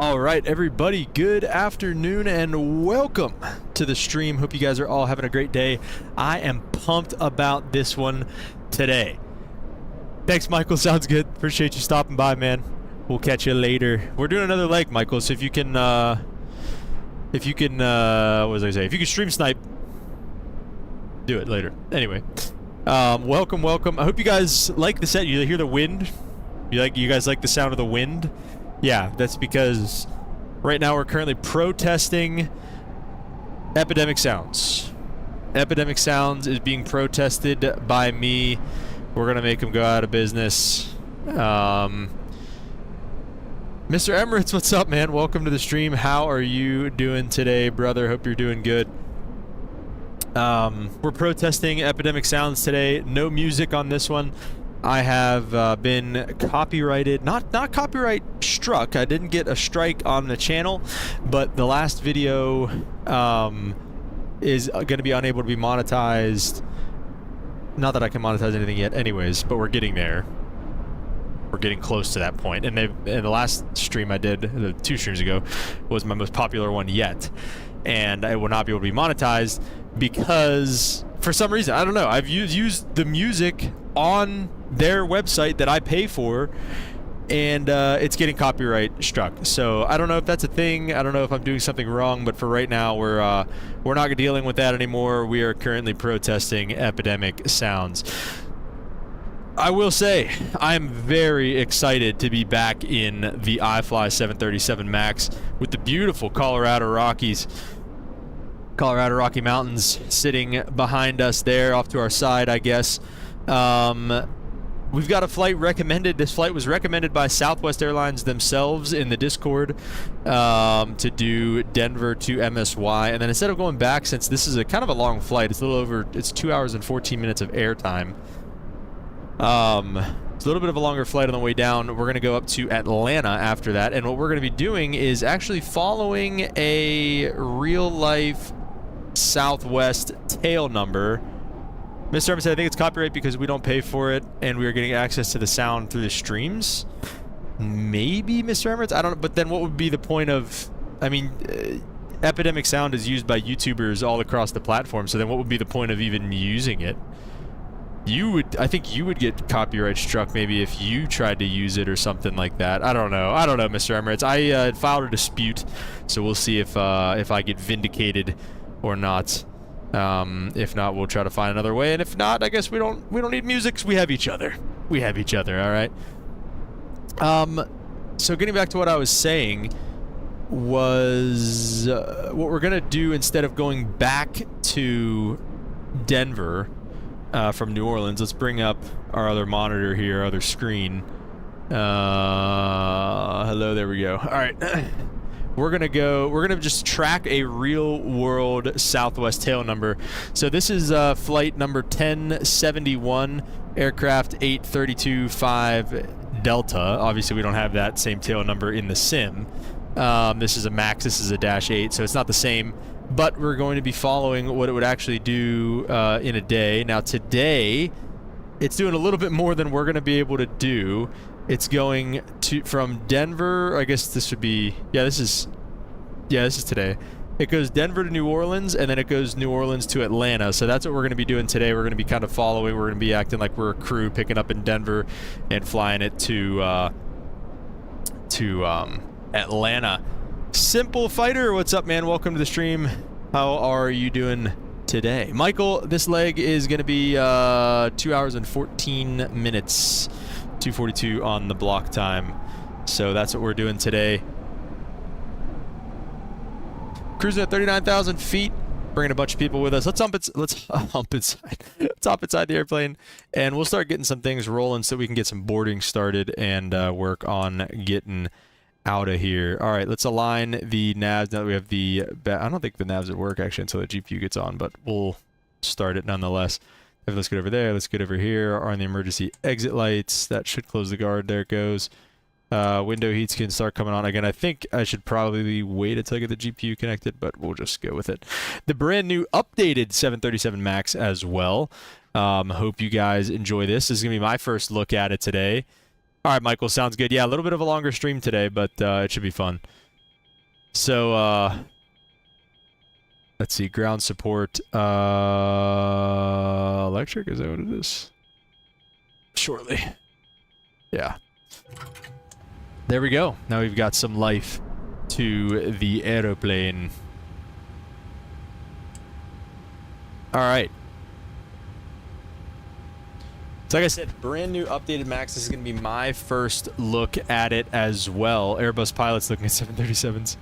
All right, everybody, good afternoon and welcome to the stream. Hope you guys are all having a great day. I am pumped about this one today. Thanks, Michael. Sounds good. Appreciate you stopping by, man. We'll catch you later. We're doing another leg, Michael, so if you can, what was I say? If you can stream snipe, do it later. Anyway, welcome. I hope you guys like the set. You hear the wind? You guys like the sound of the wind? Yeah, that's because right now we're currently protesting Epidemic Sounds. Epidemic Sounds is being protested by me. We're going to make them go out of business. Mr. Emirates, what's up, man? Welcome to the stream. How are you doing today, brother? Hope you're doing good. We're protesting Epidemic Sounds today. No music on this one. I have been copyrighted, not copyright struck. I didn't get a strike on the channel, but the last video is going to be unable to be monetized. Not that I can monetize anything yet anyways, but we're getting there. We're getting close to that point. And the last stream I did, 2 streams ago, was my most popular one yet. And I will not be able to be monetized because, for some reason, I don't know, I've used the music on their website that I pay for, and it's getting copyright struck. So I don't know if that's a thing. I don't know if I'm doing something wrong, but for right now, we're not dealing with that anymore. We are currently protesting Epidemic Sounds. I will say, I'm very excited to be back in the Ifly 737 MAX with the beautiful Colorado Rockies. Colorado Rocky Mountains sitting behind us there, off to our side, I guess. We've got a flight recommended. This flight was recommended by Southwest Airlines themselves in the Discord to do Denver to MSY. And then instead of going back, since this is a kind of a long flight, it's 2 hours and 14 minutes of airtime. It's a little bit of a longer flight on the way down. We're going to go up to Atlanta after that. And what we're going to be doing is actually following a real-life Southwest tail number. Mr. Evans said, I think it's copyright because we don't pay for it and we are getting access to the sound through the streams. Maybe, Mr. Emirates? I don't know. But then what would be the point of... I mean, Epidemic Sound is used by YouTubers all across the platform, so then what would be the point of even using it? I think you would get copyright struck maybe if you tried to use it or something like that. I don't know, Mr. Emirates. I filed a dispute, so we'll see if I get vindicated or not. If not, we'll try to find another way, and if not, I guess we don't need music. We have each other. All right. So getting back to what I was saying was what we're gonna do instead of going back to Denver from New Orleans. Let's bring up our other monitor here, our other screen. Hello, there we go. All right. We're gonna just track a real world Southwest tail number. So this is flight number 1071, aircraft 8325 Delta. Obviously we don't have that same tail number in the sim. This is a MAX, this is a -8, so it's not the same, but we're going to be following what it would actually do in a day. Now today, it's doing a little bit more than we're gonna be able to do. It's going from Denver, I guess this would be, this is today. It goes Denver to New Orleans, and then it goes New Orleans to Atlanta. So that's what we're going to be doing today. We're going to be kind of following. We're going to be acting like we're a crew, picking up in Denver and flying it to Atlanta. Simple Fighter, what's up, man? Welcome to the stream. How are you doing today? Michael, this leg is going to be 2 hours and 14 minutes. 2:42 on the block time. So that's what we're doing today. Cruising at 39,000 feet, bringing a bunch of people with us. Let's hop inside the airplane, and we'll start getting some things rolling so we can get some boarding started and work on getting out of here. All right, let's align the navs now that we have the... I don't think the navs would work actually until the GPU gets on, but we'll start it nonetheless. Let's get over there. Let's get over here. On the emergency exit lights. That should close the guard. There it goes. Window heats can start coming on again. I think I should probably wait until I get the GPU connected, but we'll just go with it. The brand new updated 737 MAX as well. Hope you guys enjoy this. This is going to be my first look at it today. All right, Michael, sounds good. Yeah, a little bit of a longer stream today, but it should be fun. So, let's see, ground support, electric, is that what it is? Shortly. Yeah. There we go. Now we've got some life to the aeroplane. Alright. So like I said, brand new updated Max. This is going to be my first look at it as well. Airbus Pilot's looking at 737s.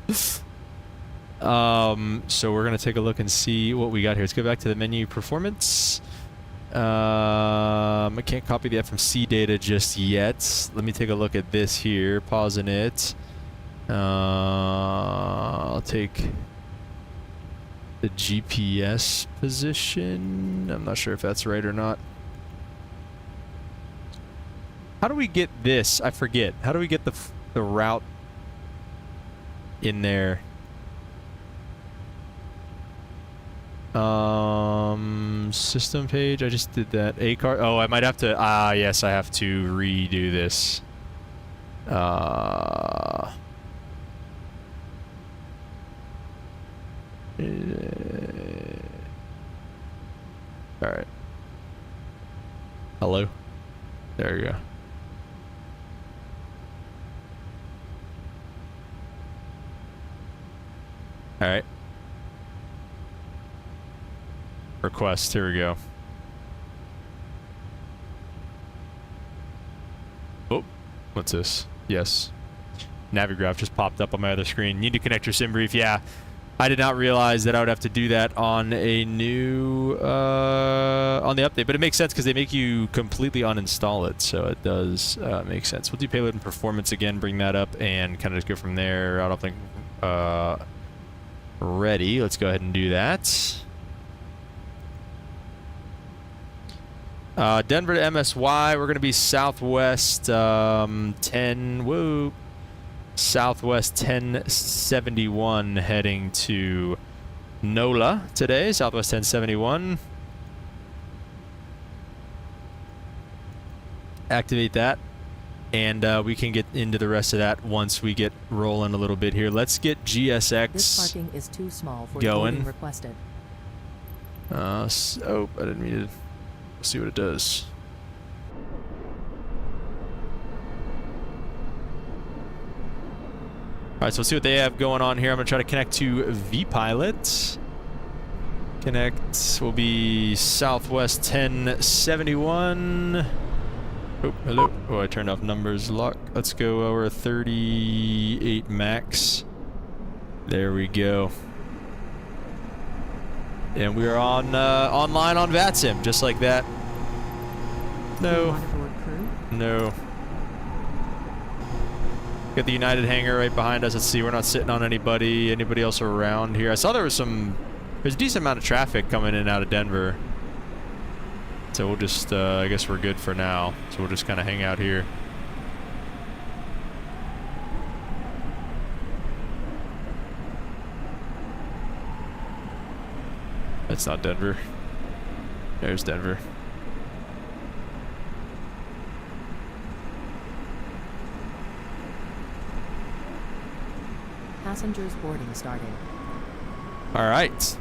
So we're going to take a look and see what we got here. Let's go back to the menu performance. I can't copy the FMC data just yet. Let me take a look at this here. Pausing it. I'll take the GPS position. I'm not sure if that's right or not. How do we get this? I forget. How do we get the route in there? System page. I just did that. A car. Oh, I might have to. Yes, I have to redo this. All right. Hello. There we go. All right. Request. Here we go. Oh, what's this? Yes. Navigraph just popped up on my other screen. Need to connect your sim brief. Yeah. I did not realize that I would have to do that on a new, on the update, but it makes sense because they make you completely uninstall it, so it does make sense. We'll do payload and performance again, bring that up, and kind of just go from there. I don't think, ready. Let's go ahead and do that. Denver to MSY, we're going to be southwest 10, whoa, southwest 1071 heading to NOLA today, southwest 1071. Activate that, and we can get into the rest of that once we get rolling a little bit here. Let's get GSX this parking is too small for going. Requested. Oh, I didn't mean to. See what it does. Alright, so let's see what they have going on here. I'm going to try to connect to VPilot. Connect will be southwest 1071. Oh, hello. Oh, I turned off numbers lock. Let's go over 38 max. There we go. And we are on online on VATSIM, just like that. No. No. Got the United hangar right behind us. Let's see, we're not sitting on anybody else around here. I saw there's a decent amount of traffic coming in and out of Denver. So we'll just, I guess we're good for now. So we'll just kind of hang out here. That's not Denver. There's Denver. Passengers boarding started. All right.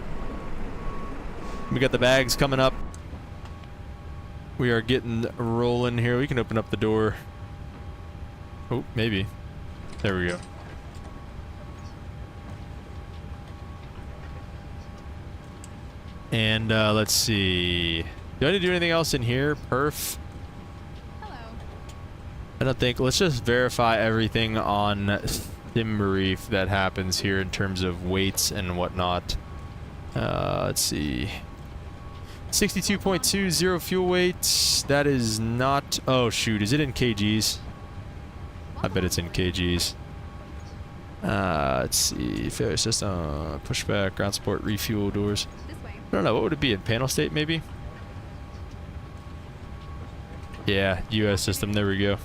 We got the bags coming up. We are getting rolling here. We can open up the door. Oh, maybe. There we go. And let's see. Do I need to do anything else in here? Perf. Hello. I don't think. Let's just verify everything on sim brief that happens here in terms of weights and whatnot. Let's see. 62.20 fuel weight. That is not. Oh shoot! Is it in kgs? I bet it's in kgs. Let's see. Failure system. Pushback. Ground support. Refuel doors. I don't know, what would it be in panel state maybe? Yeah, US system, there we go.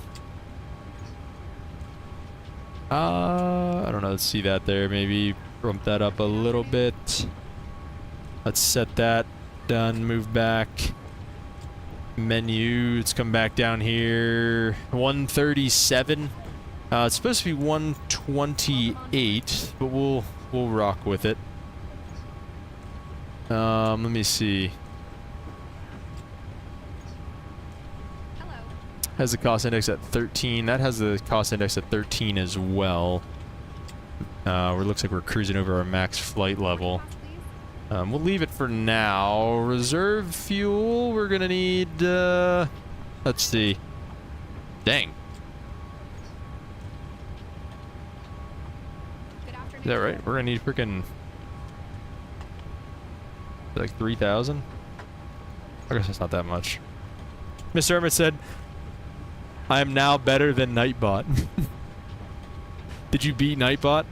I don't know, let's see that there, maybe bump that up a little bit. Let's set that, done, move back. Menu, let's come back down here. 137 It's supposed to be 128, but we'll rock with it. Let me see. Hello. Has the cost index at 13. That has the cost index at 13 as well. Where it looks like we're cruising over our max flight level. We'll leave it for now. Reserve fuel, we're gonna need, let's see. Dang. Is that right? We're gonna need freaking like 3,000? I guess that's not that much. Mr. Emmett said, I am now better than Nightbot. Did you beat Nightbot?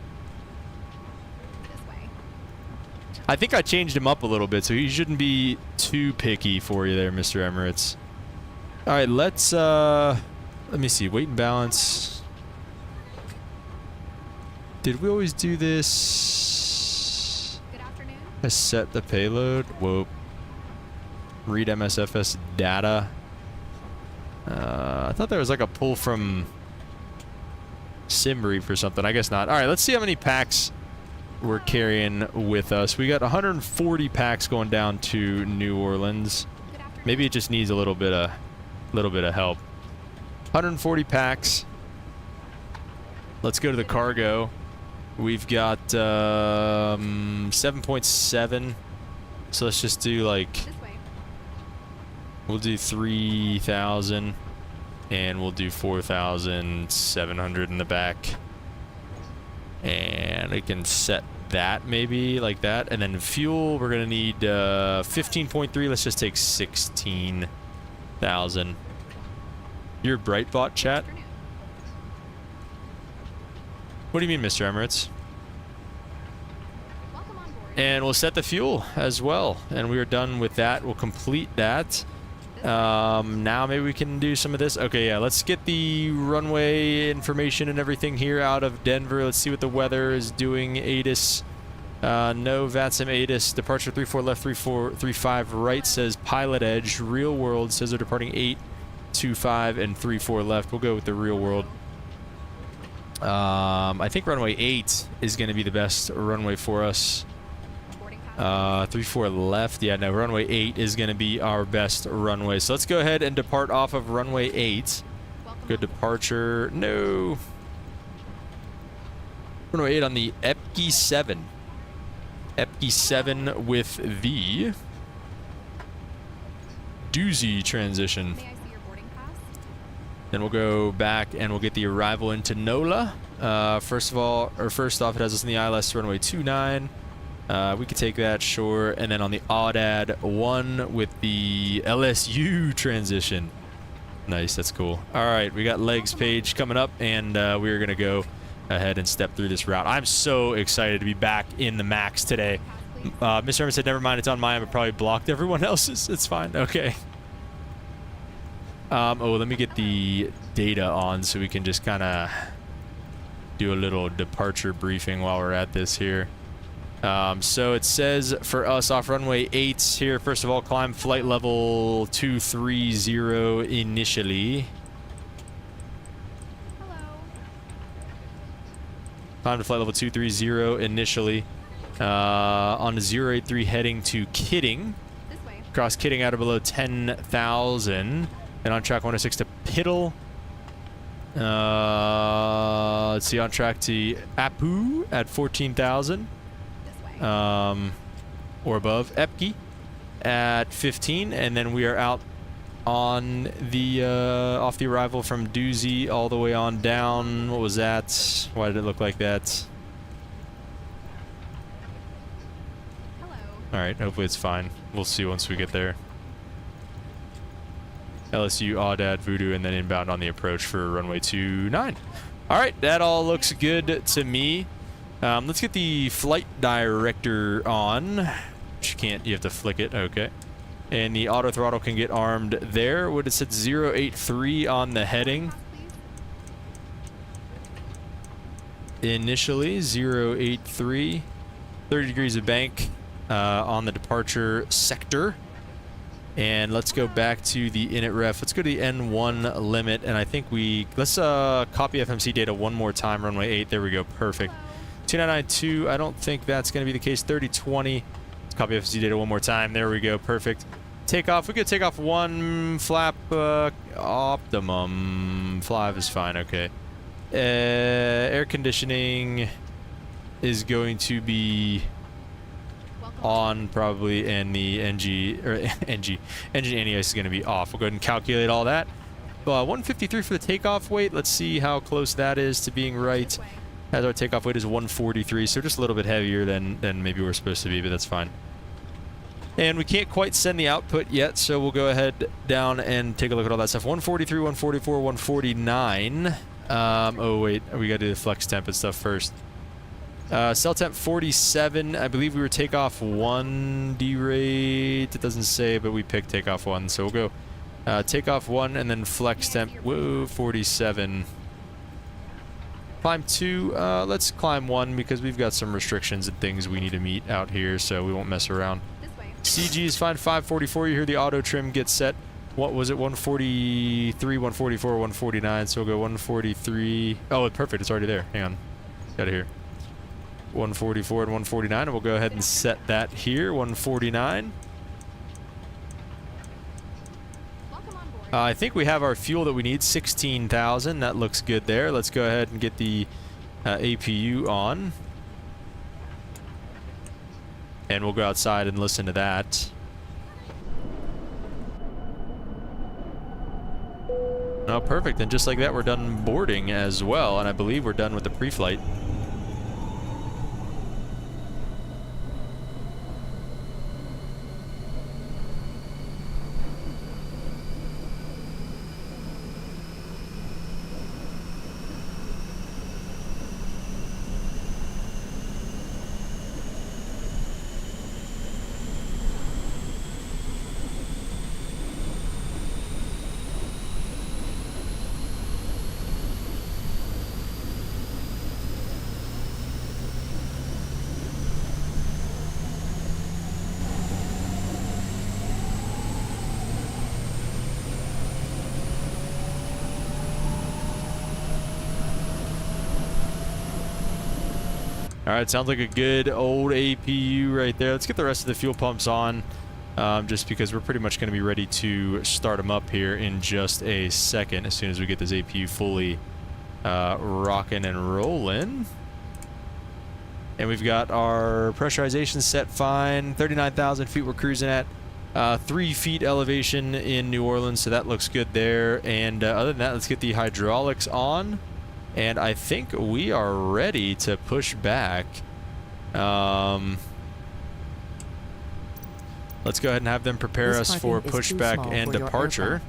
I think I changed him up a little bit, so he shouldn't be too picky for you there, Mr. Emirates. Alright, let's, let me see. Weight and balance. Did we always do this? Good afternoon. I set the payload. Whoa. Read MSFS data. I thought there was like a pull from SimReef or something. I guess not. Alright, let's see how many packs we're carrying with us. We got 140 packs going down to New Orleans. Maybe it just needs a little bit of help. 140 packs. Let's go to the cargo. We've got 7.7. So let's just do like, we'll do 3,000 and we'll do 4,700 in the back. And we can set that maybe like that. And then fuel, we're going to need 15.3. Let's just take 16,000. Your Brightbot chat? What do you mean, Mr. Emirates? And we'll set the fuel as well. And we are done with that. We'll complete that. Now maybe we can do some of this. Okay, yeah, let's get the runway information and everything here out of Denver. Let's see what the weather is doing. ATIS, no VATSIM ATIS. Departure 34 left, 35 right says pilot edge. Real world says they're departing 825 and 34 left. We'll go with the real world. I think runway 8 is going to be the best runway for us. 34 left. Yeah, no, runway 8 is going to be our best runway. So let's go ahead and depart off of runway 8. Good departure. No. Runway 8 on the Epke 7. Epke 7 with the doozy transition. May I see your boarding pass? Then we'll go back and we'll get the arrival into NOLA. First off, it has us in the ILS runway 29. We could take that, sure. And then on the Audad 1 with the LSU transition. Nice, that's cool. All right, we got legs page coming up, and we're going to go ahead and step through this route. I'm so excited to be back in the MAX today. Mr. Herman said, never mind, it's on mine, but probably blocked everyone else's. It's fine. Okay. Oh, let me get the data on so we can just kind of do a little departure briefing while we're at this here. So it says for us off runway 8 here, first of all, climb flight level 230 initially. Hello. Climb to flight level 230 initially. On the 083 heading to Kidding. This way. Cross Kidding out of below 10,000. And on track 106 to Piddle. Let's see, on track to Apu at 14,000. Or above. Epke at 15, and then we are out on the off the arrival from Doozy all the way on down. What was that? Why did it look like that? Hello. All right, hopefully it's fine. We'll see once we get there. LSU, Audad, Voodoo, and then inbound on the approach for runway 29. All right, that all looks good to me. Let's get the flight director on. Which you can't, you have to flick it. Okay. And the auto throttle can get armed there. What it said 083 on the heading. Initially 083. 30 degrees of bank on the departure sector. And let's go back to the init ref. Let's go to the N1 limit, and I think let's copy FMC data one more time, runway 8. There we go, perfect. 2992, I don't think that's going to be the case. 3020, let's copy FMC data one more time. There we go, perfect. Takeoff, we could take off one flap, optimum. 5 is fine, okay. Air conditioning is going to be on probably, and the engine anti-ice is going to be off. We'll go ahead and calculate all that. 153 for the takeoff weight. Let's see how close that is to being right. As our takeoff weight is 143, so just a little bit heavier than maybe we're supposed to be, but that's fine. And we can't quite send the output yet, so we'll go ahead down and take a look at all that stuff. 143, 144, 149. Oh wait, we got to do the flex temp and stuff first. Cell temp 47. I believe we were takeoff 1 derate. It doesn't say, but we picked takeoff 1, so we'll go takeoff 1 and then flex temp. Whoa, 47. Climb 2. Let's climb 1 because we've got some restrictions and things we need to meet out here, so we won't mess around. CG is fine. 544. You hear the auto trim get set. What was it? 143, 144, 149. So we'll go 143. Oh, perfect. It's already there. Hang on. Got it here. 144 and 149, and we'll go ahead and set that here. 149. I think we have our fuel that we need, 16,000. That looks good there. Let's go ahead and get the APU on. And we'll go outside and listen to that. Oh, perfect. And just like that, we're done boarding as well. And I believe we're done with the pre-flight. Alright, sounds like a good old APU right there. Let's get the rest of the fuel pumps on, just because we're pretty much going to be ready to start them up here in just a second as soon as we get this APU fully rocking and rolling. And we've got our pressurization set fine. 39,000 feet we're cruising at. 3 feet elevation in New Orleans, so that looks good there. And other than that, let's get the hydraulics on. And I think we are ready to push back. Let's go ahead and have them prepare us for pushback and departure.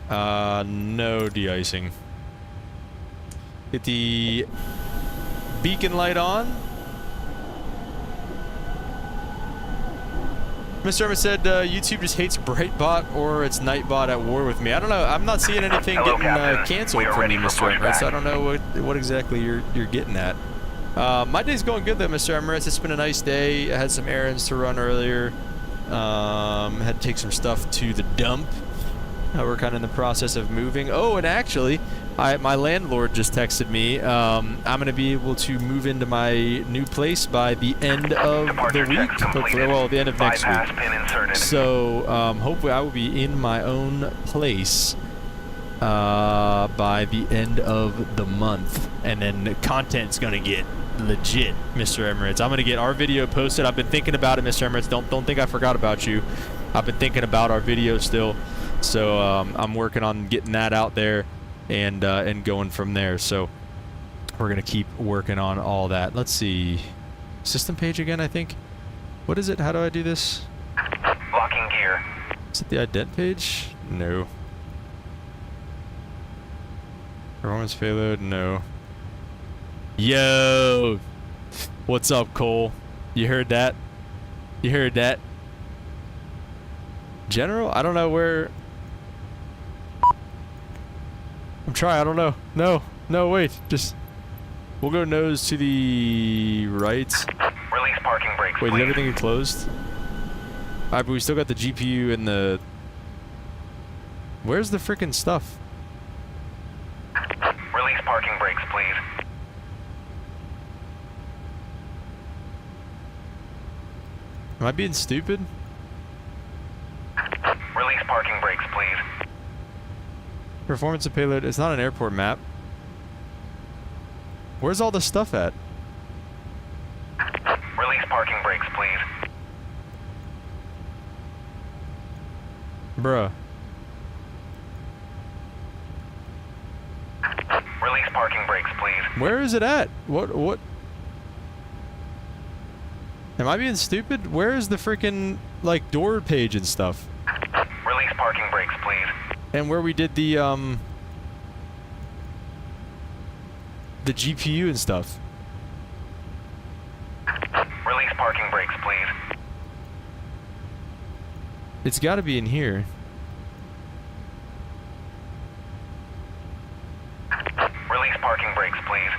No de-icing. Get the beacon light on. Mr. Evans said YouTube just hates Brightbot or it's Nightbot at war with me. I don't know. I'm not seeing anything getting canceled from you, Mr. Emirates. I don't know what exactly you're getting at. My day's going good though, Mr. Emirates. It's been a nice day. I had some errands to run earlier. Had to take some stuff to the dump. We're kind of in the process of moving. Oh, and actually, my landlord just texted me. I'm going to be able to move into my new place by the end of the week. Hopefully, well, the end of next week. So, hopefully I will be in my own place by the end of the month. And then the content's going to get legit, Mr. Emirates. I'm going to get our video posted. I've been thinking about it, Mr. Emirates. Don't think I forgot about you. I've been thinking about our video still. So I'm working on getting that out there and going from there. So we're gonna keep working on all that. Let's see, system page again. I think. What is it? How do I do this? Locking gear. Is it the ident page? No. Performance payload? No. Yo, what's up, Cole? You heard that? You heard that? General? I don't know where. I'm trying. I don't know. No, wait. Just. We'll go nose to the right. Release parking brakes. Wait, did everything get closed? Alright, but we still got the GPU and the... Where's the freaking stuff? Release parking brakes, please. Am I being stupid? Release parking brakes, please. Performance of payload. It's not an airport map. Where's all the stuff at? Release parking brakes, please. Bruh. Release parking brakes, please. Where is it at? What? Am I being stupid? Where is the freaking, like, door page and stuff? Release parking brakes, please. And where we did the GPU and stuff. Release parking brakes, please. It's gotta be in here. Release parking brakes, please.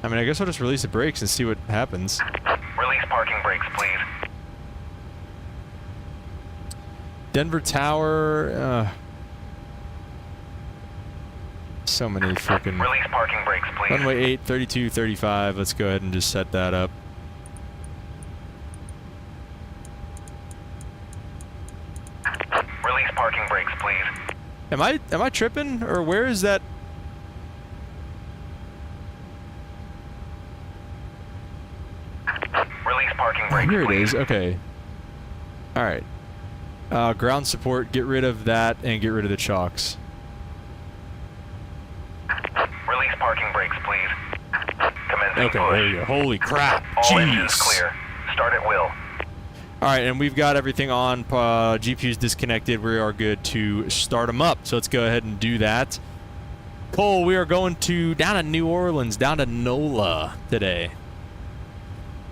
I mean, I guess I'll just release the brakes and see what happens. Release parking brakes, please. Denver Tower, so many freaking... Release parking brakes, please. Runway 8, 32, 35. Let's go ahead and just set that up. Release parking brakes, please. Am I tripping? Or where is that? Release parking Oh, brakes, here it please. is. Okay. Alright. Ground support, get rid of that and get rid of the chocks. Release parking brakes, please. Commencing Okay, push. there you go. Holy crap. All engines Jeez. clear. Start at will. Alright, and we've got everything on. GPU's disconnected. We are good to start them up. So let's go ahead and do that. Cole, we are going down to New Orleans, down to NOLA today.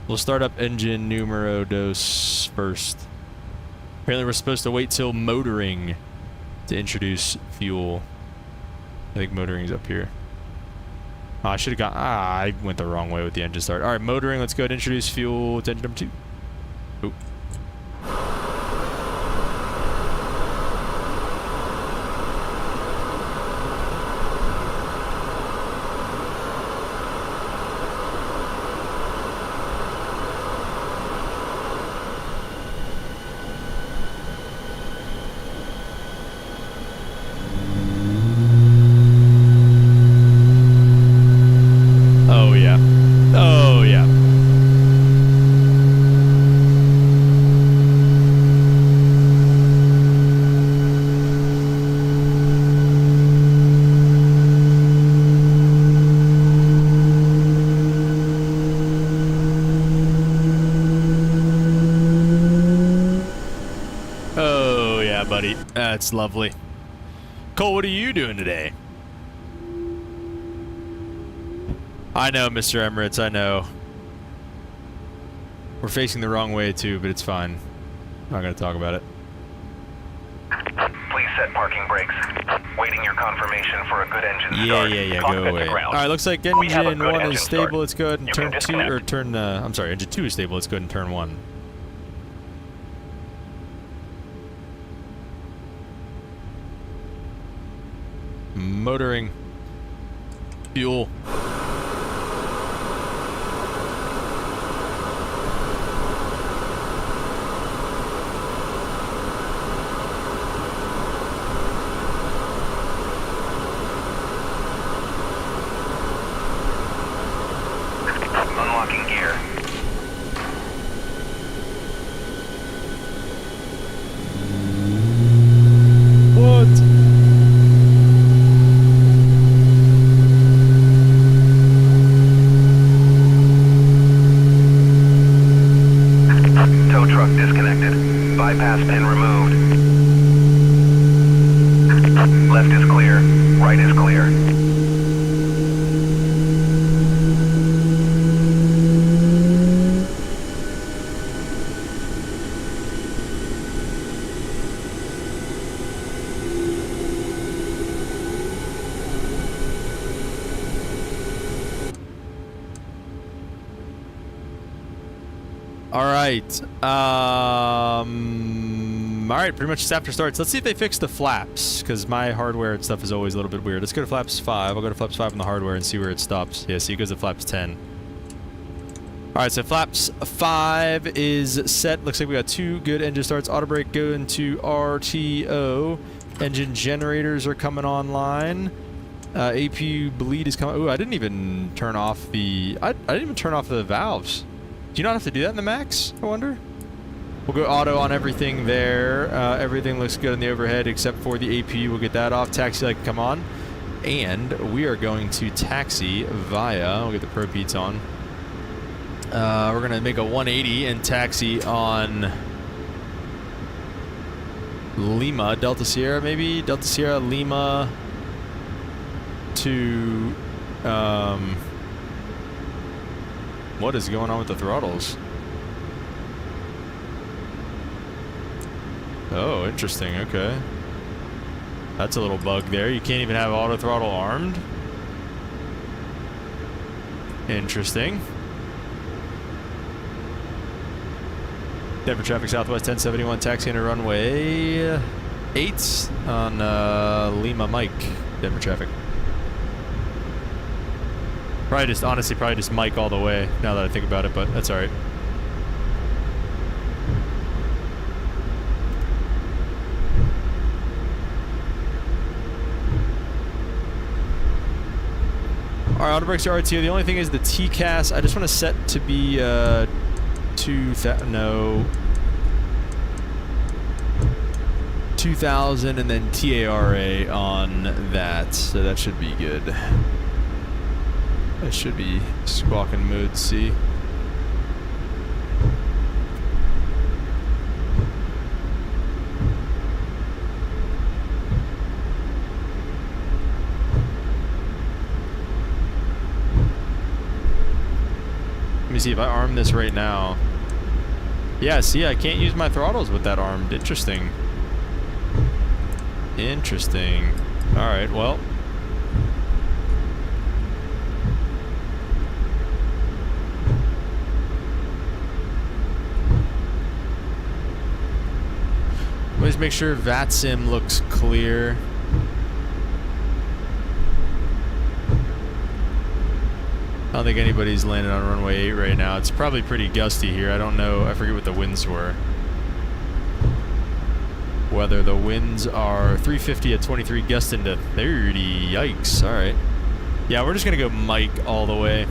We'll start up engine numero dos first. Apparently we're supposed to wait till motoring to introduce fuel. I think motoring's up here. Oh, I should have gone... I went the wrong way with the engine start. Alright, motoring, let's go ahead and introduce fuel to engine number 2. Oop. Oh yeah. Oh yeah. Oh yeah, buddy. That's lovely. Cole, what are you doing today? I know, Mr. Emirates, I know. We're facing the wrong way too, but it's fine. I'm not gonna talk about it. Please set parking brakes. Waiting your confirmation for a good engine Yeah, start. yeah, yeah, Cockpit go to away. ground. Alright, looks like We have a engine good 1 engine is stable. start. Let's go ahead and You can turn 2, disconnect. or turn, I'm sorry, engine 2 is stable. Let's go ahead and turn 1. Motoring. Fuel. Unlocking gear. What? Tow truck disconnected. Bypass pin removed. Left is clear. Right is clear. All right. All right, pretty much just after starts. Let's see if they fix the flaps, because my hardware and stuff is always a little bit weird. Let's go to flaps 5. I'll go to flaps 5 on the hardware and see where it stops. Yeah, see, it goes to flaps 10. All right, so flaps 5 is set. Looks like we got 2 good engine starts. Auto brake going to RTO. Engine generators are coming online. APU bleed is coming. Ooh, I didn't even turn off the... I didn't even turn off the valves. Do you not have to do that in the Max, I wonder? We'll go auto on everything there. Everything looks good on the overhead except for the APU. We'll get that off. Taxi light can come on. And we are going to taxi via... We'll get the Pro Peats on. We're going to make a 180 and taxi on Lima, Delta Sierra maybe? Delta Sierra, Lima to... what is going on with the throttles? Oh, interesting. Okay. That's a little bug there. You can't even have auto throttle armed. Interesting. Denver traffic southwest 1071 taxi into runway 8 on Lima Mike. Denver traffic. Probably just, honestly, probably just Mike all the way now that I think about it, but that's alright. Alright, auto brakes are RTO. The only thing is the TCAS. I just want to set to be 2000 and then TARA on that, so that should be good. That should be squawking mode C. Let me see if I arm this right now. Yeah, see, I can't use my throttles with that armed. Interesting. Interesting. Alright, well. Let's make sure VATSIM looks clear. I don't think anybody's landed on runway 8 right now. It's probably pretty gusty here. I don't know. I forget what the winds were. Whether the winds are 350 at 23 gusting to 30. Yikes. All right. Yeah, we're just going to go Mike all the way.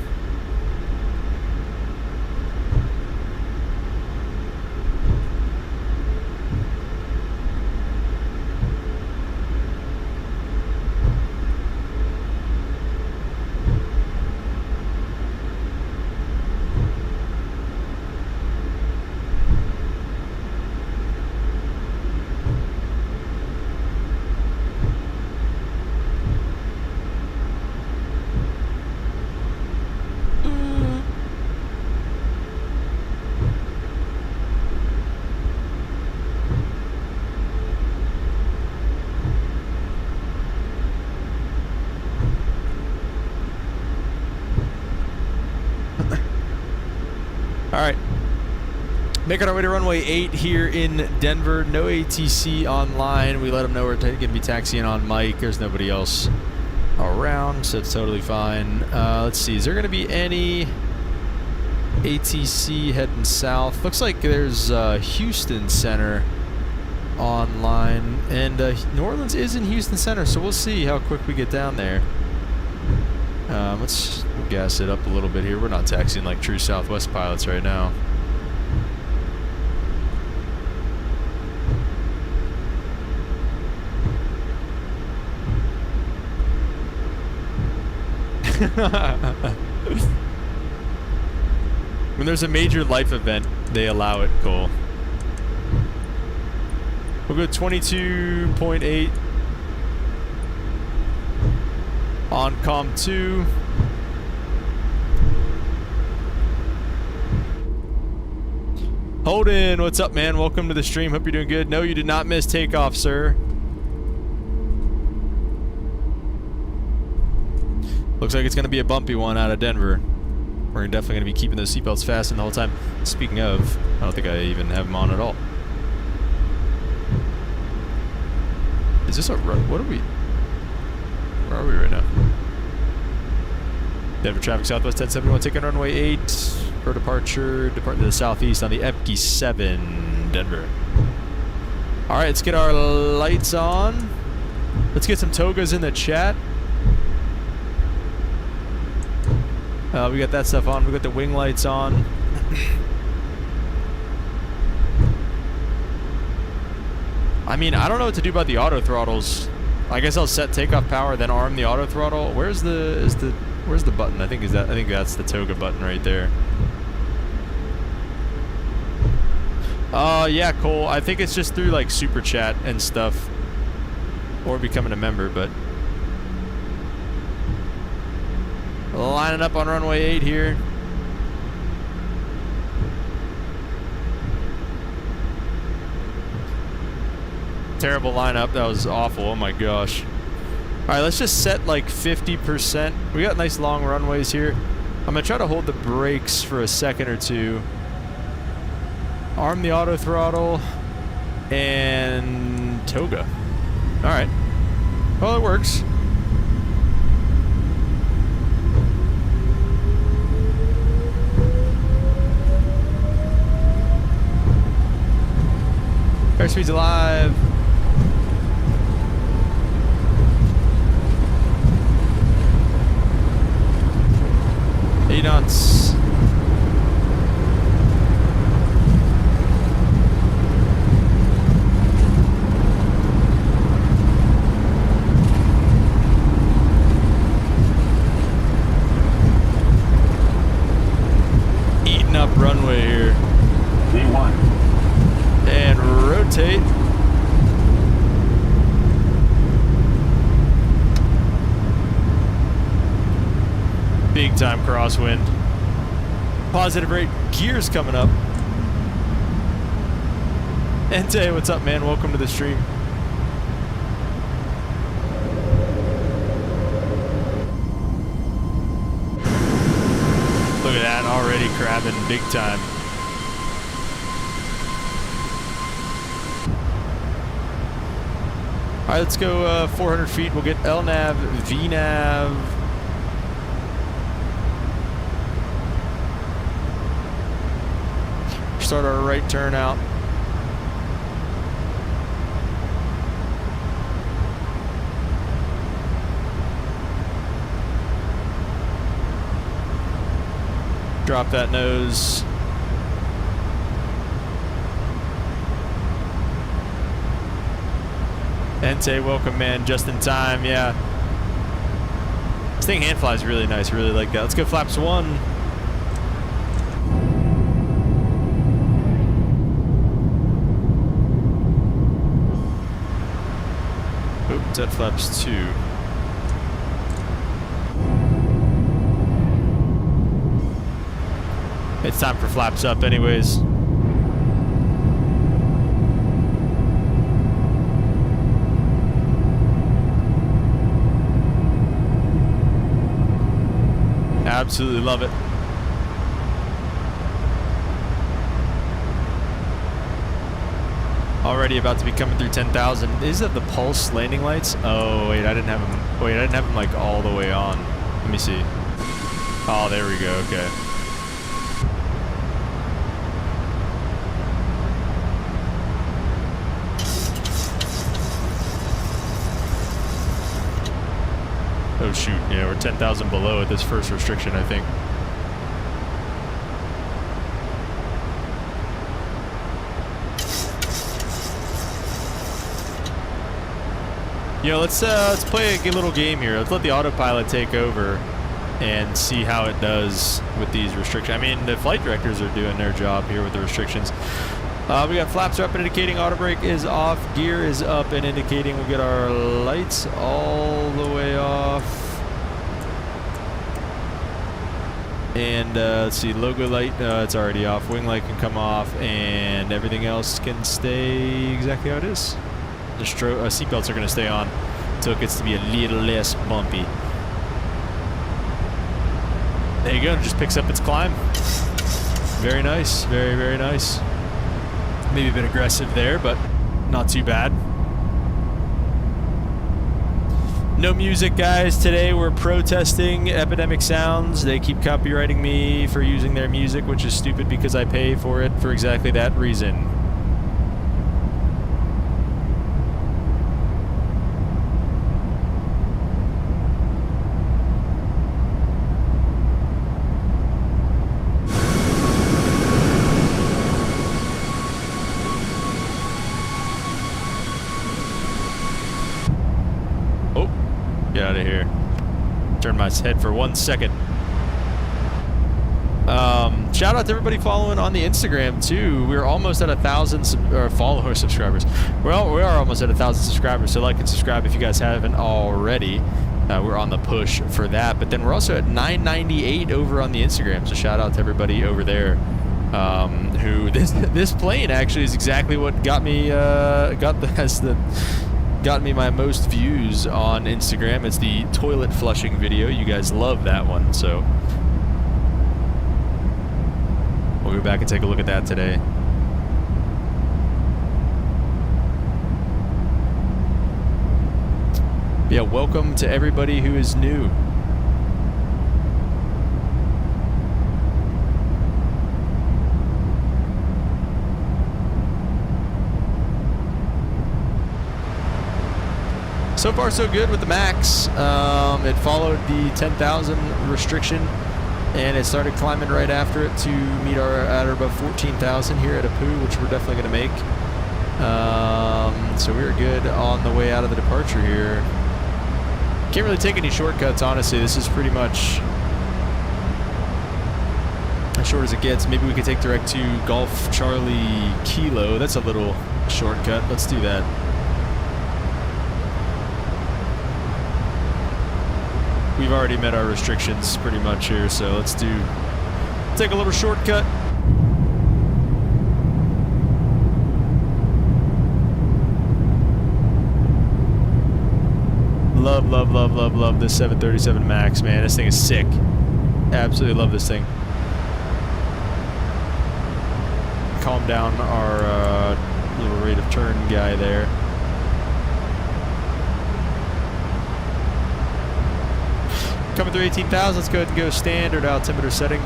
Alright. Making our way to runway 8 here in Denver. No ATC online. We let them know we're going to be taxiing on Mike. There's nobody else around, so it's totally fine. Let's see. Is there going to be any ATC heading south? Looks like there's Houston Center online. And New Orleans is in Houston Center, so we'll see how quick we get down there. Let's gas it up a little bit here. We're not taxiing like true Southwest pilots right now. When there's a major life event, they allow it, Cole. We'll go 22.8 on COM 2. Holden, what's up, man? Welcome to the stream. Hope you're doing good. No, you did not miss takeoff, sir. Looks like it's going to be a bumpy one out of Denver. We're definitely going to be keeping those seatbelts fastened the whole time. Speaking of, I don't think I even have them on at all. Is this a run? What are we? Where are we right now? Denver traffic southwest 1071, taking runway 8 for departure. Depart to the southeast on the Epke 7, Denver. All right, let's get our lights on. Let's get some togas in the chat. We got that stuff on. We got the wing lights on. I mean, I don't know what to do about the auto throttles. I guess I'll set takeoff power, then arm the auto throttle. Where's the button? I think that's the toga button right there. Yeah, Cole. I think it's just through like super chat and stuff, or becoming a member. But lining up on runway 8 here. Terrible lineup. That was awful. Oh my gosh. Alright, let's just set like 50%. We got nice long runways here. I'm going to try to hold the brakes for a second or two. Arm the auto throttle. And toga. Alright. Well, it works. Airspeed's alive. 8 knots. Eating up runway here. V1. And rotate. Big time crosswind. Positive rate gears coming up. Ente, what's up, man? Welcome to the stream. Look at that, already crabbing big time. All right, let's go 400 feet. We'll get LNAV, VNAV. Start our right turn out. Drop that nose. Ente, welcome, man. Just in time, yeah. This thing hand flies really nice. Really like that. Let's go flaps 1. Set flaps 2. It's time for flaps up anyways. Absolutely love it. Already about to be coming through 10,000. These are the pulse landing lights. Oh wait, I didn't have them. Wait, I didn't have them like all the way on. Let me see. Oh, there we go. Okay. Oh shoot! Yeah, we're 10,000 below at this first restriction, I think. You know, let's play a little game here. Let's let the autopilot take over and see how it does with these restrictions. I mean, the flight directors are doing their job here with the restrictions. We got flaps are up and indicating, auto brake is off, gear is up and indicating. We'll get our lights all the way off. And let's see, logo light, it's already off. Wing light can come off, and everything else can stay exactly how it is. The seatbelts are going to stay on until it gets to be a little less bumpy. There you go. It just picks up its climb. Very nice. Very, very nice. Maybe a bit aggressive there, but not too bad. No music, guys. Today we're protesting Epidemic Sounds. They keep copywriting me for using their music, which is stupid because I pay for it for exactly that reason. Get out of here. Turn my head for 1 second. Shout out to everybody following on the Instagram too. We're almost at 1,000 subscribers. Well, we are almost at 1,000 subscribers. So like and subscribe if you guys haven't already. We're on the push for that. But then we're also at 998 over on the Instagram. So shout out to everybody over there. Who this plane actually is exactly what got me got me my most views on Instagram. It's the toilet flushing video. You guys love that one, so we'll go back and take a look at that today. Yeah, welcome to everybody who is new. So far, so good with the max. It followed the 10,000 restriction, and it started climbing right after it to meet at or above 14,000 here at Apu, which we're definitely going to make. So we're good on the way out of the departure here. Can't really take any shortcuts, honestly. This is pretty much as short as it gets. Maybe we could take direct to Golf Charlie Kilo. That's a little shortcut. Let's do that. We've already met our restrictions pretty much here, so let's take a little shortcut. Love this 737 MAX, man. This thing is sick. Absolutely love this thing. Calm down our little rate of turn guy there. Coming through 18,000, let's go ahead and go standard altimeter setting.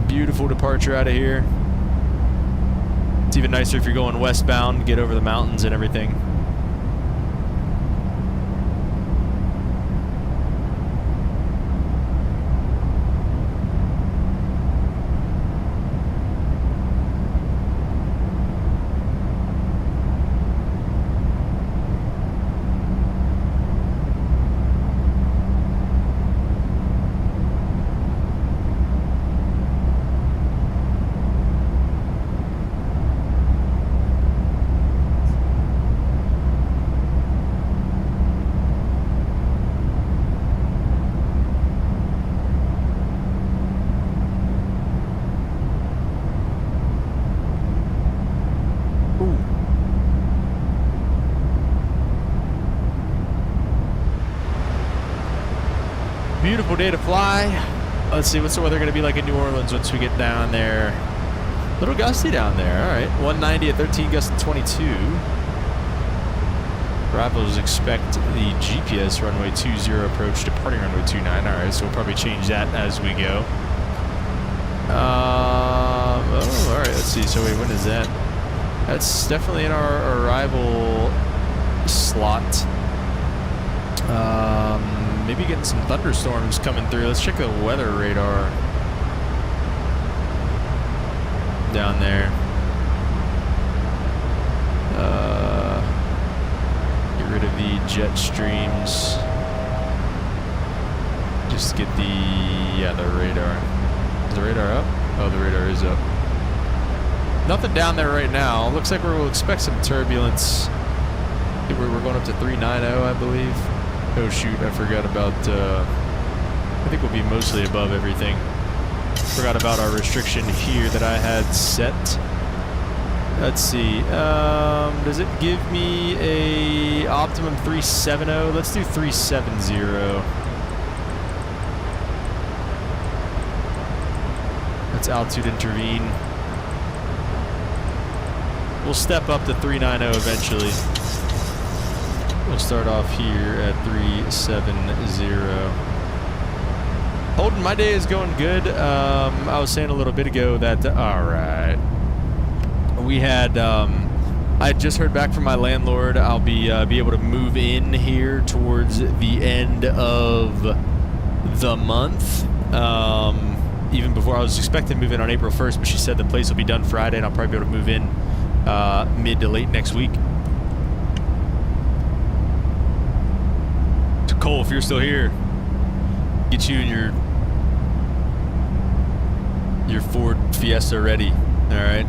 Beautiful departure out of here. It's even nicer if you're going westbound, get over the mountains and everything. Beautiful day to fly. Let's see, what's the weather going to be like in New Orleans once we get down there? A little gusty down there. All right, 190 at 13, gust at 22. Arrivals expect the GPS runway 20 approach, departing runway 29. All right, so we'll probably change that as we go. Oh, all right, let's see. So wait, when is that? That's definitely in our arrival slot. Maybe getting some thunderstorms coming through. Let's check the weather radar down there. Get rid of the jet streams. Just get the radar. Is the radar up? Oh, the radar is up. Nothing down there right now. Looks like we'll expect some turbulence. We're going up to 390, I believe. Oh shoot, I forgot about, I think we'll be mostly above everything. Forgot about our restriction here that I had set. Let's see. Does it give me a optimum 370? Let's do 370. That's altitude intervene. We'll step up to 390 eventually. We'll start off here at 370. Holden, my day is going good. I was saying a little bit ago that, all right. We had, I just heard back from my landlord. I'll be able to move in here towards the end of the month. Even before I was expecting to move in on April 1st, but she said the place will be done Friday, and I'll probably be able to move in mid to late next week. So Cole, if you're still here, get you and your Ford Fiesta ready. All right.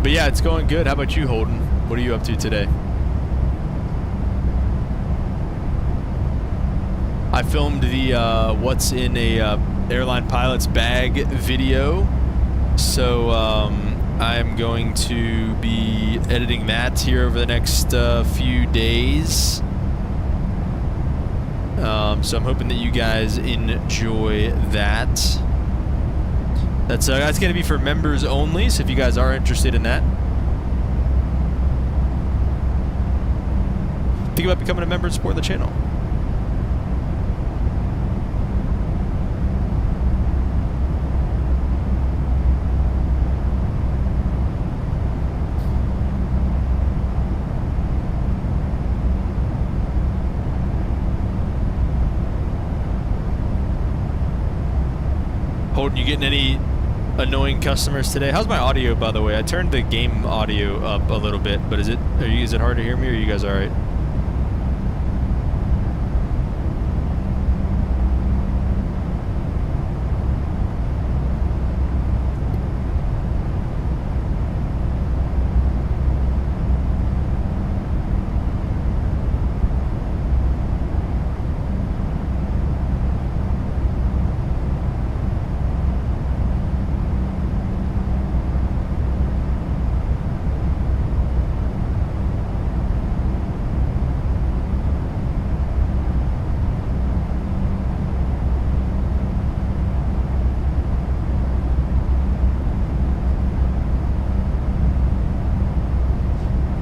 But yeah, it's going good. How about you, Holden? What are you up to today? I filmed the what's in a Airline Pilot's bag video, so I'm going to be editing that here over the next few days. So I'm hoping that you guys enjoy that. That's going to be for members only, so if you guys are interested in that, think about becoming a member and support the channel. Holden, you getting any annoying customers today? How's my audio, by the way? I turned the game audio up a little bit, but is it hard to hear me, or are you guys all right?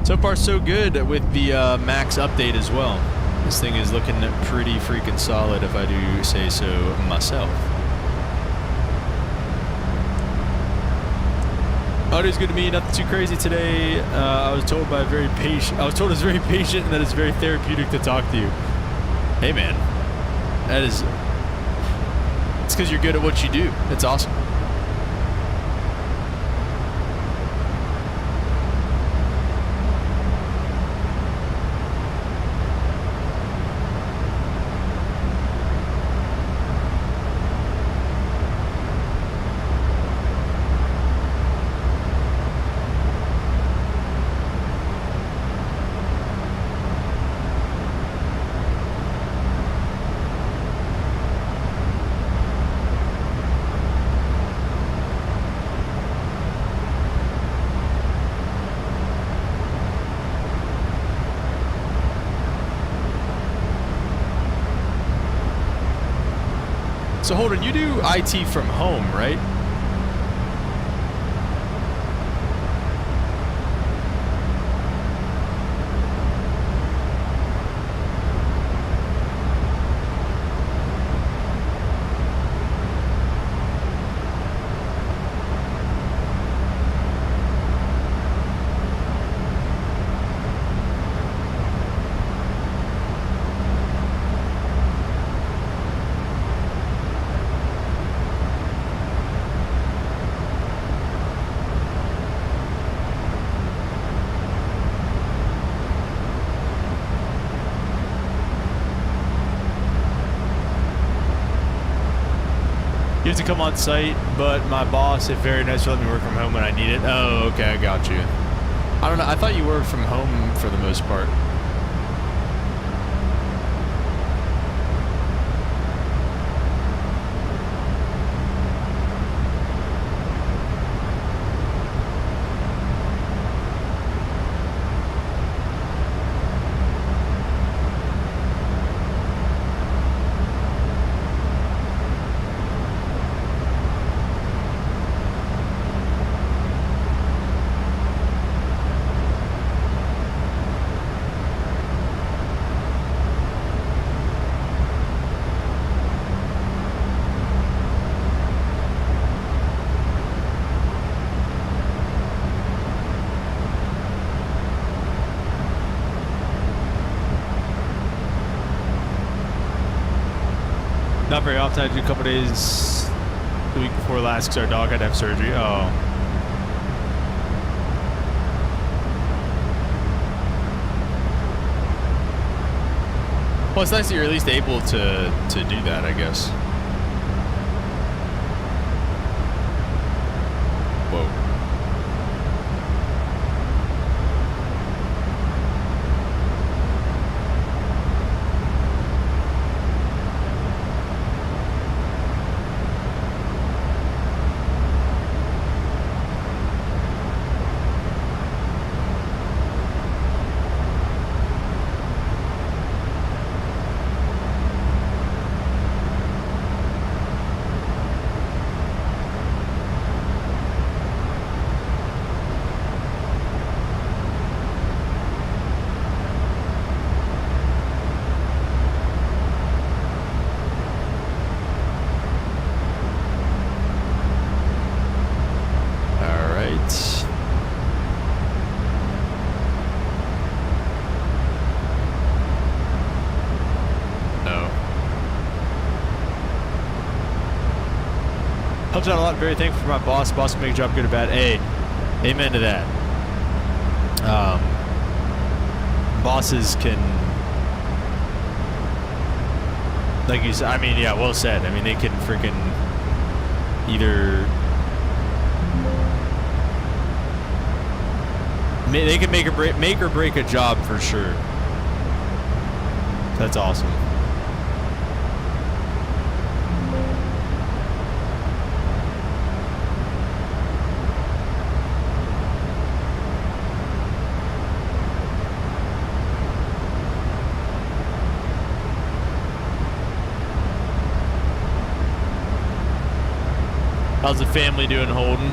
So far, so good with the Max update as well. This thing is looking pretty freaking solid, if I do say so myself. Audio's good to me, nothing too crazy today. I was told it's very patient and that it's very therapeutic to talk to you. Hey man, it's because you're good at what you do. It's awesome. So Holden, you do IT from home, right? You have to come on site, but my boss, if very nice, will let me work from home when I need it. Oh, okay, I got you. I don't know. I thought you worked from home for the most part. Not very often. I do a couple days the week before last because our dog had to have surgery. Oh. Well, it's nice that you're at least able to do that, I guess. Whoa. Helps out a lot. Very thankful for my boss. Boss can make a job good or bad. Hey, amen to that. Bosses can, like you said, I mean, yeah, well said. I mean, they can freaking either, they can make or break a job for sure. That's awesome. How's the family doing, Holden?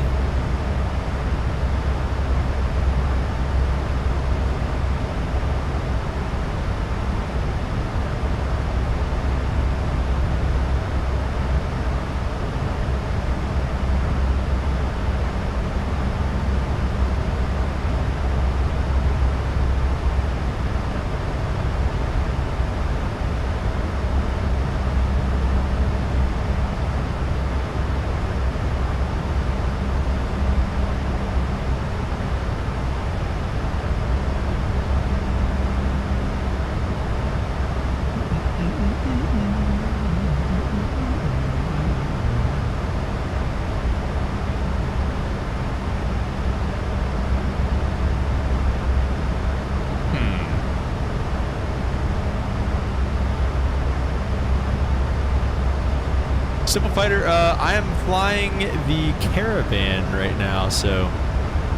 Simple Fighter, I am flying the Caravan right now, so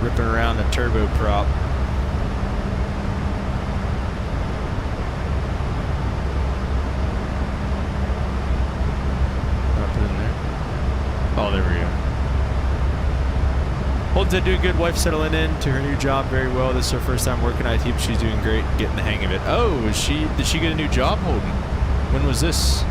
ripping around a turboprop. I'll put it in there. Oh, there we go. Holden said, doing good. Wife settling in to her new job very well. This is her first time working IT, but she's doing great, getting the hang of it. Oh, did she get a new job, Holden? When was this?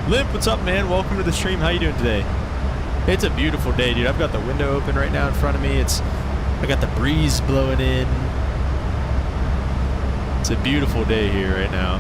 Limp, what's up, man? Welcome to the stream. How you doing today? It's a beautiful day, dude. I've got the window open right now in front of me. I got the breeze blowing in. It's a beautiful day here right now.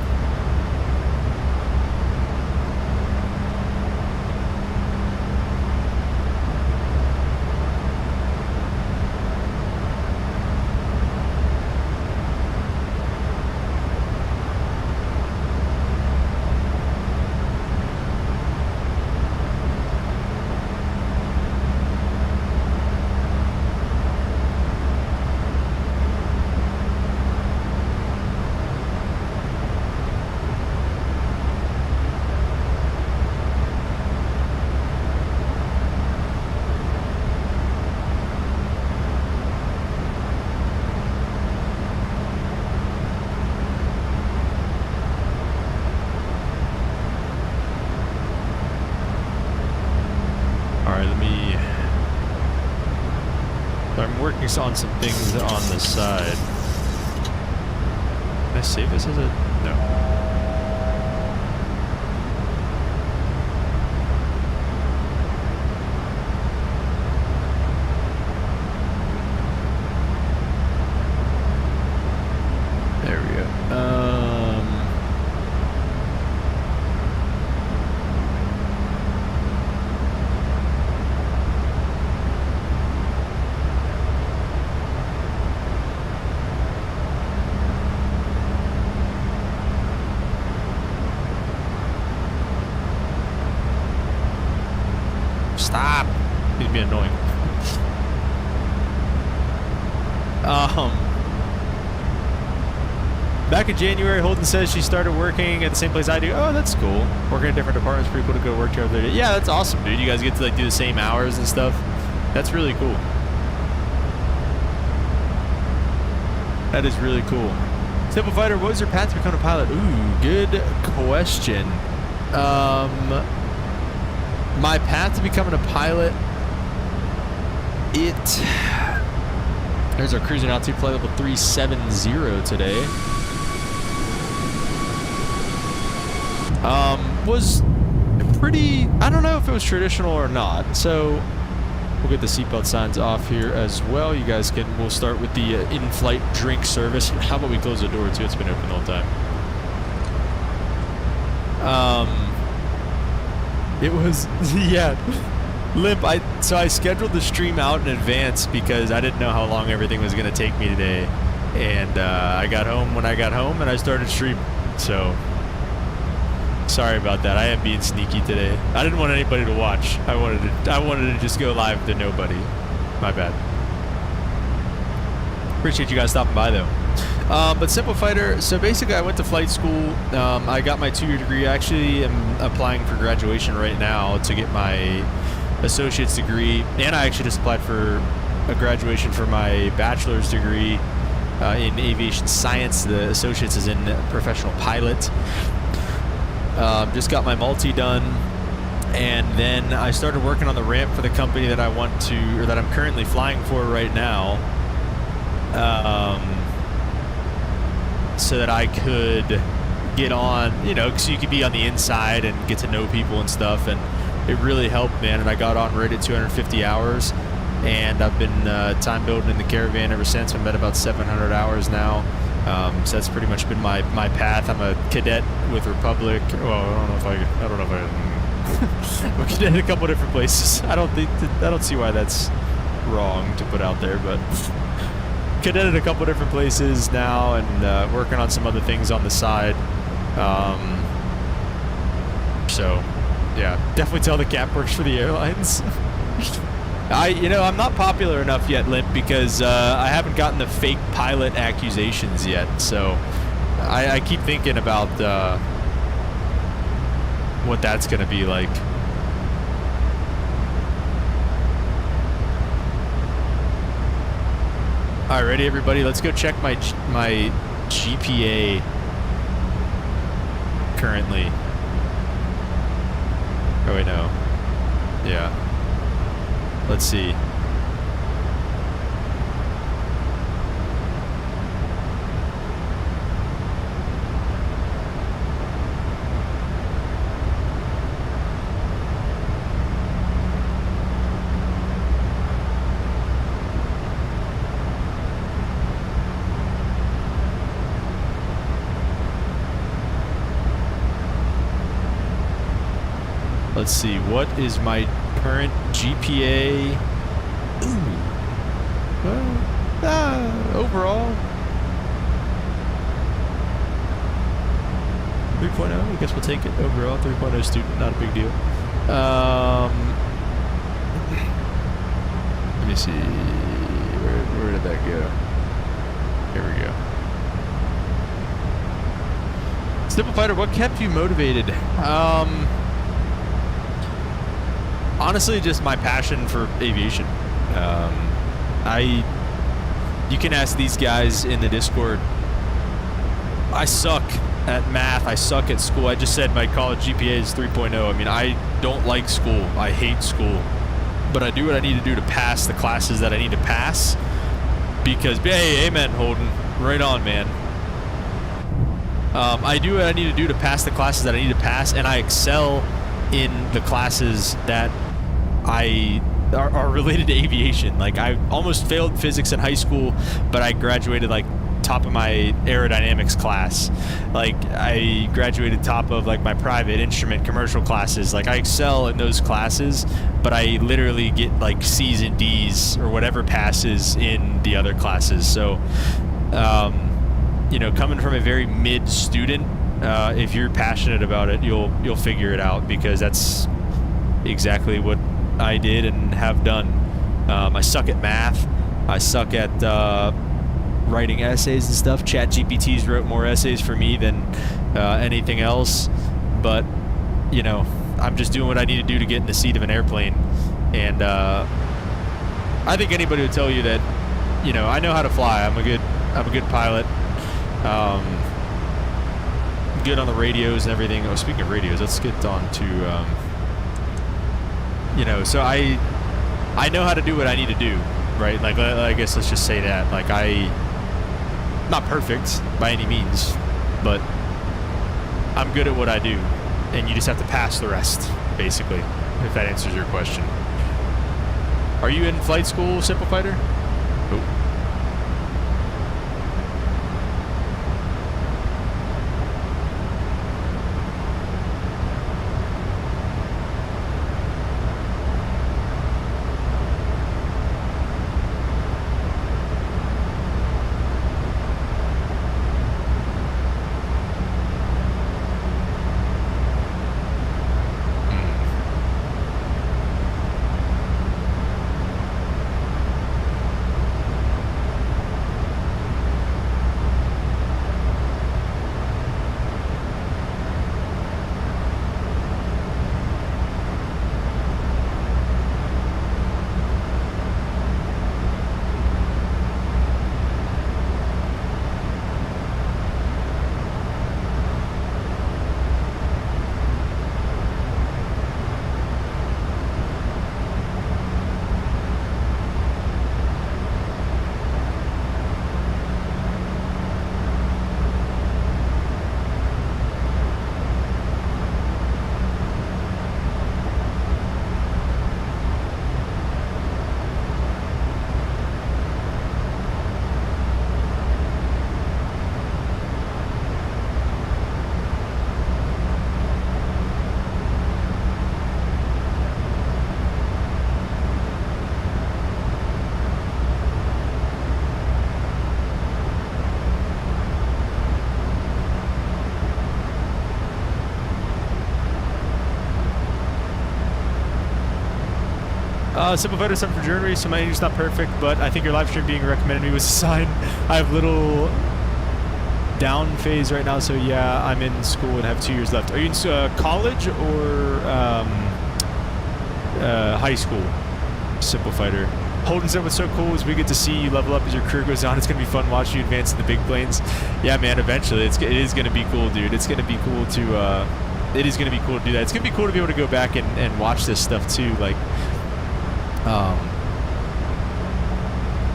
I'm working on some things on the side. save this as a... No. There we go. Stop! He's being annoying. Back in January, Holden says she started working at the same place I do. Oh, that's cool. Working in different departments, pretty cool to go work together. Yeah, that's awesome, dude. You guys get to like do the same hours and stuff. That's really cool. That is really cool. Simple Fighter, what was your path to become a pilot? Ooh, good question. My path to becoming a pilot, there's our cruising altitude flight level 370 today. Was pretty, I don't know if it was traditional or not. So we'll get the seatbelt signs off here as well. You guys we'll start with the in-flight drink service. How about we close the door too? It's been open the whole time. It was, yeah, Limp. So I scheduled the stream out in advance because I didn't know how long everything was going to take me today. And I got home when I got home and I started streaming. So sorry about that. I am being sneaky today. I didn't want anybody to watch. I wanted to just go live to nobody. My bad. Appreciate you guys stopping by though. But Simple Fighter, so basically I went to flight school. I got my 2-year degree. I actually am applying for graduation right now to get my associate's degree. And I actually just applied for a graduation for my bachelor's degree in aviation science. The associate's is in professional pilot. Just got my multi done. And then I started working on the ramp for the company that I want to, or that I'm currently flying for right now. So that I could get on, you know, so you could be on the inside and get to know people and stuff, and it really helped, man. And I got on right at 250 hours, and I've been time building in the caravan ever since. I'm at about 700 hours now. So that's pretty much been my path. I'm a cadet with Republic. Well, I don't know if I'm a cadet in a couple different places. I don't see why that's wrong to put out there, but cadet in a couple different places now, and working on some other things on the side. So yeah, definitely tell the cap works for the airlines. I'm not popular enough yet, Limp, because I haven't gotten the fake pilot accusations yet. So I keep thinking about what that's gonna be like. All right, ready, everybody? Let's go check my GPA currently. Oh wait, no. Yeah. Let's see. Let's see, what is my current GPA? Ooh. Well, overall 3.0, I guess we'll take it. Overall 3.0 student, not a big deal. Let me see, where did that go? Here we go. Simple Fighter, what kept you motivated? Honestly, just my passion for aviation. You can ask these guys in the Discord. I suck at math. I suck at school. I just said my college GPA is 3.0. I mean, I don't like school. I hate school. But I do what I need to do to pass the classes that I need to pass. Because, hey, amen, Holden. Right on, man. I do what I need to do to pass the classes that I need to pass, and I excel in the classes that are related to aviation. Like, I almost failed physics in high school, but I graduated like top of my aerodynamics class. Like, I graduated top of like my private instrument commercial classes. Like, I excel in those classes, but I literally get like C's and D's or whatever passes in the other classes. So you know, coming from a very mid student, if you're passionate about it, you'll figure it out, because that's exactly what I did and have done. I suck at math. I suck at writing essays and stuff. ChatGPT's wrote more essays for me than anything else. But, you know, I'm just doing what I need to do to get in the seat of an airplane. And I think anybody would tell you that, you know, I know how to fly. I'm a good pilot. Good on the radios and everything. Oh, speaking of radios, let's get on to, you know, so I know how to do what I need to do, right? Like, I guess let's just say that. Like, not perfect by any means, but I'm good at what I do, and you just have to pass the rest, basically, if that answers your question. Are you in flight school, Simple Fighter? Oh. Simple Fighter 7 for journey, so my English is not perfect, but I think your live stream being recommended me was a sign. I have little down phase right now, so yeah, I'm in school and have 2 years left. Are you in college or high school, Simple Fighter? Holden said what's so cool is we get to see you level up as your career goes on. It's going to be fun watching you advance in the big planes. Yeah, man, eventually. It is going to be cool, dude. It's going to be cool to... it is going to be cool to do that. It's going to be cool to be able to go back and watch this stuff, too. Like...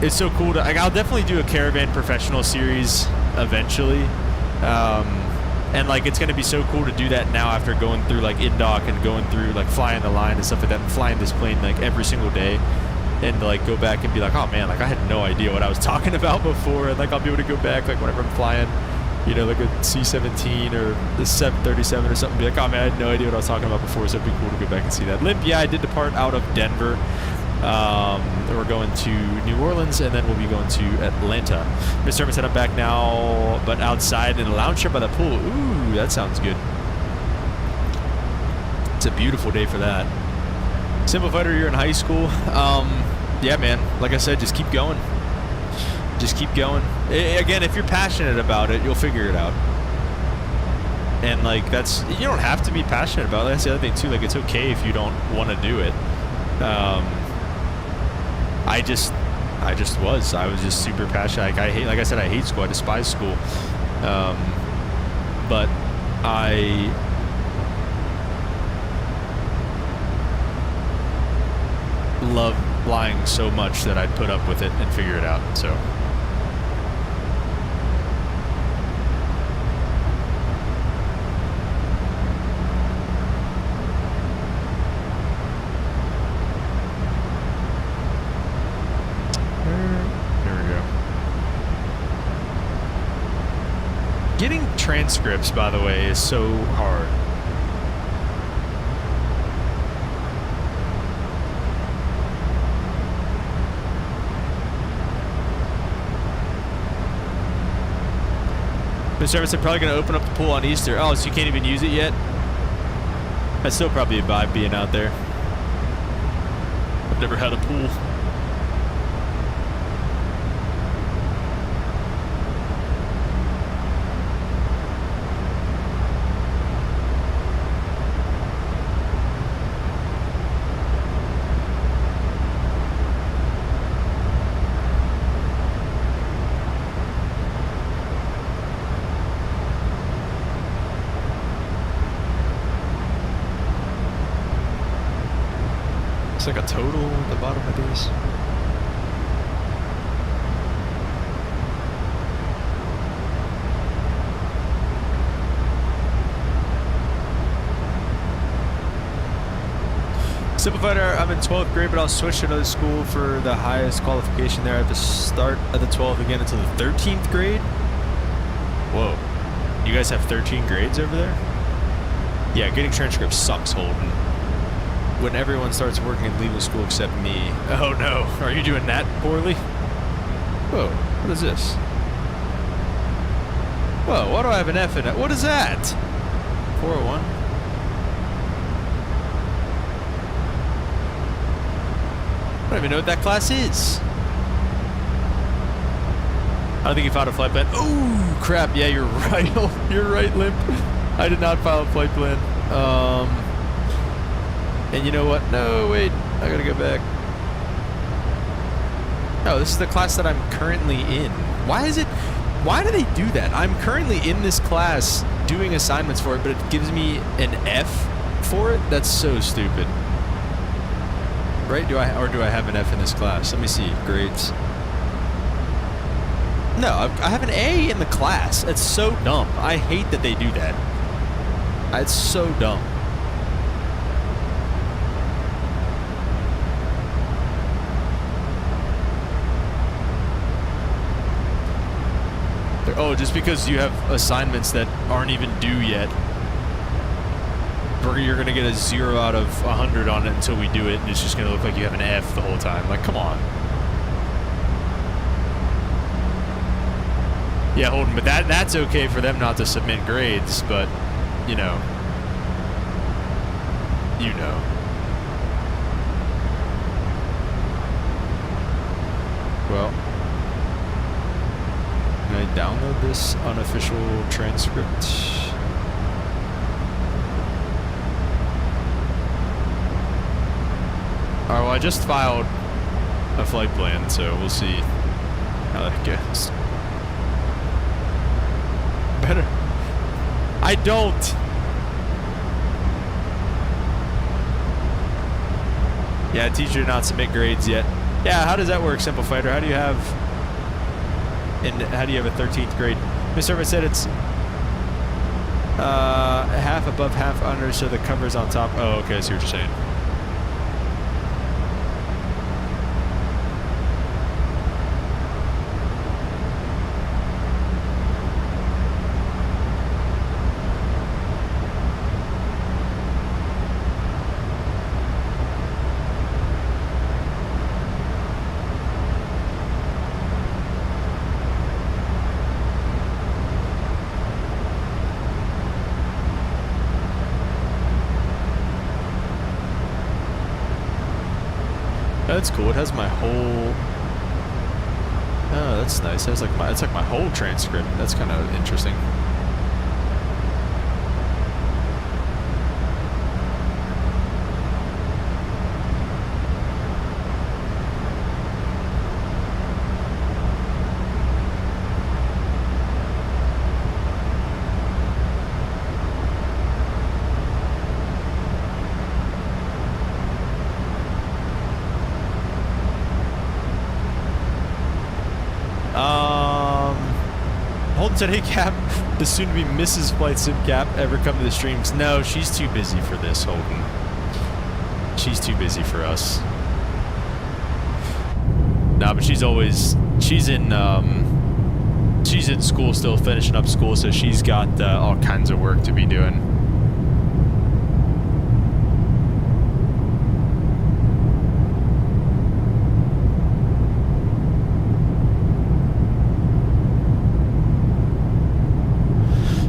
it's so cool to, like, I'll definitely do a Caravan Professional series eventually, and like it's gonna be so cool to do that now after going through like INDOC and going through like flying the line and stuff like that, and flying this plane like every single day, and like go back and be like, oh man, like I had no idea what I was talking about before, and like I'll be able to go back like whenever I'm flying, you know, like a C-17 or the 737 or something, be like, oh man, I had no idea what I was talking about before, so it'd be cool to go back and see that. Limp, yeah, I did depart out of Denver. We're going to New Orleans, and then we'll be going to Atlanta. Mr. Herman said I'm back now, but outside in a lounge chair by the pool. Ooh, that sounds good. It's a beautiful day for that. Simple Fighter, you're in high school. Yeah, man. Like I said, just keep going. Just keep going. Again, if you're passionate about it, you'll figure it out. And like that's, you don't have to be passionate about it. That's the other thing too. Like it's okay if you don't want to do it. I was just super passionate. Like I said, I hate school. I despise school. But I love flying so much that I'd put up with it and figure it out. So transcripts, by the way, is so hard. Mr. Evans said probably going to open up the pool on Easter. Oh, so you can't even use it yet? That's still probably a vibe being out there. I've never had a pool. It's like a total at the bottom of these. Simplified, I'm in 12th grade, but I'll switch to another school for the highest qualification there. I have to start at the 12th again until the 13th grade. Whoa. You guys have 13 grades over there? Yeah, getting transcripts sucks, Holden. When everyone starts working and leaving school except me. Oh no, are you doing that poorly? Whoa, what is this? Whoa, why do I have an F in it? What is that? 401? I don't even know what that class is. I don't think you filed a flight plan. Oh, crap, yeah, you're right. You're right, Limp. I did not file a flight plan. And you know what? No, wait. I gotta go back. Oh, this is the class that I'm currently in. Why do they do that? I'm currently in this class doing assignments for it, but it gives me an F for it? That's so stupid. Right? Do I have an F in this class? Let me see. Grades. No, I have an A in the class. It's so dumb. I hate that they do that. It's so dumb. Oh, just because you have assignments that aren't even due yet, you're going to get a 0 out of 100 on it until we do it, and it's just going to look like you have an F the whole time. Like, come on. Yeah, Holden, but that's okay for them not to submit grades, but, you know. You know. Well. Can I download this unofficial transcript? Alright, well I just filed a flight plan, so we'll see how that goes. Better. I don't! Yeah, teacher did not submit grades yet. Yeah, how does that work, Simple Fighter? How do you have... And how do you have a 13th grade? Mr. Irvin said it's half above, half under, so the cover's on top. Oh, okay, I see what you're saying. That's cool. It has my whole. Oh, that's nice. It's like my whole transcript. That's kind of interesting. Holden said, hey Cap, the soon-to-be Mrs. Flight Sim Cap ever come to the streams? No, she's too busy for this, Holden. She's too busy for us. Nah, but she's in she's in school still, finishing up school, so she's got all kinds of work to be doing.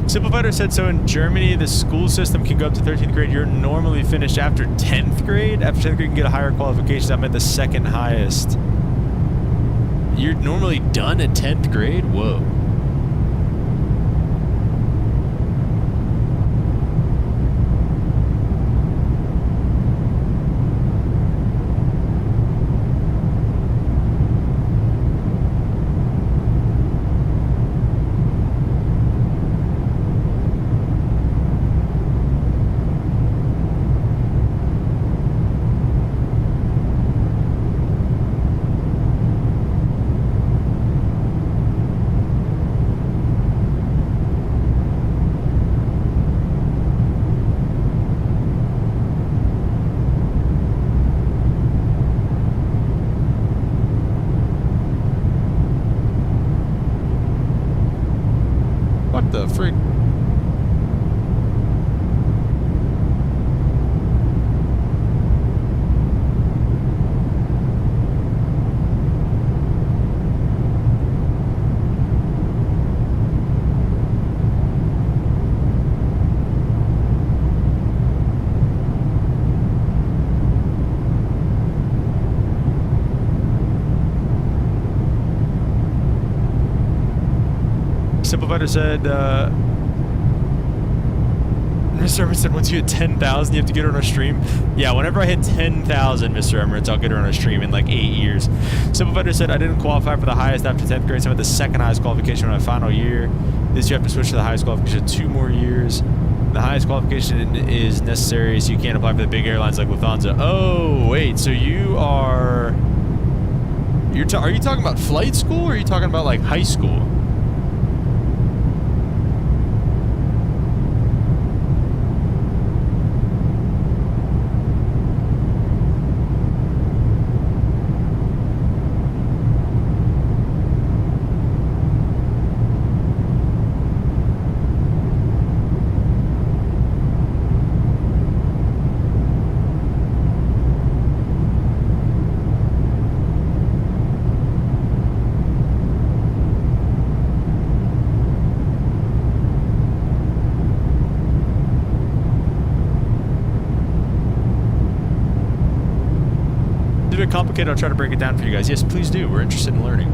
Simplifier said, so in Germany, the school system can go up to 13th grade. You're normally finished after 10th grade. After 10th grade, you can get a higher qualification. I'm at the second highest. You're normally done at 10th grade? Whoa. What the frick? Simplifier said, Mr. Emirates said, once you hit 10,000, you have to get her on a stream. Yeah, whenever I hit 10,000, Mr. Emirates, I'll get her on a stream in like 8 years. Simplifier said, I didn't qualify for the highest after 10th grade, so I'm at the second highest qualification in my final year. This year I have to switch to the highest qualification 2 more years. The highest qualification is necessary, so you can't apply for the big airlines like Lufthansa. Oh, wait, so you are... are you talking about flight school, or are you talking about like high school? It's a bit complicated. I'll try to break it down for you guys. Yes, please do. We're interested in learning.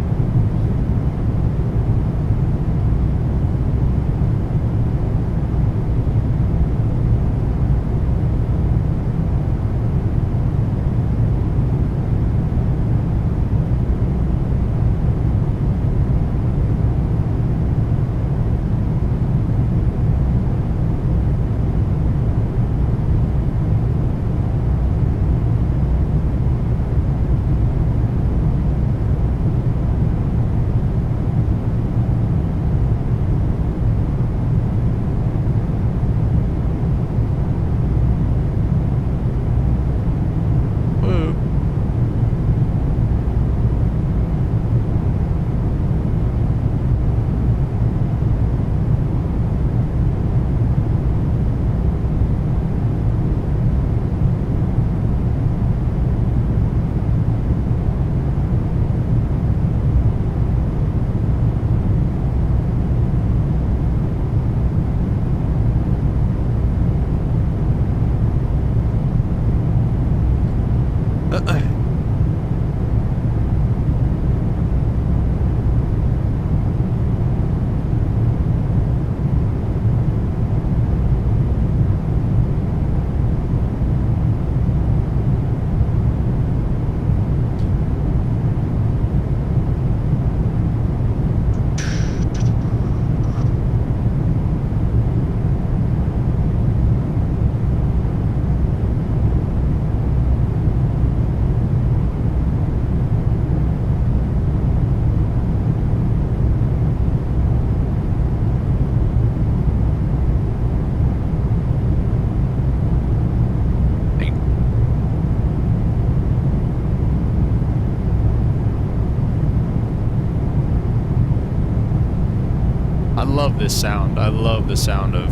love this sound. I love the sound of...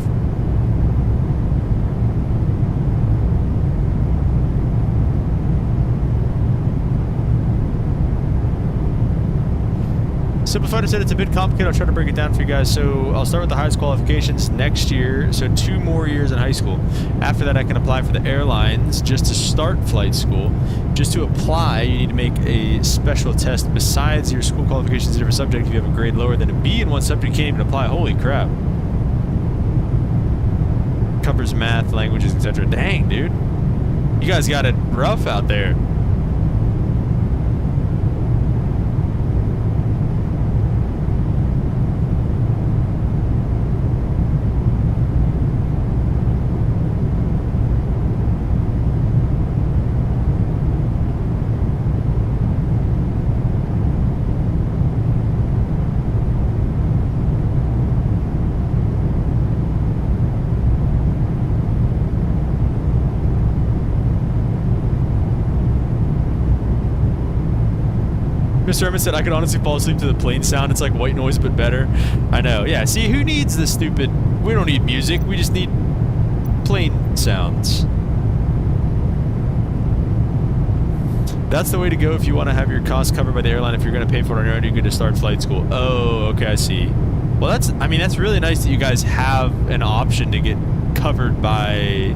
Simplified said it's a bit complicated. I'll try to break it down for you guys. So I'll start with the highest qualifications next year. So 2 more years in high school. After that, I can apply for the airlines just to start flight school. Just to apply, you need to make a special test besides your school qualifications in a different subject. If you have a grade lower than a B in one subject, you can't even apply. Holy crap. Covers math, languages, etc. Dang, dude. You guys got it rough out there. Mr. Herman said, I could honestly fall asleep to the plane sound. It's like white noise, but better. I know. Yeah, see, who needs the stupid... We don't need music. We just need plane sounds. That's the way to go if you want to have your costs covered by the airline. If you're going to pay for it on your own, you're going to start flight school. Oh, okay, I see. Well, that's... I mean, that's really nice that you guys have an option to get covered by...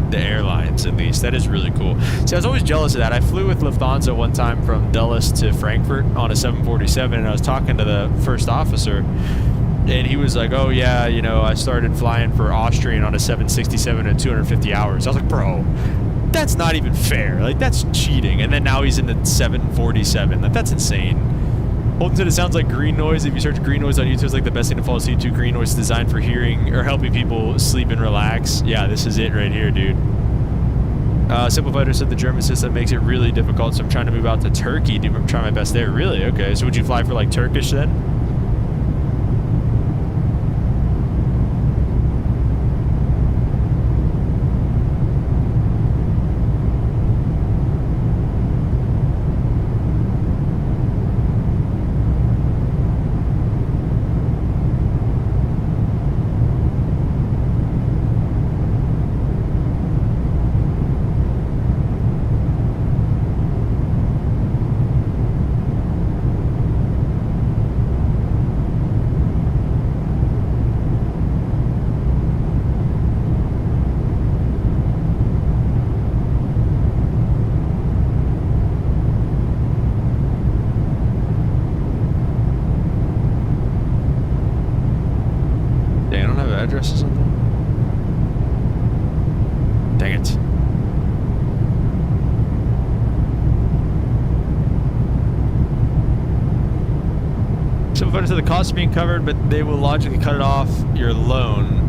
the airlines, at least. That is really cool. See, I was always jealous of that. I flew with Lufthansa one time from Dulles to Frankfurt on a 747, and I was talking to the first officer, and he was like, oh yeah, you know, I started flying for Austrian on a 767 in 250 hours. I was like, bro, that's not even fair. Like, that's cheating. And then now he's in the 747. Like, that's insane. Holden said it sounds like green noise. If you search green noise on YouTube, it's like the best thing to fall asleep to. Green noise is designed for hearing or helping people sleep and relax. Yeah, this is it right here, dude. Simplifier said the German system makes it really difficult, so I'm trying to move out to Turkey. I'm trying my best there. Really? Okay. So would you fly for like Turkish then? Address or something? Dang it. Simplified said the cost is being covered, but they will logically cut it off your loan.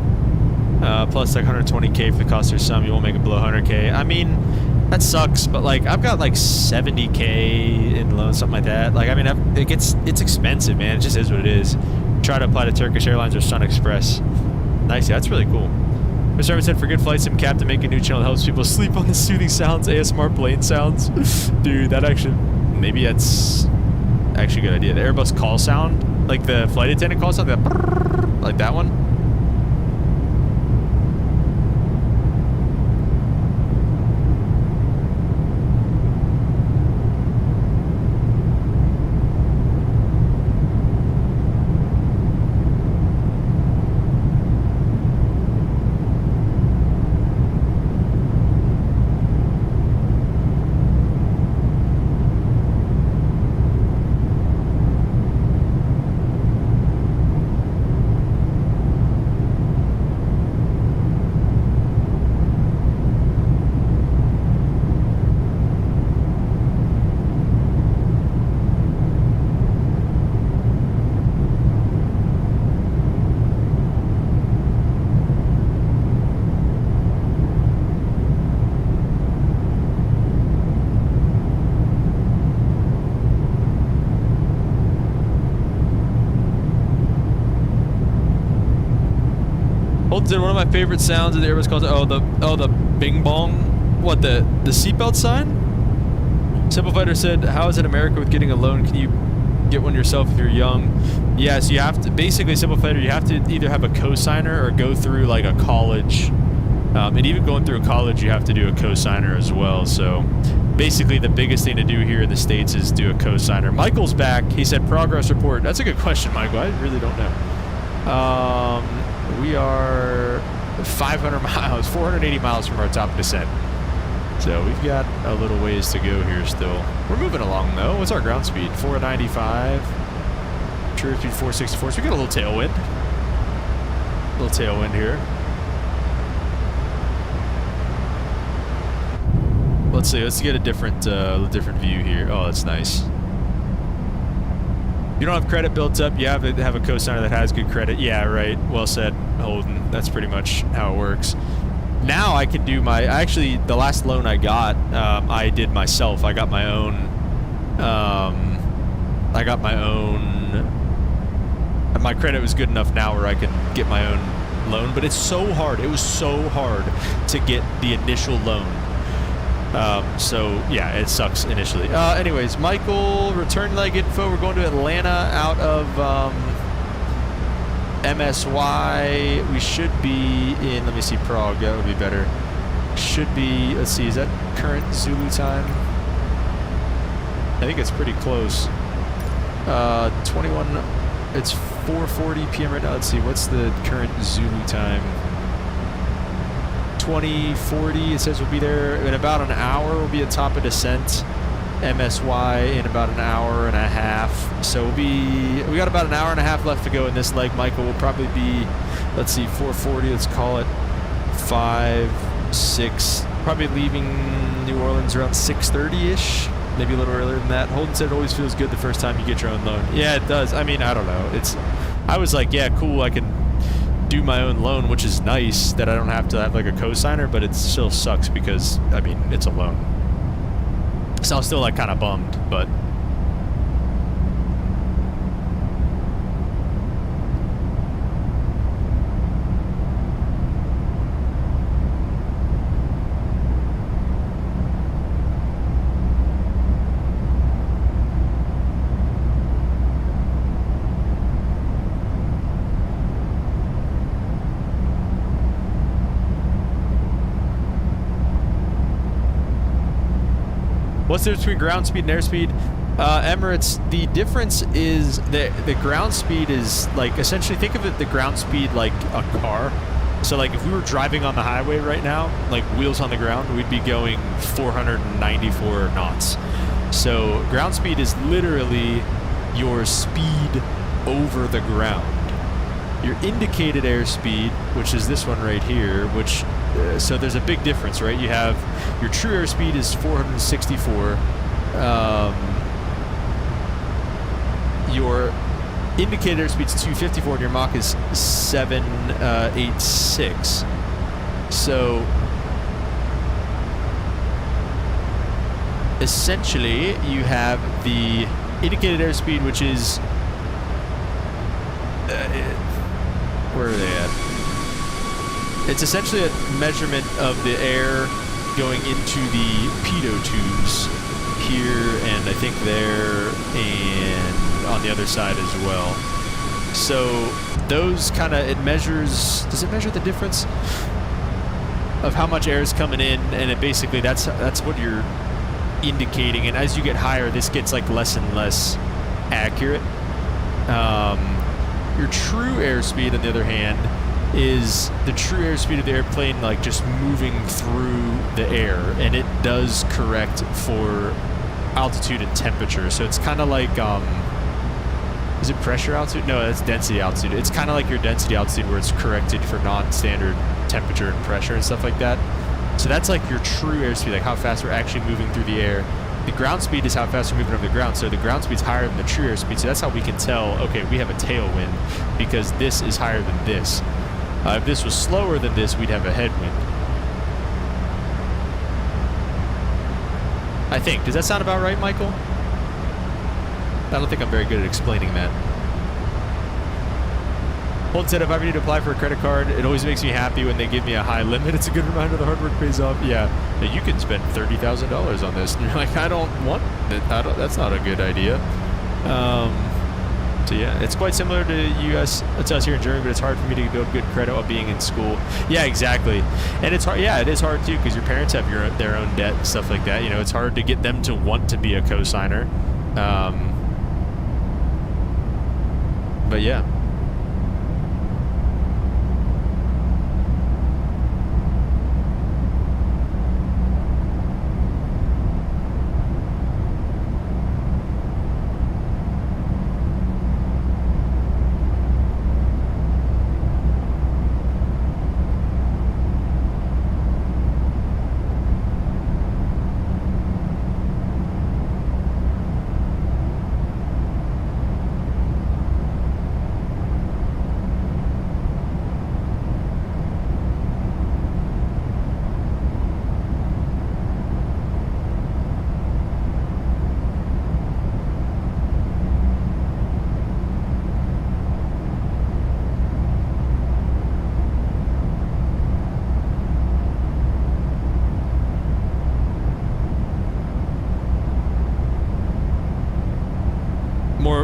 Plus like 120K for the cost of your sum. You won't make it below 100K. I mean, that sucks, but like I've got like 70K in loans, something like that. Like, I mean, it's expensive, man. It just is what it is. Try to apply to Turkish Airlines or Sun Express. Nice, yeah, that's really cool. Mr. Herman said, for good flight sim, Captain, make a new channel that helps people sleep on the soothing sounds, ASMR plane sounds. Dude, that actually, maybe that's actually a good idea. The Airbus call sound, like the flight attendant call sound, like that one. Holden, one of my favorite sounds of the Airbus calls it, the bing bong. What, the seatbelt sign? Simplifier said, how is it America with getting a loan? Can you get one yourself if you're young. Yeah, so you have to, basically, simple failure, you have to either have a cosigner or go through like a college. And even going through a college, you have to do a cosigner as well. So basically the biggest thing to do here in the States is do a cosigner. Michael's back. He said progress report. That's a good question, Michael. I really don't know. We are 500 miles, 480 miles from our top descent. So we've got a little ways to go here still. We're moving along though. What's our ground speed? 495. True speed 464. So we got a little tailwind. Here. Let's see. Let's get a different view here. Oh, that's nice. You don't have credit built up. You have to have a cosigner that has good credit. Yeah, right. Well said, Holden. That's pretty much how it works. Now I can do my. Actually, the last loan I got, I did myself. I got my own. My credit was good enough now where I can get my own loan. But it's so hard. It was so hard to get the initial loan. So yeah, it sucks initially. Anyways, Michael, return leg info. We're going to Atlanta out of MSY. We should be in, let me see, Prague. That would be better. Should be, let's see, is that current Zulu time? I think it's pretty close. 21, it's 4:40 p.m. right now. Let's see, what's the current Zulu time? 2040. It says we'll be there in about an hour. We'll be at top of descent, MSY, in about an hour and a half. So we got about an hour and a half left to go in this leg. Michael will probably be, let's see, 440. Let's call it 5, 6. Probably leaving New Orleans around 6:30-ish. Maybe a little earlier than that. Holden said it always feels good the first time you get your own loan. Yeah, it does. I mean, I don't know. I was like, yeah, cool. I can do my own loan, which is nice that I don't have to have like a cosigner, but it still sucks because, I mean, it's a loan. So I'm still like kind of bummed, but what's the difference between ground speed and airspeed? Emirates, the difference is the ground speed is like, essentially think of it, the ground speed like a car. So like if we were driving on the highway right now, like wheels on the ground, we'd be going 494 knots. So ground speed is literally your speed over the ground. Your indicated airspeed, which is this one right here, which so there's a big difference, right? You have your true airspeed is 464. Your indicated airspeed is 254, and your Mach is 786. So essentially, you have the indicated airspeed, which is where are they at? It's essentially a measurement of the air going into the pitot tubes here, and I think there, and on the other side as well. So those kind of, it measures, does it measure the difference of how much air is coming in? And it basically, that's what you're indicating. And as you get higher, this gets like less and less accurate. Your true airspeed, on the other hand, is the true airspeed of the airplane, like just moving through the air, and it does correct for altitude and temperature. So it's kind of like, is it pressure altitude? No, that's density altitude. It's kind of like your density altitude where it's corrected for non-standard temperature and pressure and stuff like that. So that's like your true airspeed, like how fast we're actually moving through the air. The ground speed is how fast we're moving over the ground, so the ground speed's higher than the true airspeed, so that's how we can tell, okay, we have a tailwind because this is higher than this. If this was slower than this, we'd have a headwind. I think. Does that sound about right, Michael? I don't think I'm very good at explaining that. Holden said, if I ever need to apply for a credit card, it always makes me happy when they give me a high limit. It's a good reminder the hard work pays off. Yeah, you can spend $30,000 on this. And you're like, I don't want it. That's not a good idea. So yeah, it's quite similar to you guys, to us here in Germany, but it's hard for me to build good credit while being in school. Yeah, exactly. And it's hard. Yeah, it is hard too because your parents have their own debt and stuff like that. You know, it's hard to get them to want to be a co-signer. But yeah.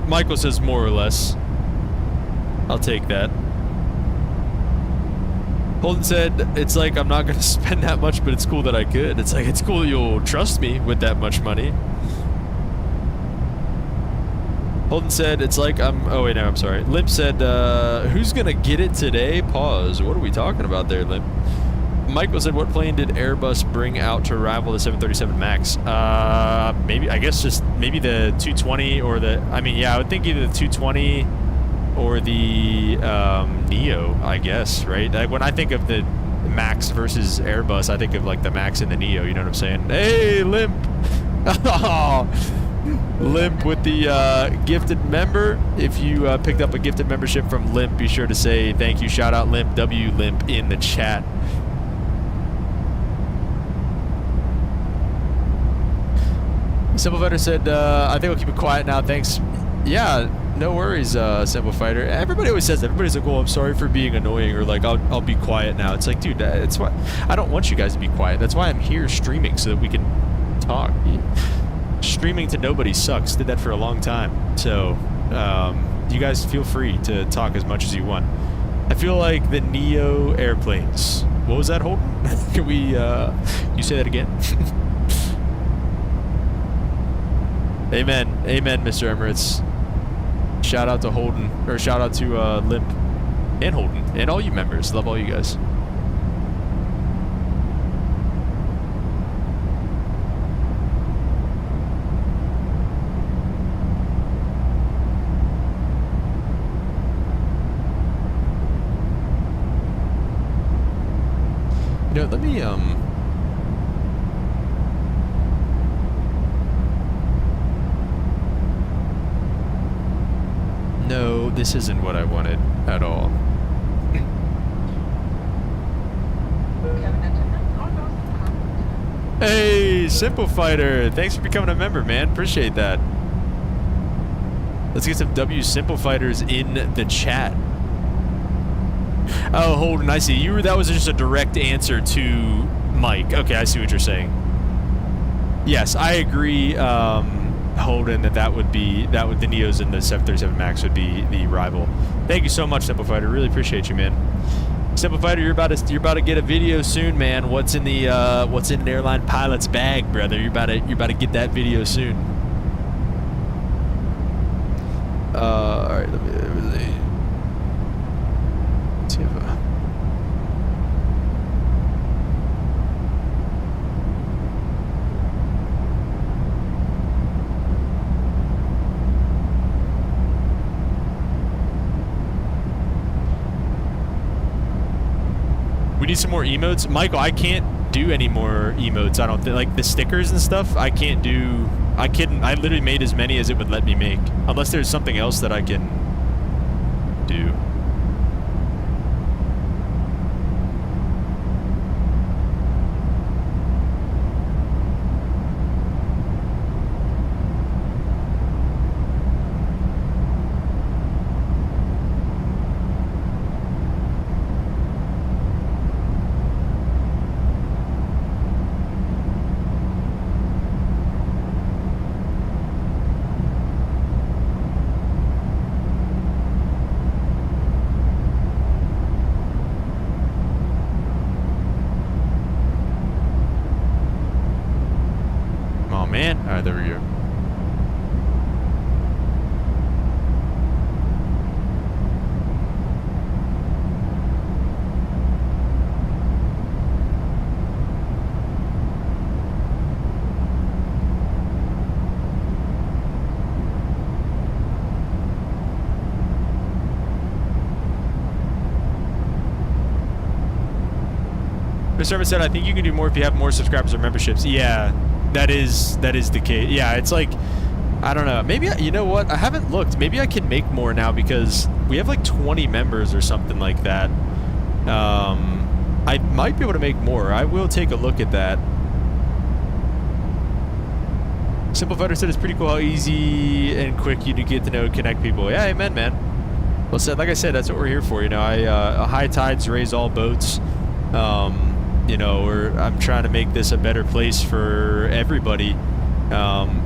Michael says more or less. I'll take that. Holden said, it's like I'm not going to spend that much, but it's cool that I could. It's like, it's cool that you'll trust me with that much money. Holden said, it's like I'm... Oh, wait, no, I'm sorry. Limp said, who's going to get it today? Pause. What are we talking about there, Limp? Michael said, what plane did Airbus bring out to rival the 737 MAX? Maybe, I guess just maybe the 220 or the... I mean, yeah, I would think either the 220 or the Neo, I guess, right? Like, when I think of the MAX versus Airbus, I think of, like, the MAX and the Neo, you know what I'm saying? Hey, Limp! Oh, Limp with the gifted member. If you picked up a gifted membership from Limp, be sure to say thank you. Shout out Limp, W Limp in the chat. Simple Fighter said, I think we'll keep it quiet now, thanks. Yeah, no worries, Simple Fighter. Everybody always says that. Everybody's like, oh, I'm sorry for being annoying, or like, I'll be quiet now. It's like, dude, it's why I don't want you guys to be quiet. That's why I'm here streaming, so that we can talk. Streaming to nobody sucks. Did that for a long time. So, you guys feel free to talk as much as you want. I feel like the Neo airplanes. What was that, Holden? Can we, you say that again? Amen. Amen, Mr. Emirates. Shout out to Holden, or shout out to Limp and Holden, and all you members. Love all you guys. You know, let me, No, this isn't what I wanted at all. Hey, Simple Fighter! Thanks for becoming a member, man. Appreciate that. Let's get some W Simple Fighters in the chat. Oh, Holden, I see. That was just a direct answer to Mike. Okay, I see what you're saying. Yes, I agree. Holden, that the Neos and the 737 MAX would be the rival. Thank you so much, Simple Fighter. Really appreciate you, man. Simple Fighter, you're about to get a video soon, man. What's in an Airline Pilot's bag, brother? You're about to get that video soon. All right, let me see if we need some more emotes. Michael, I can't do any more emotes. I don't think, like the stickers and stuff, I can't do. I literally made as many as it would let me make. Unless there's something else that I can do. Servant said, I think you can do more if you have more subscribers or memberships. Yeah, that is the case. Yeah, it's like, I don't know. Maybe, you know what? I haven't looked. Maybe I can make more now because we have like 20 members or something like that. I might be able to make more. I will take a look at that. Simple Fighter said it's pretty cool how easy and quick you do get to know and connect people. Yeah, amen, man. Well said. Like I said, that's what we're here for. You know, high tides raise all boats. You know, I'm trying to make this a better place for everybody.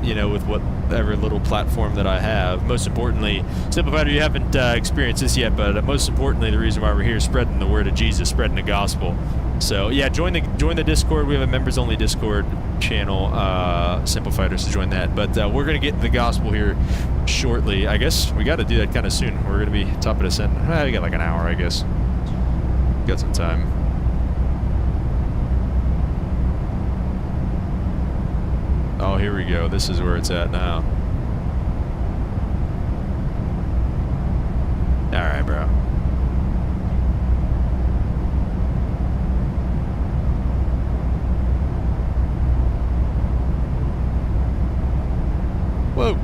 You know, with whatever little platform that I have. Most importantly, Simple Fighter, you haven't experienced this yet, but most importantly, the reason why we're here is spreading the word of Jesus, spreading the gospel. So yeah, join the Discord. We have a members-only Discord channel. Simple Fighters to join that. But we're gonna get the gospel here shortly. I guess we got to do that kind of soon. We're gonna be top of the descent. We got like an hour, I guess. Got some time. Oh, here we go. This is where it's at now. All right, bro. Whoa.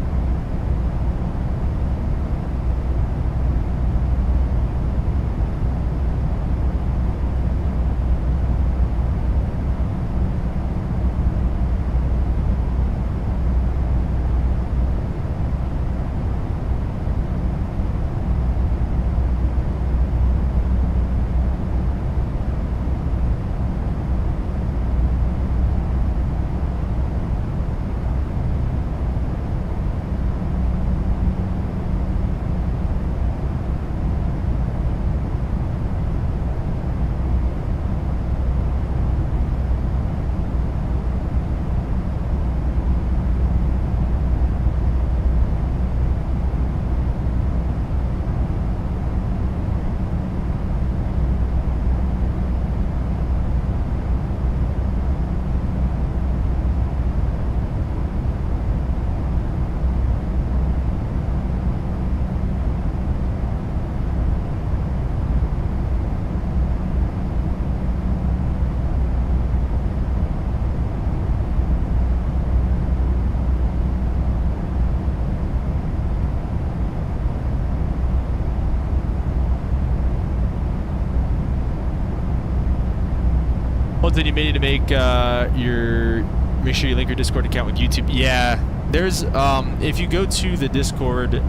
Then you may need to make make sure you link your Discord account with YouTube. Yeah, there's if you go to the Discord,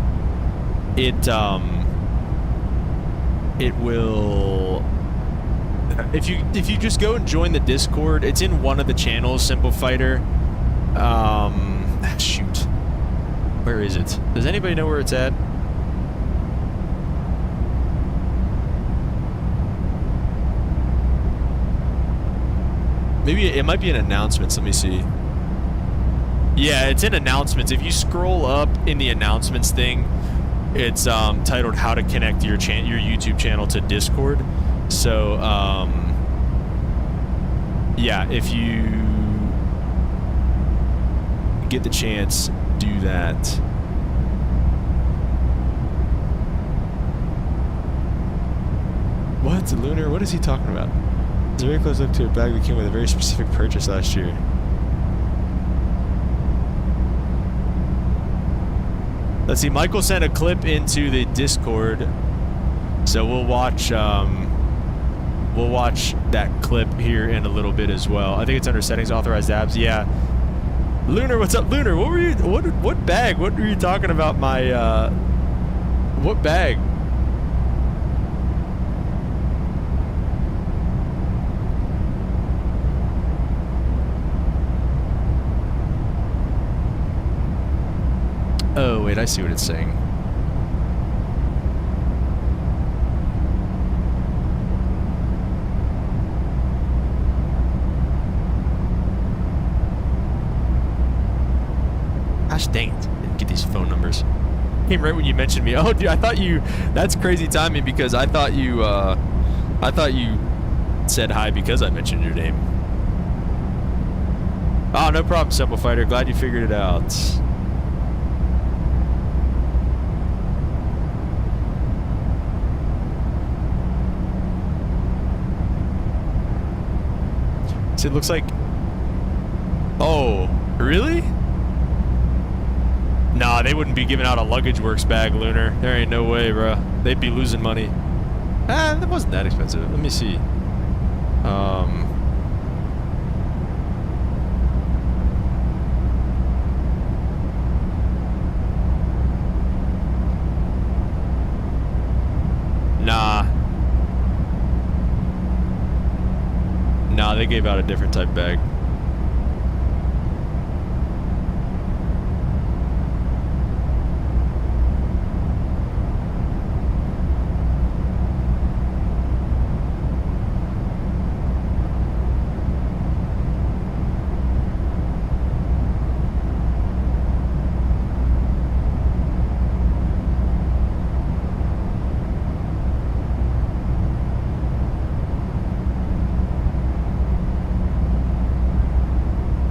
it will if you just go and join the Discord, it's in one of the channels, Simple Fighter. Shoot, where is it? Does anybody know where it's at? Maybe it might be in announcements. Let me see. Yeah, it's in announcements. If you scroll up in the announcements thing, it's titled "How to Connect Your YouTube channel to Discord." So, yeah, if you get the chance, do that. What, Lunar? What is he talking about? It's very close up to a bag that came with a very specific purchase last year. Let's see, Michael sent a clip into the Discord, so we'll watch that clip here in a little bit as well. I think it's under settings, authorized apps. Yeah. Lunar, what's up, Lunar? What were you? What bag? What were you talking about? My what bag? Oh, wait, I see what it's saying. Gosh dang it. Didn't get these phone numbers. Came right when you mentioned me. Oh, dude, I thought you... That's crazy timing because I thought you said hi because I mentioned your name. Oh, no problem, Simple Fighter. Glad you figured it out. Emirates. It looks like... Oh, really? Nah, they wouldn't be giving out a Luggage Works bag, Lunar. There ain't no way, bro. They'd be losing money. That wasn't that expensive. Let me see. Nah. Nah, they gave out a different type bag.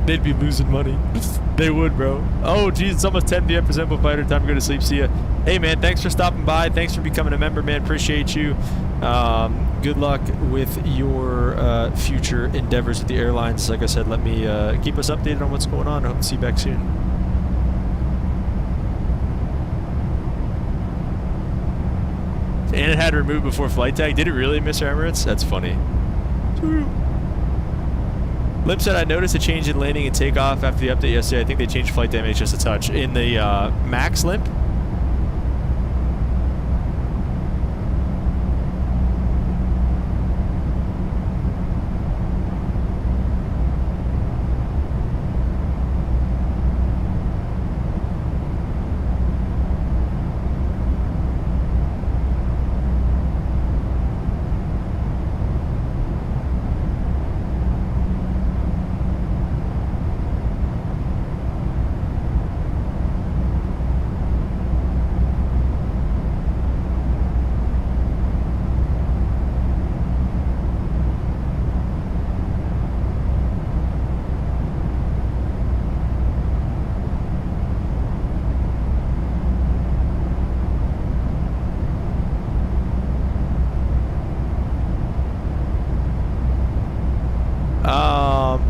They'd be losing money. They would, bro. Oh, geez, it's almost 10 p.m. for Simple Fighter. Time to go to sleep. See ya. Hey, man, thanks for stopping by. Thanks for becoming a member, man. Appreciate you. Good luck with your future endeavors with the airlines. Like I said, let me keep us updated on what's going on. I hope to see you back soon. And it had removed before flight tag. Did it really, Mr. Emirates? That's funny. Limp said, I noticed a change in landing and takeoff after the update yesterday. I think they changed flight damage just a touch. In the Max, Limp?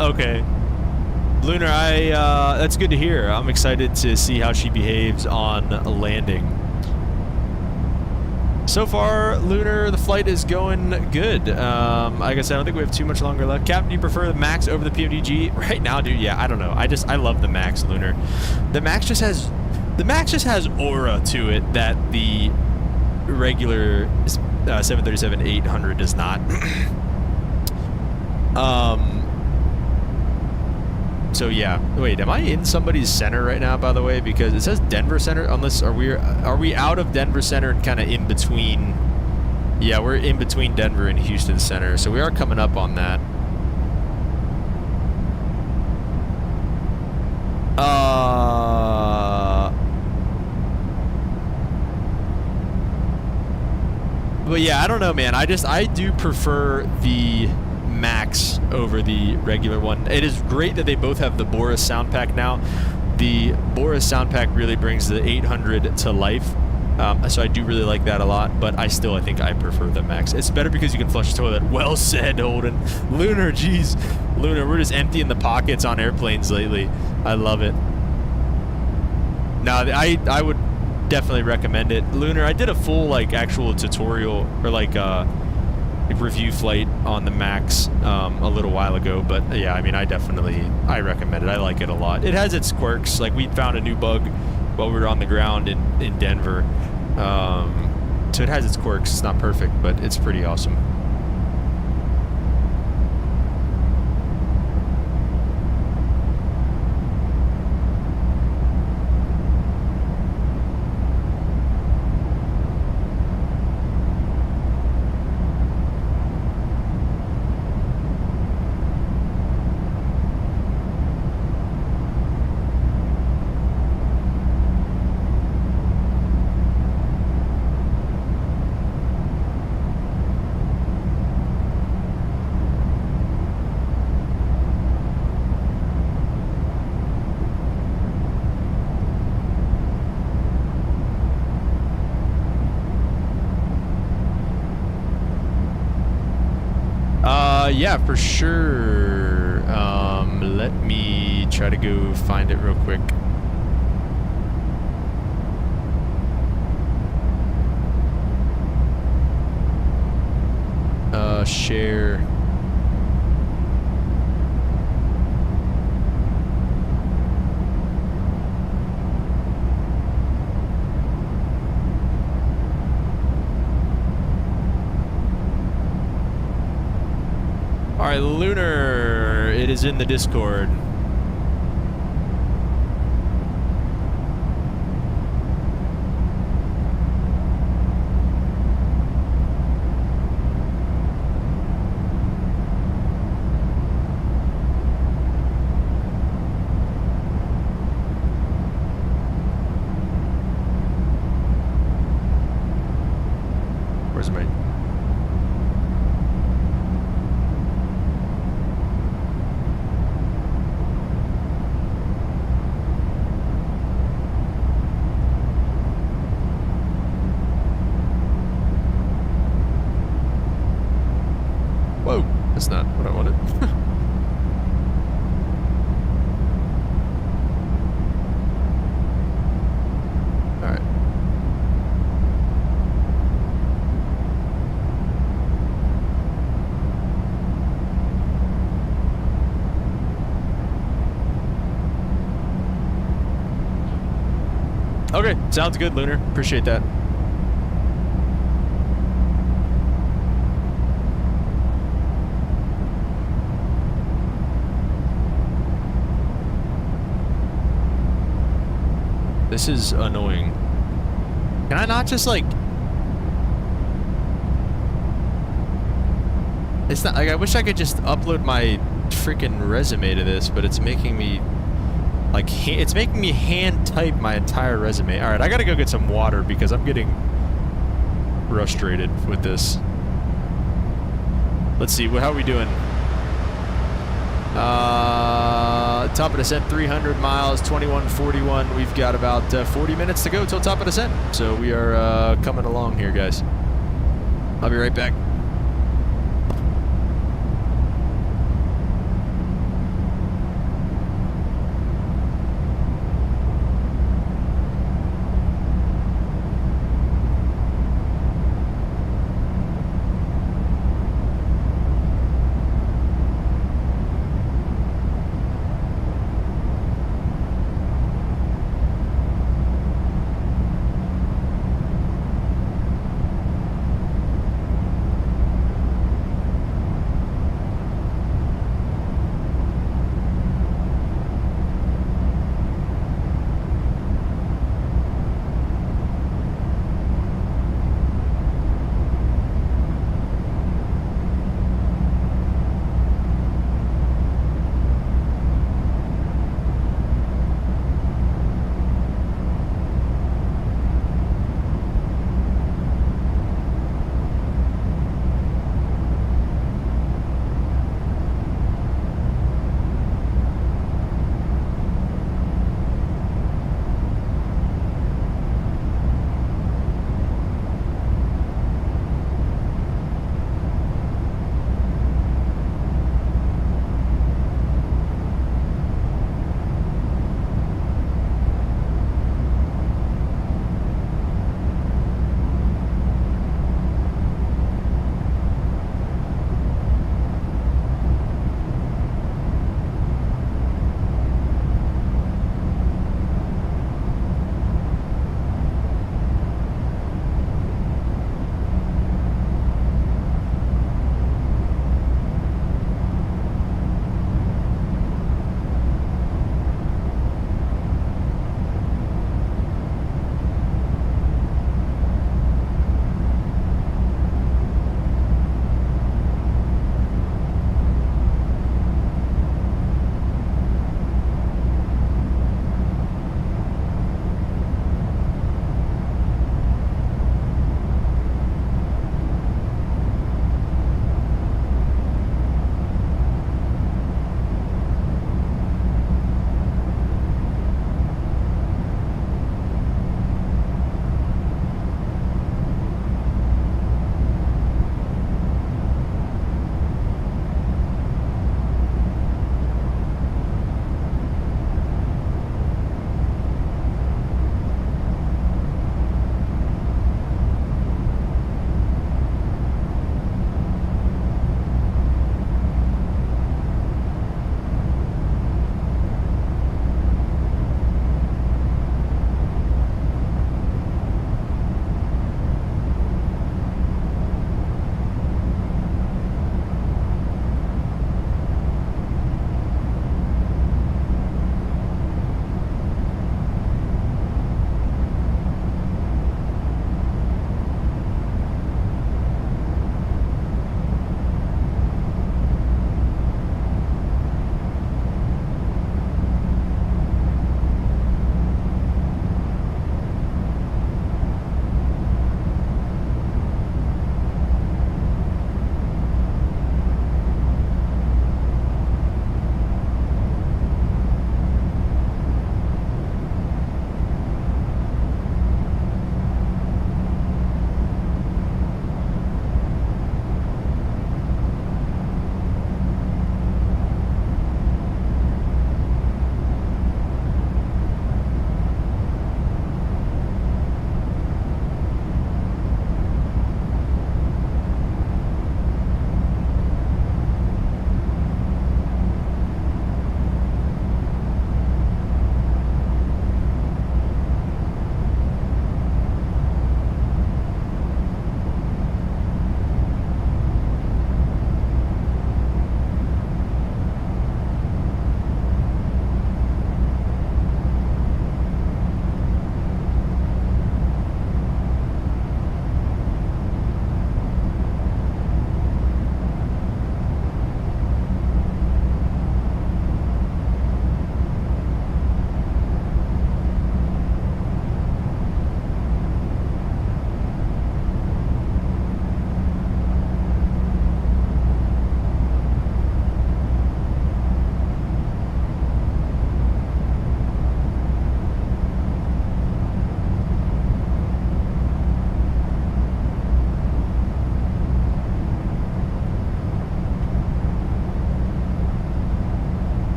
Okay. Lunar, that's good to hear. I'm excited to see how she behaves on landing. So far, Lunar, the flight is going good. Like I said, I don't think we have too much longer left. Captain, do you prefer the Max over the PMDG? Right now, dude, yeah, I don't know. I love the Max, Lunar. The Max just has aura to it that the regular 737-800 does not. So yeah, wait, am I in somebody's center right now, by the way? Because it says Denver Center, unless, are we out of Denver Center and kind of in between? Yeah, we're in between Denver and Houston Center, so we are coming up on that. But yeah, I don't know, man. I do prefer the Max over the regular one. It is great that they both have the Boris sound pack now. The Boris sound pack really brings the 800 to life. So I do really like that a lot, but I think I prefer the Max. It's better because you can flush the toilet. Well said, Holden. Lunar, geez. Lunar, we're just emptying the pockets on airplanes lately. I love it. Now, I would definitely recommend it. Lunar, I did a full, like, actual tutorial, or like, review flight on the Max a little while ago, but yeah, I mean, I recommend it. I like it a lot. It has its quirks. Like, we found a new bug while we were on the ground in Denver, so it has its quirks. It's not perfect, but it's pretty awesome. Yeah, for sure. Let me try to go find it real quick. Share. All right, Lunar, it is in the Discord. Where's my... Whoa, that's not what I wanted. All right. Okay, sounds good, Lunar. Appreciate that. This is annoying. Can I not just like... It's not like I wish I could just upload my freaking resume to this, but it's making me like it's making me hand type my entire resume. All right, I gotta go get some water because I'm getting frustrated with this. Let's see, how are we doing? Top of descent 300 miles, 2141. We've got about 40 minutes to go till top of descent. So we are coming along here, guys. I'll be right back.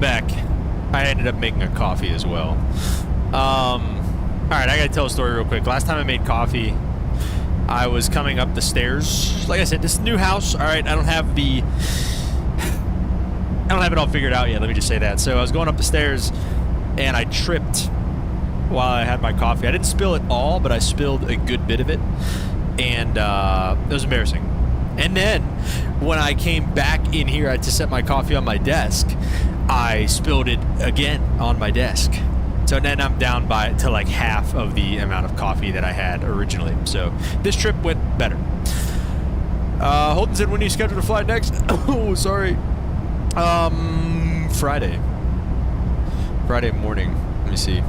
back, I ended up making a coffee as well. Alright, I gotta tell a story real quick. Last time I made coffee, I was coming up the stairs. Like I said, this new house, alright, I don't have it all figured out yet, let me just say that. So I was going up the stairs, and I tripped while I had my coffee. I didn't spill it all, but I spilled a good bit of it, and it was embarrassing. And then, when I came back in here to set my coffee on my desk, I spilled it again on my desk. So then I'm down to like half of the amount of coffee that I had originally. So this trip went better. Holden said, when do you schedule to fly next? Oh, sorry. Friday morning. Let me see.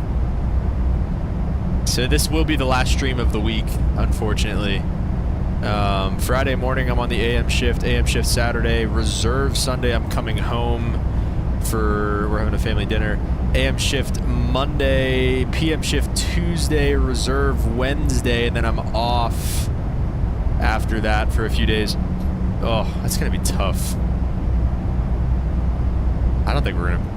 So this will be the last stream of the week, unfortunately. Friday morning I'm on the AM shift Saturday, reserve Sunday I'm coming home we're having a family dinner, AM shift Monday, PM shift Tuesday, reserve Wednesday, and then I'm off after that for a few days. Oh, that's gonna be tough. I don't think we're gonna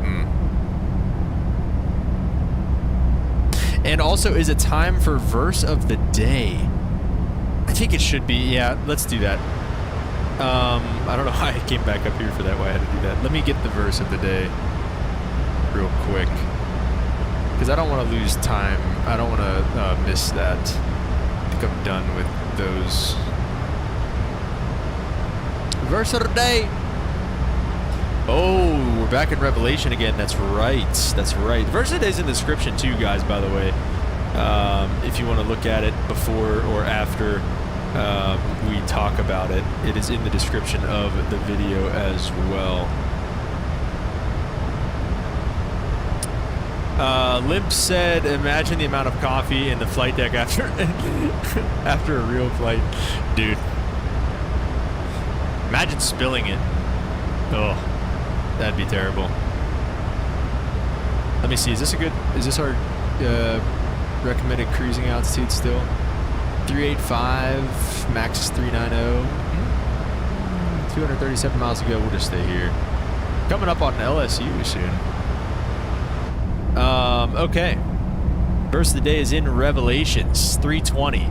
And also, is it time for verse of the day? I think it should be. Yeah, let's do that. I don't know why I came back up here for that, why I had to do that. Let me get the verse of the day real quick, because I don't want to lose time. I don't want to miss that. I think I'm done with those. Verse of the day. Oh, we're back in Revelation again. That's right. That's right. The verse of the day is in the description too, guys, by the way. If you want to look at it before or after we talk about it, it is in the description of the video as well. Limp said, imagine the amount of coffee in the flight deck after after a real flight. Dude. Imagine spilling it. Oh, that'd be terrible. Let me see, is this our recommended cruising altitude still? 385, max is 390. 237 miles to go, we'll just stay here. Coming up on LSU soon. Okay. Verse of the day is in Revelations 3:20.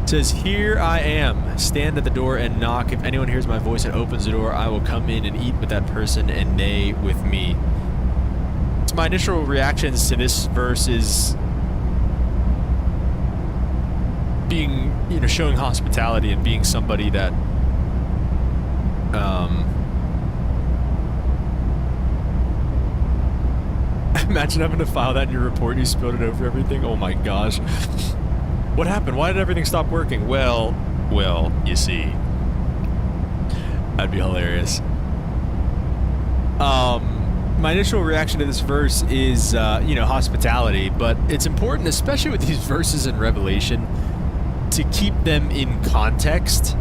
It says, here I am, stand at the door and knock. If anyone hears my voice and opens the door, I will come in and eat with that person and they with me. So my initial reactions to this verse is being, showing hospitality and being somebody that, imagine having to file that in your report and you spilled it over everything. Oh my gosh. What happened? Why did everything stop working? Well, you see. That'd be hilarious. My initial reaction to this verse is, hospitality, but it's important, especially with these verses in Revelation, to keep them in context.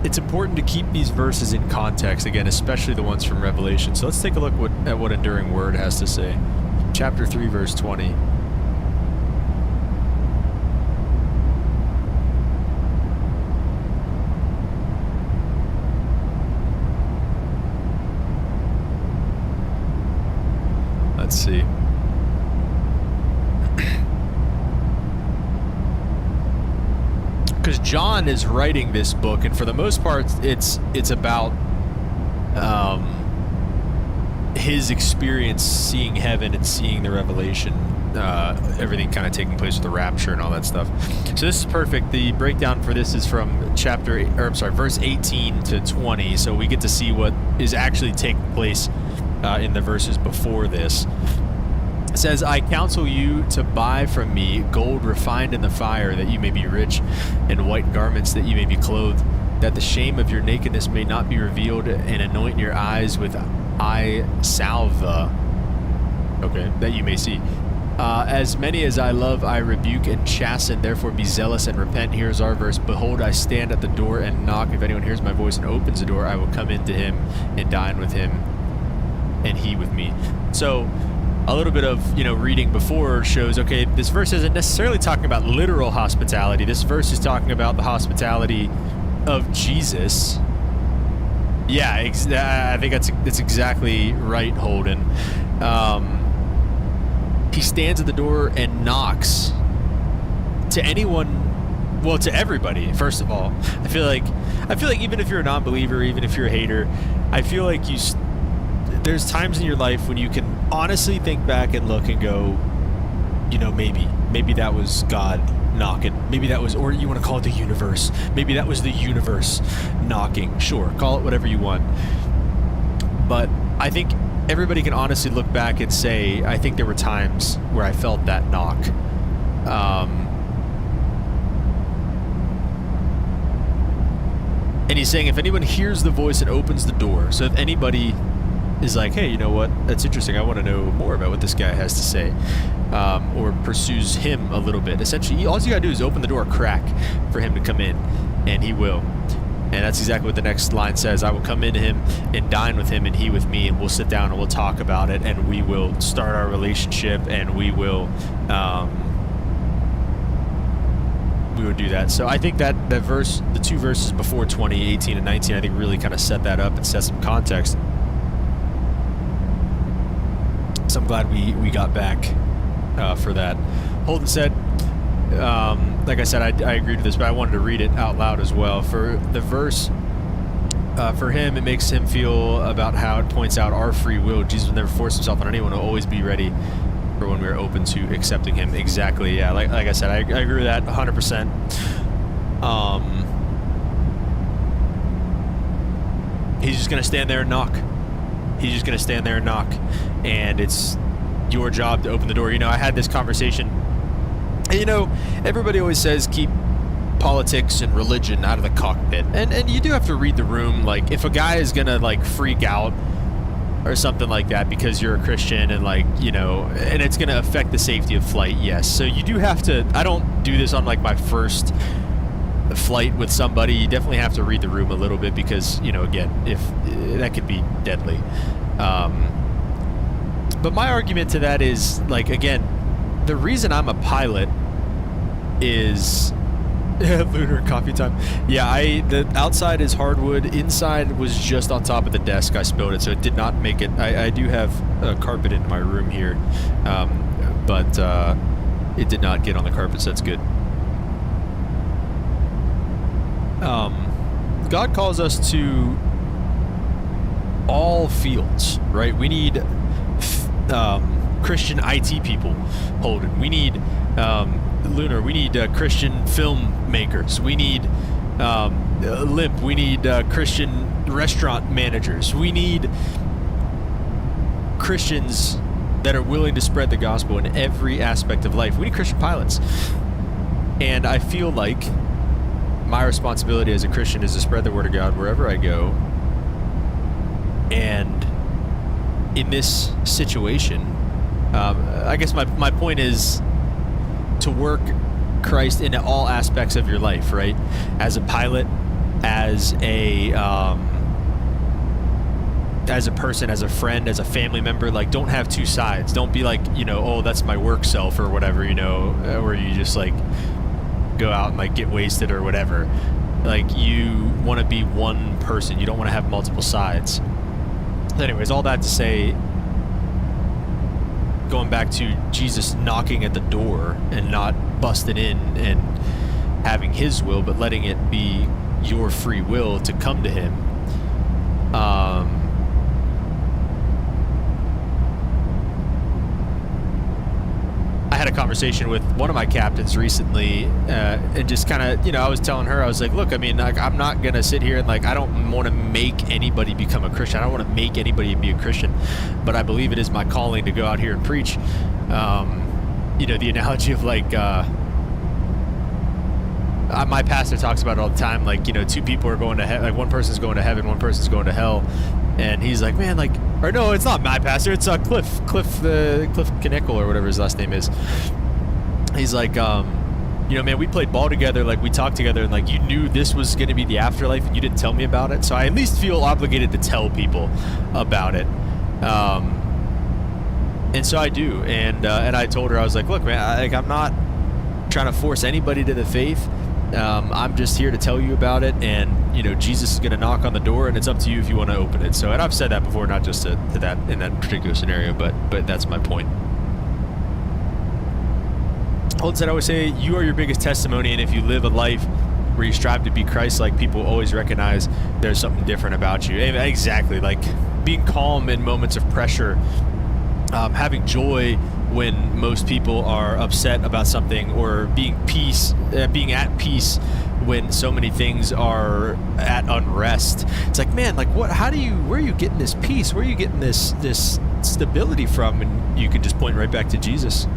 It's important to keep these verses in context, again, especially the ones from Revelation. So let's take a look at what Enduring Word has to say. Chapter 3, verse 20. Let's see. Because John is writing this book, and for the most part, it's about his experience seeing heaven and seeing the revelation, everything kind of taking place with the rapture and all that stuff. So this is perfect. The breakdown for this is from verse 18 to 20. So we get to see what is actually taking place in the verses before this. It says, I counsel you to buy from me gold refined in the fire, that you may be rich, and white garments, that you may be clothed, that the shame of your nakedness may not be revealed, and anoint your eyes with eye salve, that you may see. As many as I love, I rebuke and chasten, therefore be zealous and repent. Here's our verse. Behold, I stand at the door and knock. If anyone hears my voice and opens the door, I will come into him and dine with him, and he with me. So a little bit of, reading before shows, okay, this verse isn't necessarily talking about literal hospitality. This verse is talking about the hospitality of Jesus Yeah, I think that's exactly right, Holden. He stands at the door and knocks to anyone, well, to everybody. First of all, I feel like even if you're a non-believer, even if you're a hater, I feel like there's times in your life when you can honestly think back and look and go, you know, maybe that was God knocking. Maybe that was, or you want to call it the universe. Maybe that was the universe knocking. Sure, call it whatever you want. But I think everybody can honestly look back and say, I think there were times where I felt that knock. And he's saying if anyone hears the voice and opens the door, so if anybody is like, hey, you know what, that's interesting, I want to know more about what this guy has to say, or pursues him a little bit, essentially all you gotta do is open the door a crack for him to come in, and he will. And that's exactly what the next line says. I will come into him and dine with him and he with me, and we'll sit down and we'll talk about it, and we will start our relationship, and we will do that. So I think that verse, the two verses before 20, 18 and 19, I think really kind of set that up and set some context. So I'm glad we got back for that. Holden said, like I said, I agreed with this, but I wanted to read it out loud as well. For the verse, for him, it makes him feel about how it points out our free will. Jesus will never force himself on anyone. Will always be ready for when we're open to accepting him. Exactly, yeah. Like I said, I agree with that 100%. He's just going to stand there and knock. He's just going to stand there and knock. And it's your job to open the door. You know, I had this conversation. And, you know, everybody always says keep politics and religion out of the cockpit. And you do have to read the room. Like, if a guy is going to, like, freak out or something like that because you're a Christian and, like, you know, and it's going to affect the safety of flight, yes. So you do have to, I don't do this on, like, my first flight with somebody. You definitely have to read the room a little bit because, you know, again, if that could be deadly. But my argument to that is, like, again, the reason I'm a pilot is lunar coffee time. Yeah, the outside is hardwood. Inside was just on top of the desk. I spilled it, so it did not make it. I do have a carpet in my room here, but it did not get on the carpet, so that's good. God calls us to all fields, right? We need Christian IT people, Holden. We need Lunar. We need Christian filmmakers. We need Limp. We need Christian restaurant managers. We need Christians that are willing to spread the gospel in every aspect of life. We need Christian pilots. And I feel like my responsibility as a Christian is to spread the word of God wherever I go. And in this situation, I guess my point is to work Christ into all aspects of your life, right? As a pilot, as a person, as a friend, as a family member. Like, don't have two sides. Don't be like, you know, oh, that's my work self or whatever, you know, where you just like go out and like get wasted or whatever. Like, you want to be one person. You don't want to have multiple sides. Anyways, all that to say, going back to Jesus knocking at the door and not busting in and having his will, but letting it be your free will to come to him. I had a conversation with one of my captains recently, and just kind of, you know, I was telling her, I was like, look, I mean, like, I'm not going to sit here and, like, I don't want to make anybody become a Christian. I don't want to make anybody be a Christian, but I believe it is my calling to go out here and preach. You know, the analogy of, like, my pastor talks about it all the time, like, you know, two people are going to heaven, like, one person's going to heaven, one person's going to hell. And he's like, man, like, or no, it's not my pastor, it's Cliff Knickel or whatever his last name is. He's like, you know, man, we played ball together, like, we talked together, and, like, you knew this was going to be the afterlife, and you didn't tell me about it. So I at least feel obligated to tell people about it. And so I do. And I told her, I was like, look, man, I'm not trying to force anybody to the faith. I'm just here to tell you about it, and Jesus is going to knock on the door, and it's up to you if you want to open it. So, and I've said that before, not just to that in that particular scenario, but that's my point. Holden said, I always say you are your biggest testimony, and if you live a life where you strive to be Christ-like, people always recognize there's something different about you. And exactly, like being calm in moments of pressure, having joy when most people are upset about something, or being at peace when so many things are at unrest. It's like, man, like where are you getting this peace? Where are you getting this stability from? And you can just point right back to Jesus.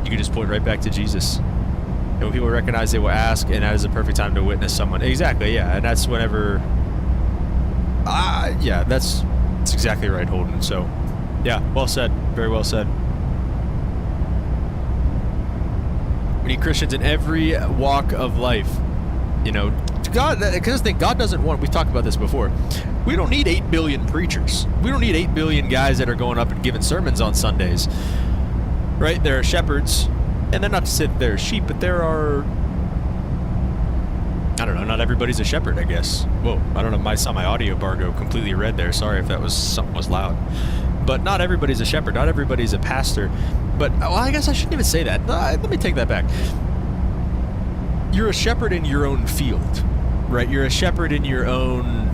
You can just point right back to Jesus. And when people recognize, they will ask, and that is the perfect time to witness someone. Exactly, yeah. And that's whenever... yeah, that's exactly right, Holden. So, yeah, well said. Very well said. We need Christians in every walk of life. God, because I think God doesn't want... We've talked about this before. We don't need 8 billion preachers. We don't need 8 billion guys that are going up and giving sermons on Sundays. Right? There are shepherds, and they're not to say that they're sheep, but there are... I don't know, not everybody's a shepherd, I guess. Whoa, I don't know, I saw my audio bar go completely red there. Sorry if that was something was loud. But not everybody's a shepherd, not everybody's a pastor. But, well, I guess I shouldn't even say that. Let me take that back. You're a shepherd in your own field, right? You're a shepherd in your own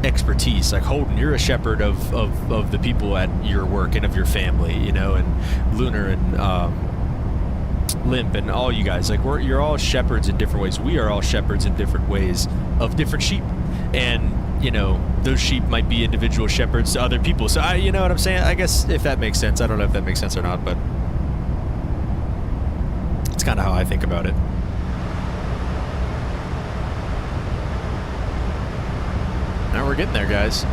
expertise. Like Holden, you're a shepherd of the people at your work and of your family, and Lunar and Limp and all you guys. Like you're all shepherds in different ways. We are all shepherds in different ways of different sheep, and those sheep might be individual shepherds to other people. So you know what I'm saying? I guess if that makes sense. I don't know if that makes sense or not, but it's kind of how I think about it. Now we're getting there, guys.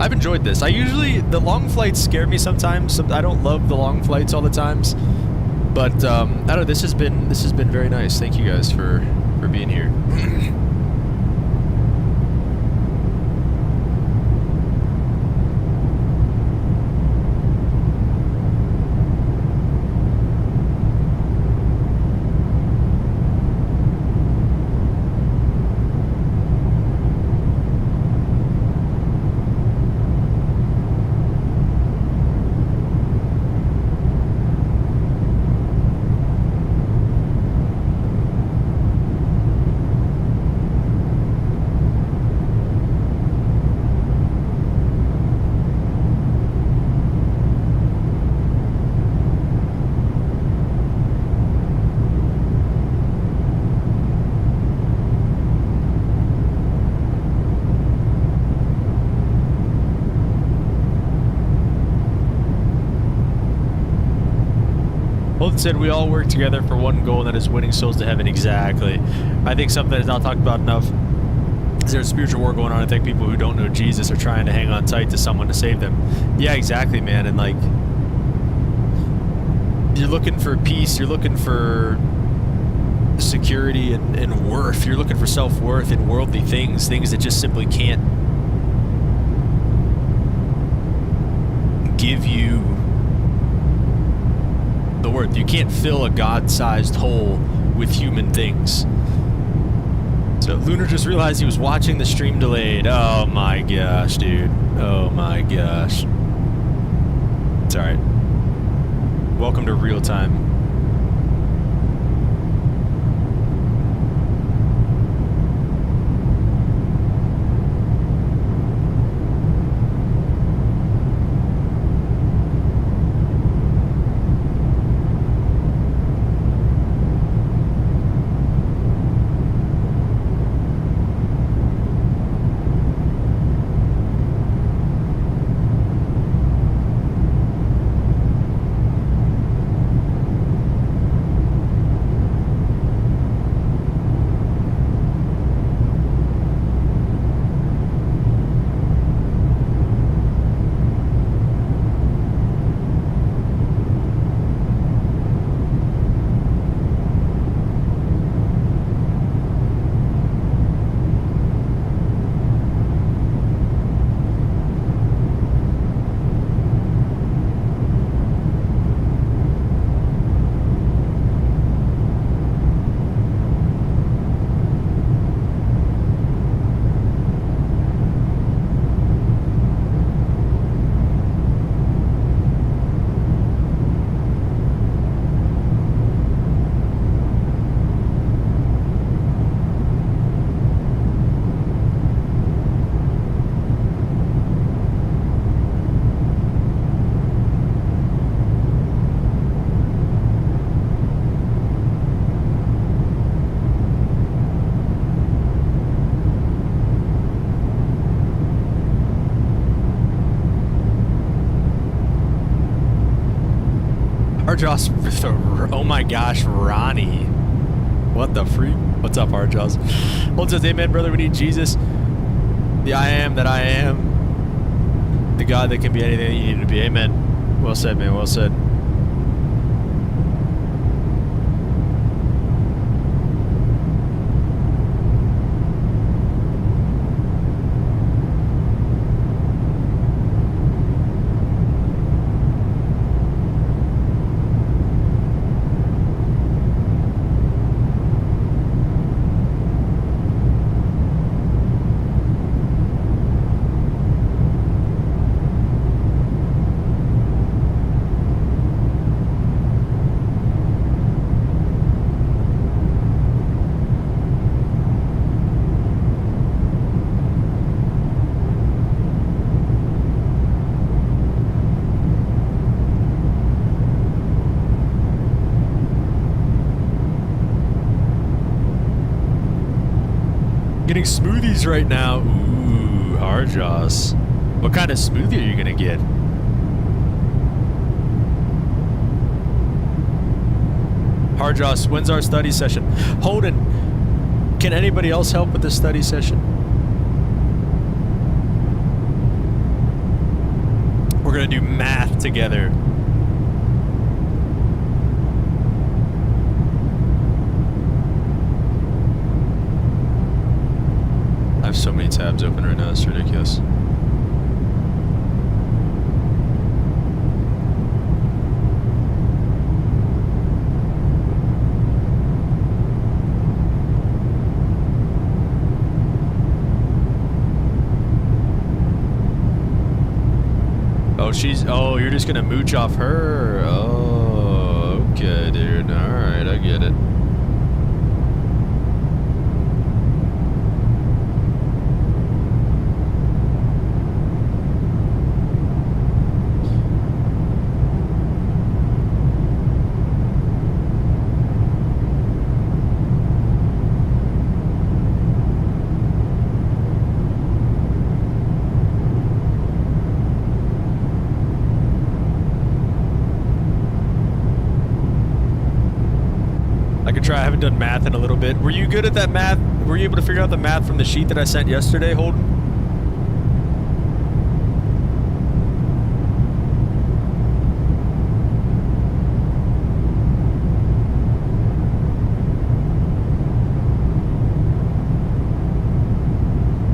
I've enjoyed this. The long flights scare me sometimes. I don't love the long flights all the times, but I don't know. This has been very nice. Thank you guys for being here. Holden said we all work together for one goal, and that is winning souls to heaven. Exactly. I think something that is not talked about enough is there's spiritual war going on. I think people who don't know Jesus are trying to hang on tight to someone to save them. Yeah, exactly, man. And like, you're looking for peace. You're looking for security and worth. You're looking for self-worth in worldly things that just simply can't give you the worth. You can't fill a God-sized hole with human things. So Lunar just realized he was watching the stream delayed. Oh my gosh, dude. Oh my gosh. It's alright. Welcome to real time. Joss. Oh my gosh, Ronnie. What the freak? What's up, Hard Jaws? Hold says, amen, brother. We need Jesus. The I am that I am. The God that can be anything you need to be. Amen. Well said, man. Well said. Getting smoothies right now. Ooh, Hard Jaws. What kind of smoothie are you gonna get? Hard Jaws, when's our study session? Holden, can anybody else help with this study session? We're gonna do math together. I have so many tabs open right now, it's ridiculous. Oh, you're just gonna mooch off her? Oh, okay, dude. Alright, I get it. I haven't done math in a little bit. Were you good at that math? Were you able to figure out the math from the sheet that I sent yesterday, Holden?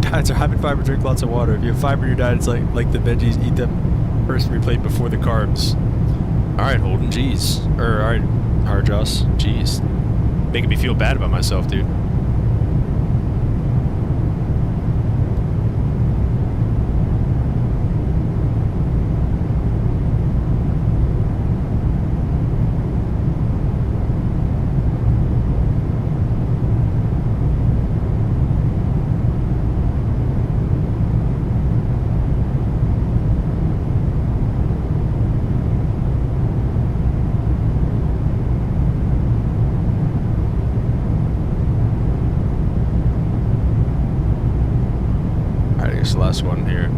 Diets are high in fiber, drink lots of water. If you have fiber in your diet, it's like the veggies, eat them first and replate before the carbs. Alright, Holden, jeez. Alright, Hard Jaws, jeez. Making me feel bad about myself, dude. Last one here.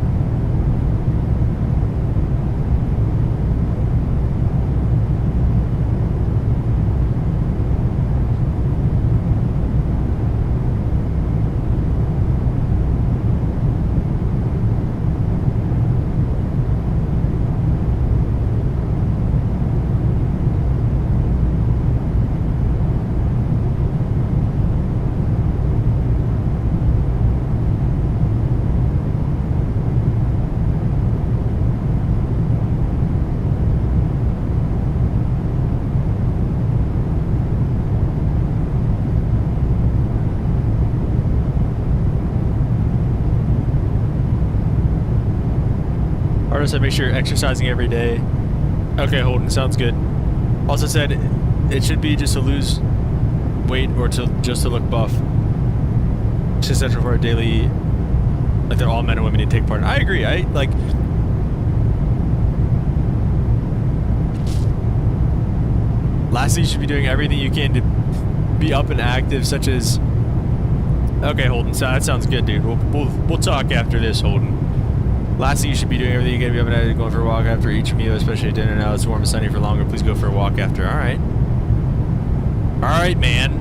I make sure you're exercising every day. Okay, Holden, sounds good. Also said it should be just to lose weight or just to look buff. It's essential for our daily, like that all men and women need to take part in. I agree. Lastly, you should be doing everything you can to be up and active, such as. Okay, Holden, that sounds good, dude. We'll talk after this, Holden. Last thing you should be doing everything you can be up and at it, going for a walk after each meal, especially at dinner. Now it's warm and sunny for longer. Please go for a walk after. All right. All right, man.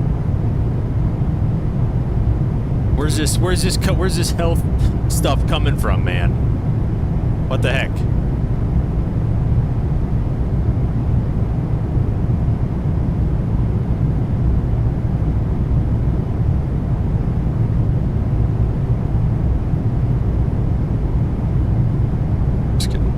Where's this health stuff coming from, man? What the heck? Just kidding.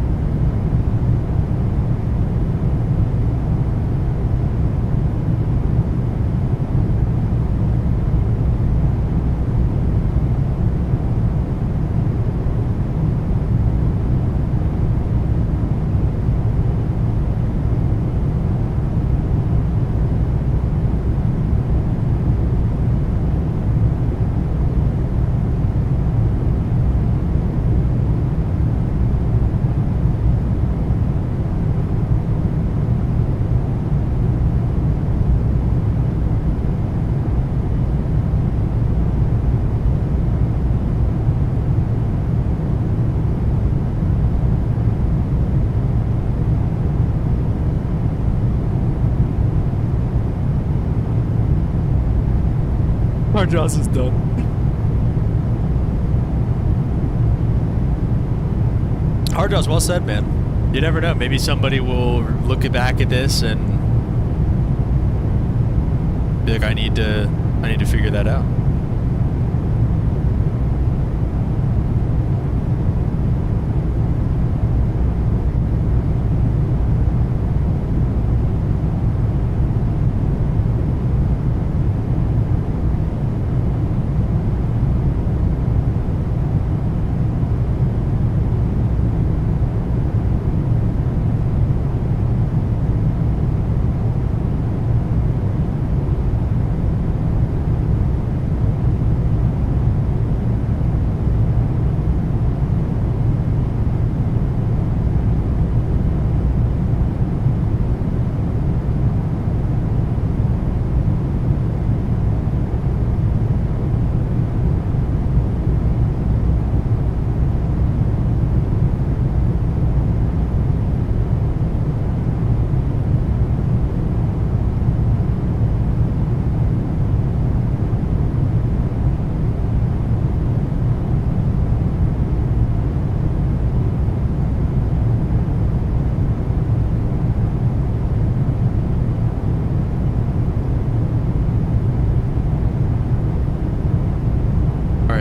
Our Jaws is done. Hard Jaws, well said, man. You never know. Maybe somebody will look back at this and be like, I need to figure that out.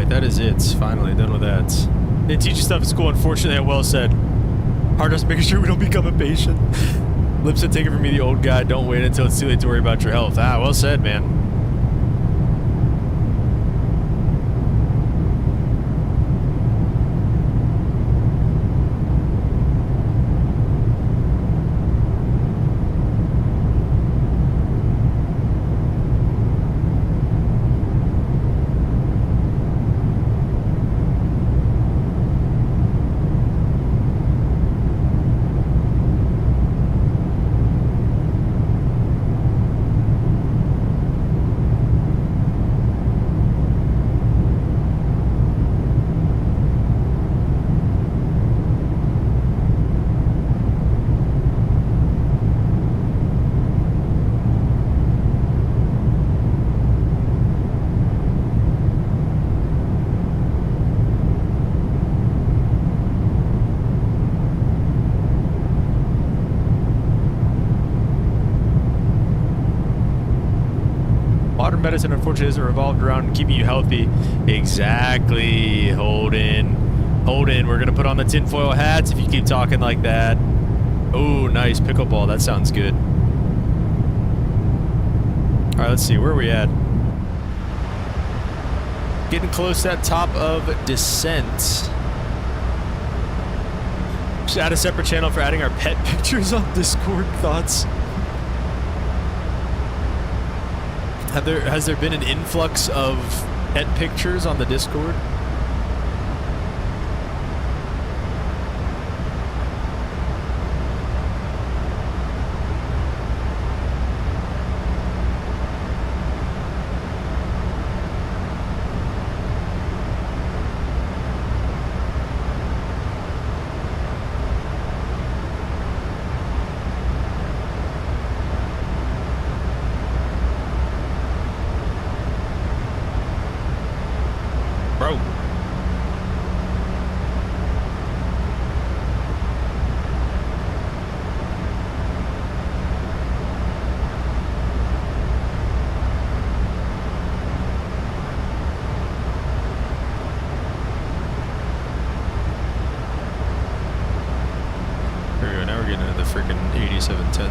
That is it. Finally done with that. They teach you stuff at school. Unfortunately, well said. Hard just making sure we don't become impatient. Lips said, take it from me, the old guy. Don't wait until it's too late to worry about your health. Ah, well said, man. Modern medicine, unfortunately, isn't revolved around keeping you healthy. Exactly. Hold in. Hold in. We're going to put on the tinfoil hats if you keep talking like that. Oh, nice. Pickleball. That sounds good. All right, let's see. Where are we at? Getting close to that top of descent. Should add a separate channel for adding our pet pictures on Discord. Thoughts? Has there been an influx of pet pictures on the Discord?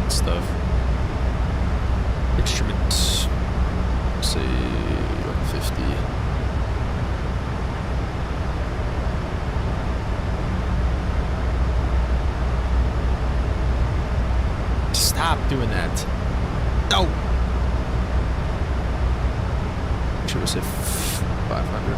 and stuff. Instrument, say 150. Stop doing that. No. Should have said 500.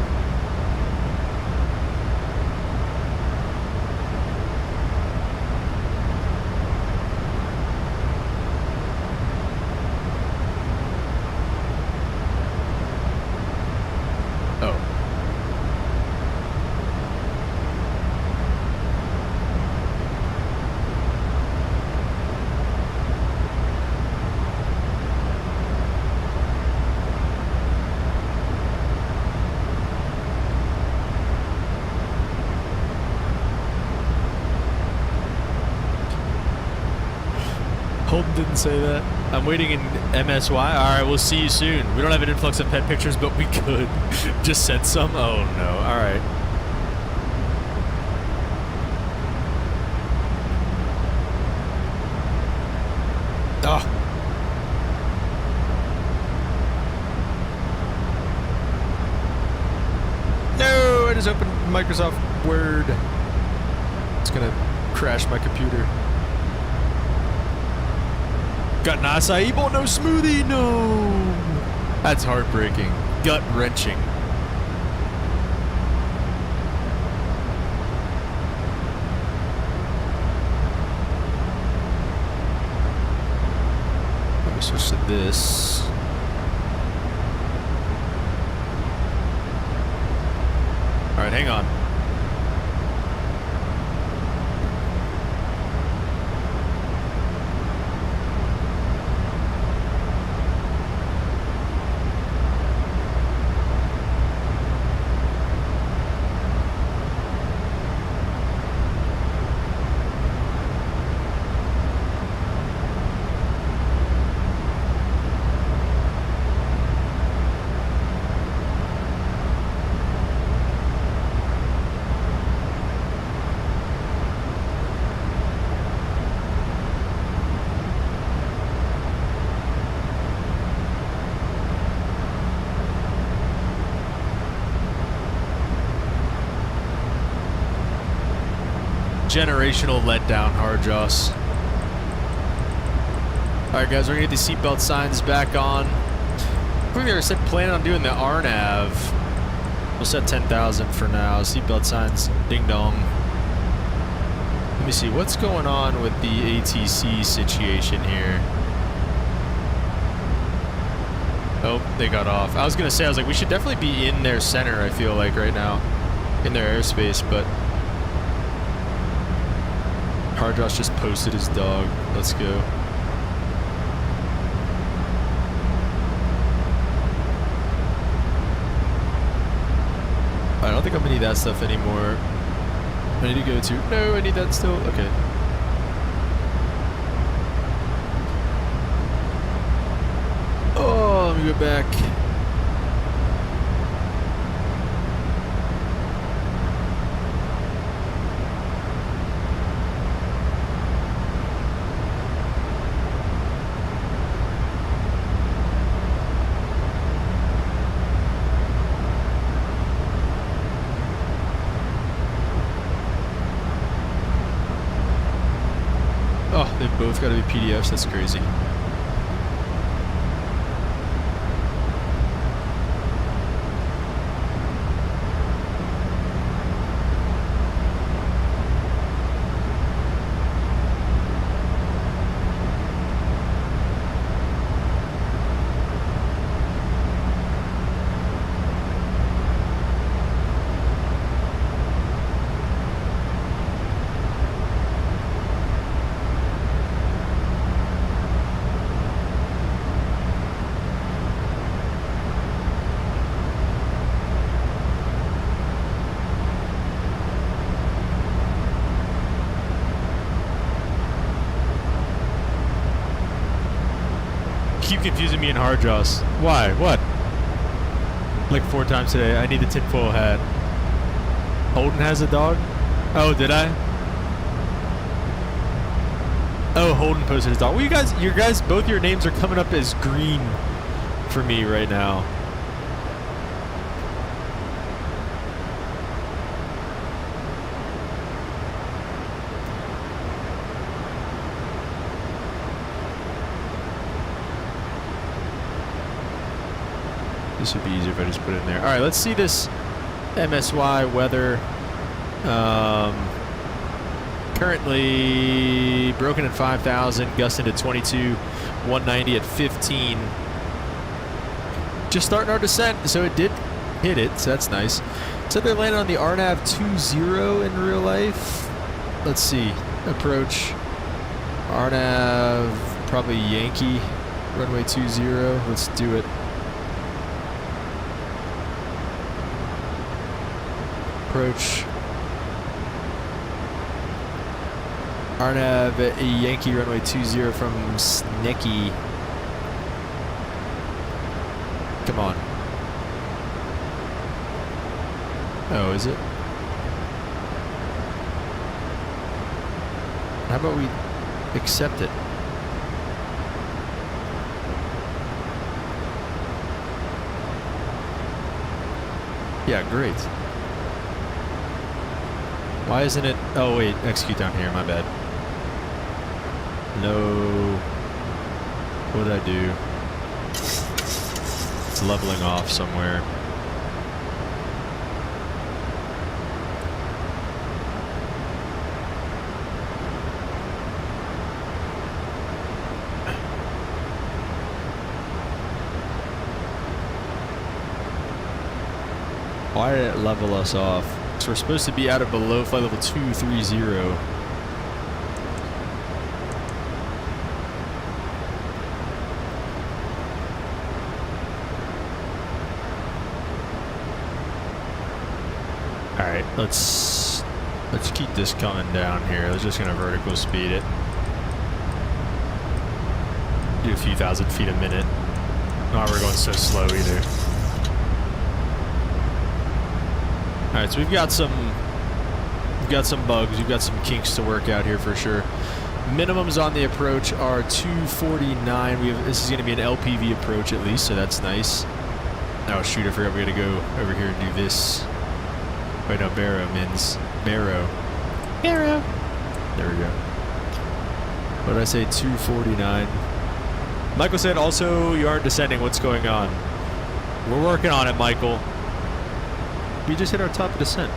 Oh. Holden didn't say that. I'm waiting in MSY. Alright, we'll see you soon. We don't have an influx of pet pictures, but we could. Just send some? Oh no. Alright. Oh. No! I just opened Microsoft Word. It's gonna crash my computer. Got an acai bowl, no smoothie, no! That's heartbreaking. Gut-wrenching. Let me switch to this. Alright, hang on. Generational letdown, Hardjoss. Alright guys, we're gonna get the seatbelt signs back on. We're gonna set plan on doing the RNAV. We'll set 10,000 for now. Seatbelt signs, ding dong. Let me see, what's going on with the ATC situation here? Oh, they got off. I was gonna say, I was like, we should definitely be in their center, I feel like, right now. In their airspace, but Hardjoss just posted his dog. Let's go. I don't think I'm gonna need that stuff anymore. I need to go to... No, I need that still. Okay. Oh, let me go back. Oh, they've both got to be PDFs. That's crazy. Keep confusing me and Hardjoss. Why? What? Like 4 times today. I need the tinfoil hat. Holden has a dog? Oh, did I? Oh, Holden posted his dog. Well, you guys, both your names are coming up as green for me right now. This would be easier if I just put it in there. All right, let's see this MSY weather. Currently broken at 5,000, gusting to 22, 190 at 15. Just starting our descent, so it did hit it, so that's nice. So they're landing on the RNAV 20 in real life. Let's see, approach RNAV, probably Yankee, runway 20. Let's do it. Approach RNAV Yankee runway 20 from Snicky. Come on. Oh, is it? How about we accept it? Yeah, great. Why isn't it? Oh wait, execute down here, my bad. No. What did I do? It's leveling off somewhere. Why did it level us off? So we're supposed to be out of below flight level 230. Alright, let's keep this coming down here. Let's just gonna vertical speed it. Do a few thousand feet a minute. Not we're going so slow either. Alright, so we've got some bugs, we've got some kinks to work out here for sure. Minimums on the approach are 249. This is going to be an LPV approach at least, so that's nice. Oh shoot, I forgot we gotta go over here and do this. Wait, no, Barrow means Barrow. Barrow. There we go. What did I say? 249. Michael said also you aren't descending. What's going on? We're working on it, Michael. We just hit our top of descent.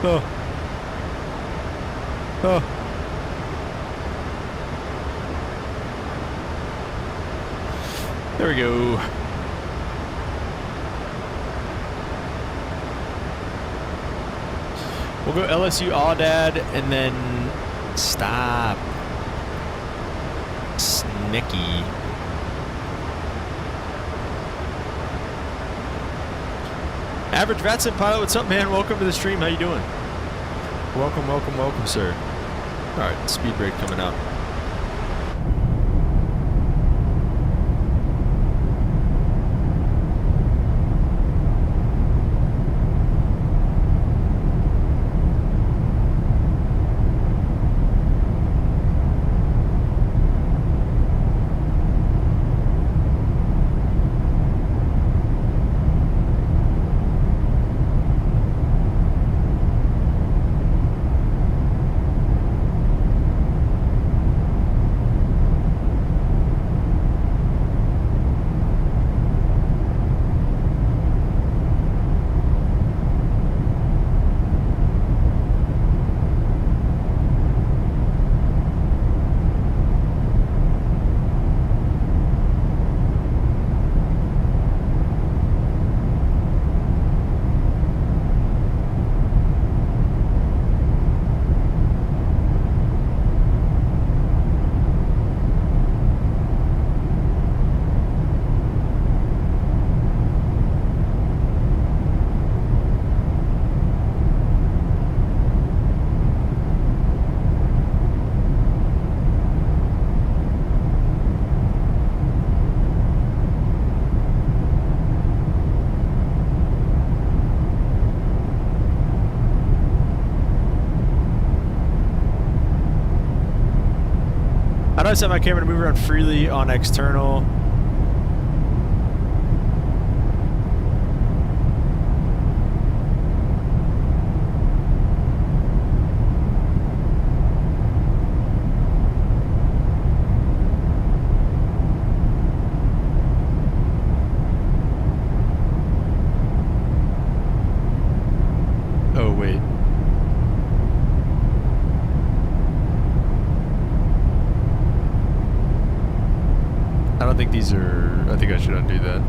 Oh. Oh. There we go. We'll go LSU Audad and then stop. Snicky. Average VATSIM Pilot, what's up, man? Welcome to the stream. How you doing? Welcome, welcome, welcome, sir. All right, speed break coming up. I set my camera to move around freely on external. Oh, wait. I don't think these are... I think I should undo that.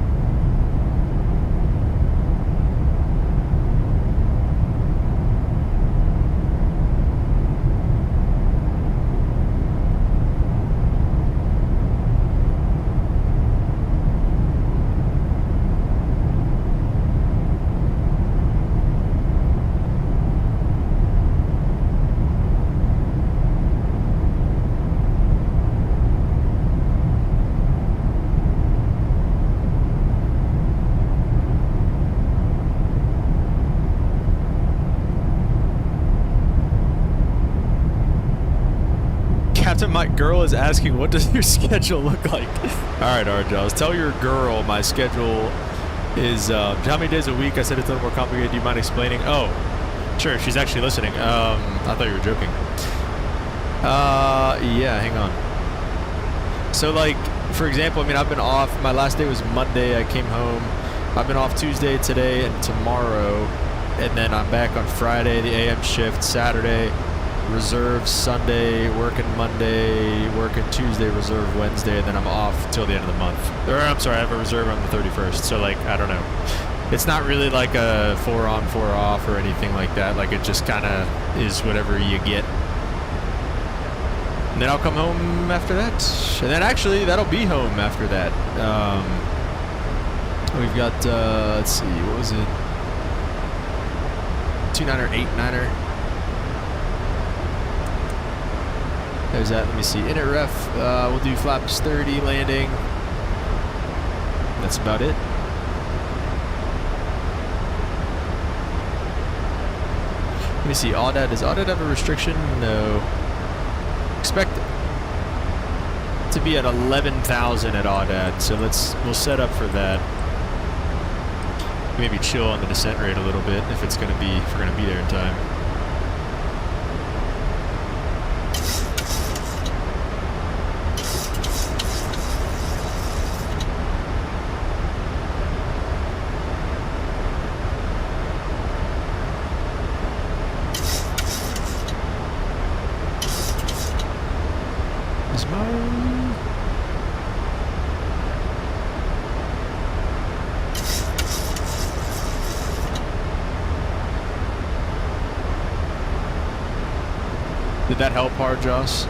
My girl is asking, what does your schedule look like? Alright, Arjels, tell your girl my schedule is, how many days a week? I said it's a little more complicated. Do you mind explaining? Oh, sure, she's actually listening. I thought you were joking. Yeah, hang on. So, like, for example, I mean, I've been off. My last day was Monday. I came home. I've been off Tuesday, today, and tomorrow. And then I'm back on Friday, the AM shift, Saturday. Reserve Sunday, working Monday, working Tuesday, reserve Wednesday, and then I'm off till the end of the month. Or I'm sorry, I have a reserve on the 31st. So like, I don't know. It's not really like a 4 on, 4 off or anything like that. Like it just kind of is whatever you get. And then I'll come home after that. And then actually, that'll be home after that. We've got, let's see, what was it? 2-9er, 8-9er. There's that. Let me see. Init ref. We'll do flaps 30 landing. That's about it. Let me see. Audit. Does Audit have a restriction? No. Expect to be at 11,000 at Audit. So we'll set up for that. Maybe chill on the descent rate a little bit if we're gonna be there in time. Did that help hard, Joss?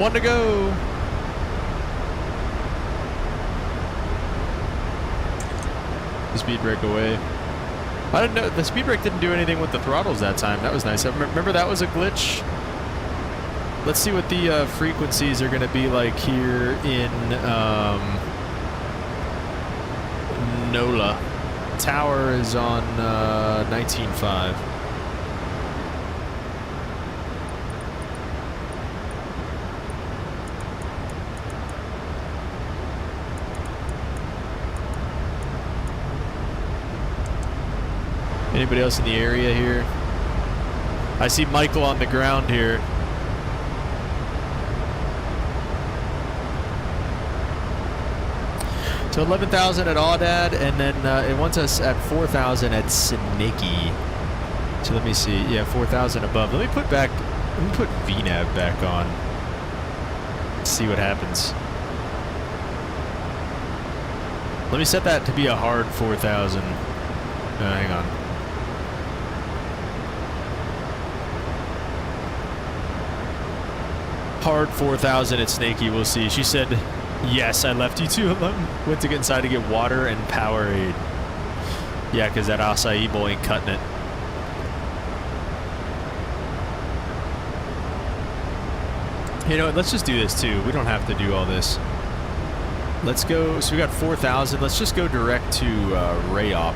One to go. The speed brake away. I didn't know the speed brake didn't do anything with the throttles that time. That was nice. I remember that was a glitch. Let's see what the frequencies are going to be like here in NOLA. Tower is on 19.5. Anybody else in the area here? I see Michael on the ground here. So 11,000 at Audad, and then it wants us at 4,000 at Snaky. So let me see. Yeah, 4,000 above. Let me put VNAV back on. See what happens. Let me set that to be a hard 4,000. Hang on. Hard 4,000 at Snaky. We'll see. She said, yes, I left you two alone. Went to get inside to get water and Powerade. Yeah, because that acai bowl ain't cutting it. You know what? Let's just do this too. We don't have to do all this. Let's go. So we got 4,000. Let's just go direct to Rayop.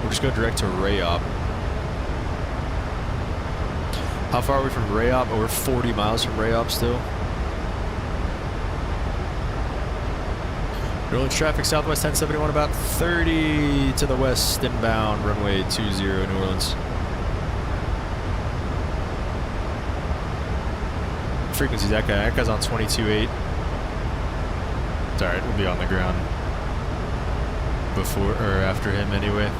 We'll just go direct to Rayop. How far are we from Rayop? Oh, we're 40 miles from Rayop still. New Orleans traffic, Southwest 1071, about 30 to the west, inbound, runway 20, New Orleans. Frequency, that guy's on 22.8. It's alright, we'll be on the ground before or after him anyway.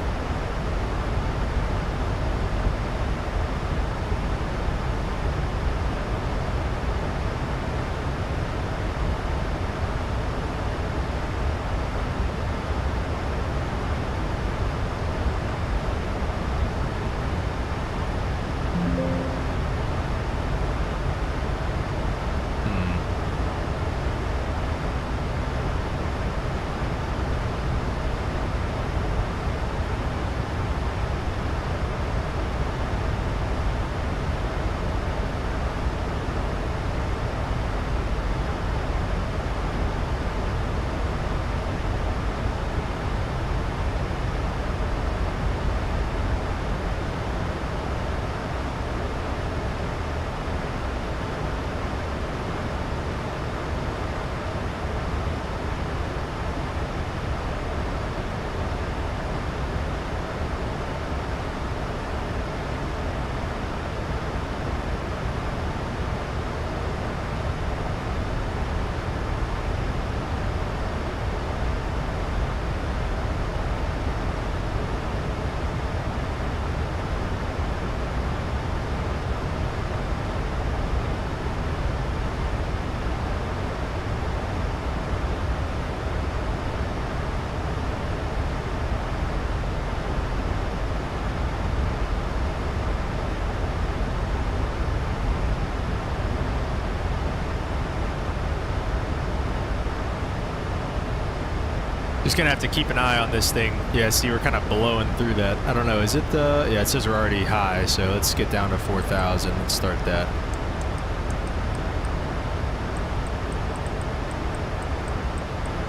Just gonna have to keep an eye on this thing. Yeah, see, we're kind of blowing through that. I don't know, is it the... Yeah, it says we're already high, so let's get down to 4,000. Let's start that.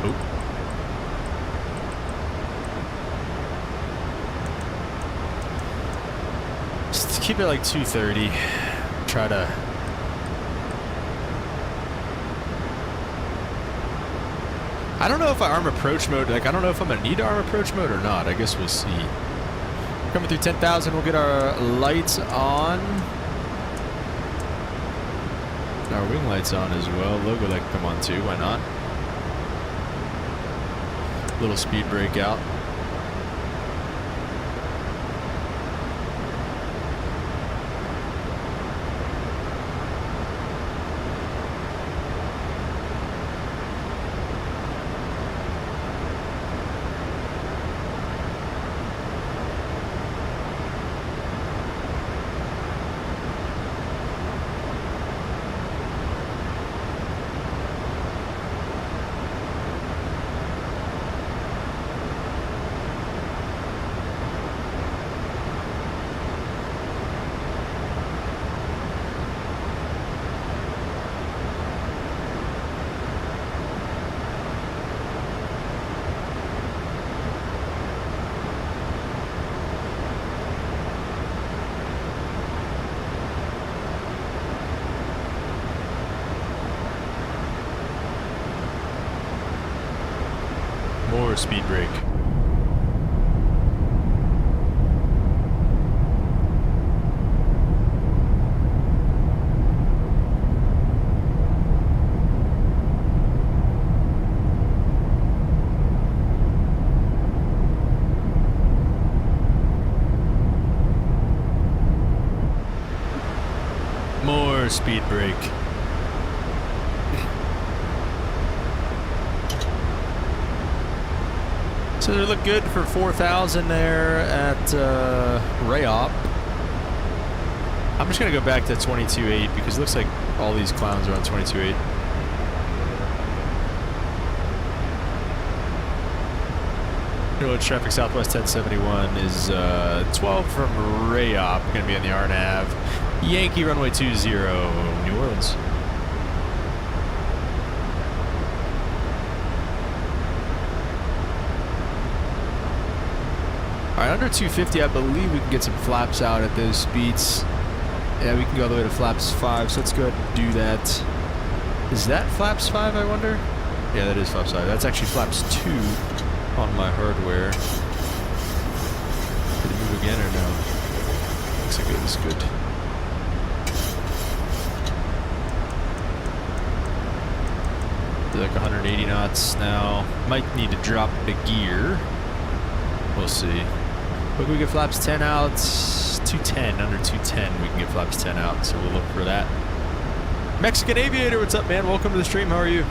Oh. Just keep it like 230. Try to... I don't know if I arm approach mode, like I don't know if I'm gonna need to arm approach mode or not. I guess we'll see. Coming through 10,000, we'll get our lights on. Our wing lights on as well. Logo light can come on too, why not? Little speed brake out. more speed brake. More speed brake. So they look good for 4,000 there at Rayop. I'm just gonna go back to 22.8 because it looks like all these clowns are on 22.8. Village traffic Southwest 1071 is 12 from Rayop, gonna be on the RNAV. Yankee runway 20, New Orleans. Alright, under 250, I believe we can get some flaps out at those speeds. Yeah, we can go all the way to flaps 5, so let's go ahead and do that. Is that flaps 5, I wonder? Yeah, that is flaps 5. That's actually flaps 2 on my hardware. Did it move again or no? Looks like it was good. Like 180 knots now. Might need to drop the gear. We'll see. But we get flaps 10 out. 210, under 210, we can get flaps 10 out, so we'll look for that. Mexican Aviator, what's up, man? Welcome to the stream. How are you?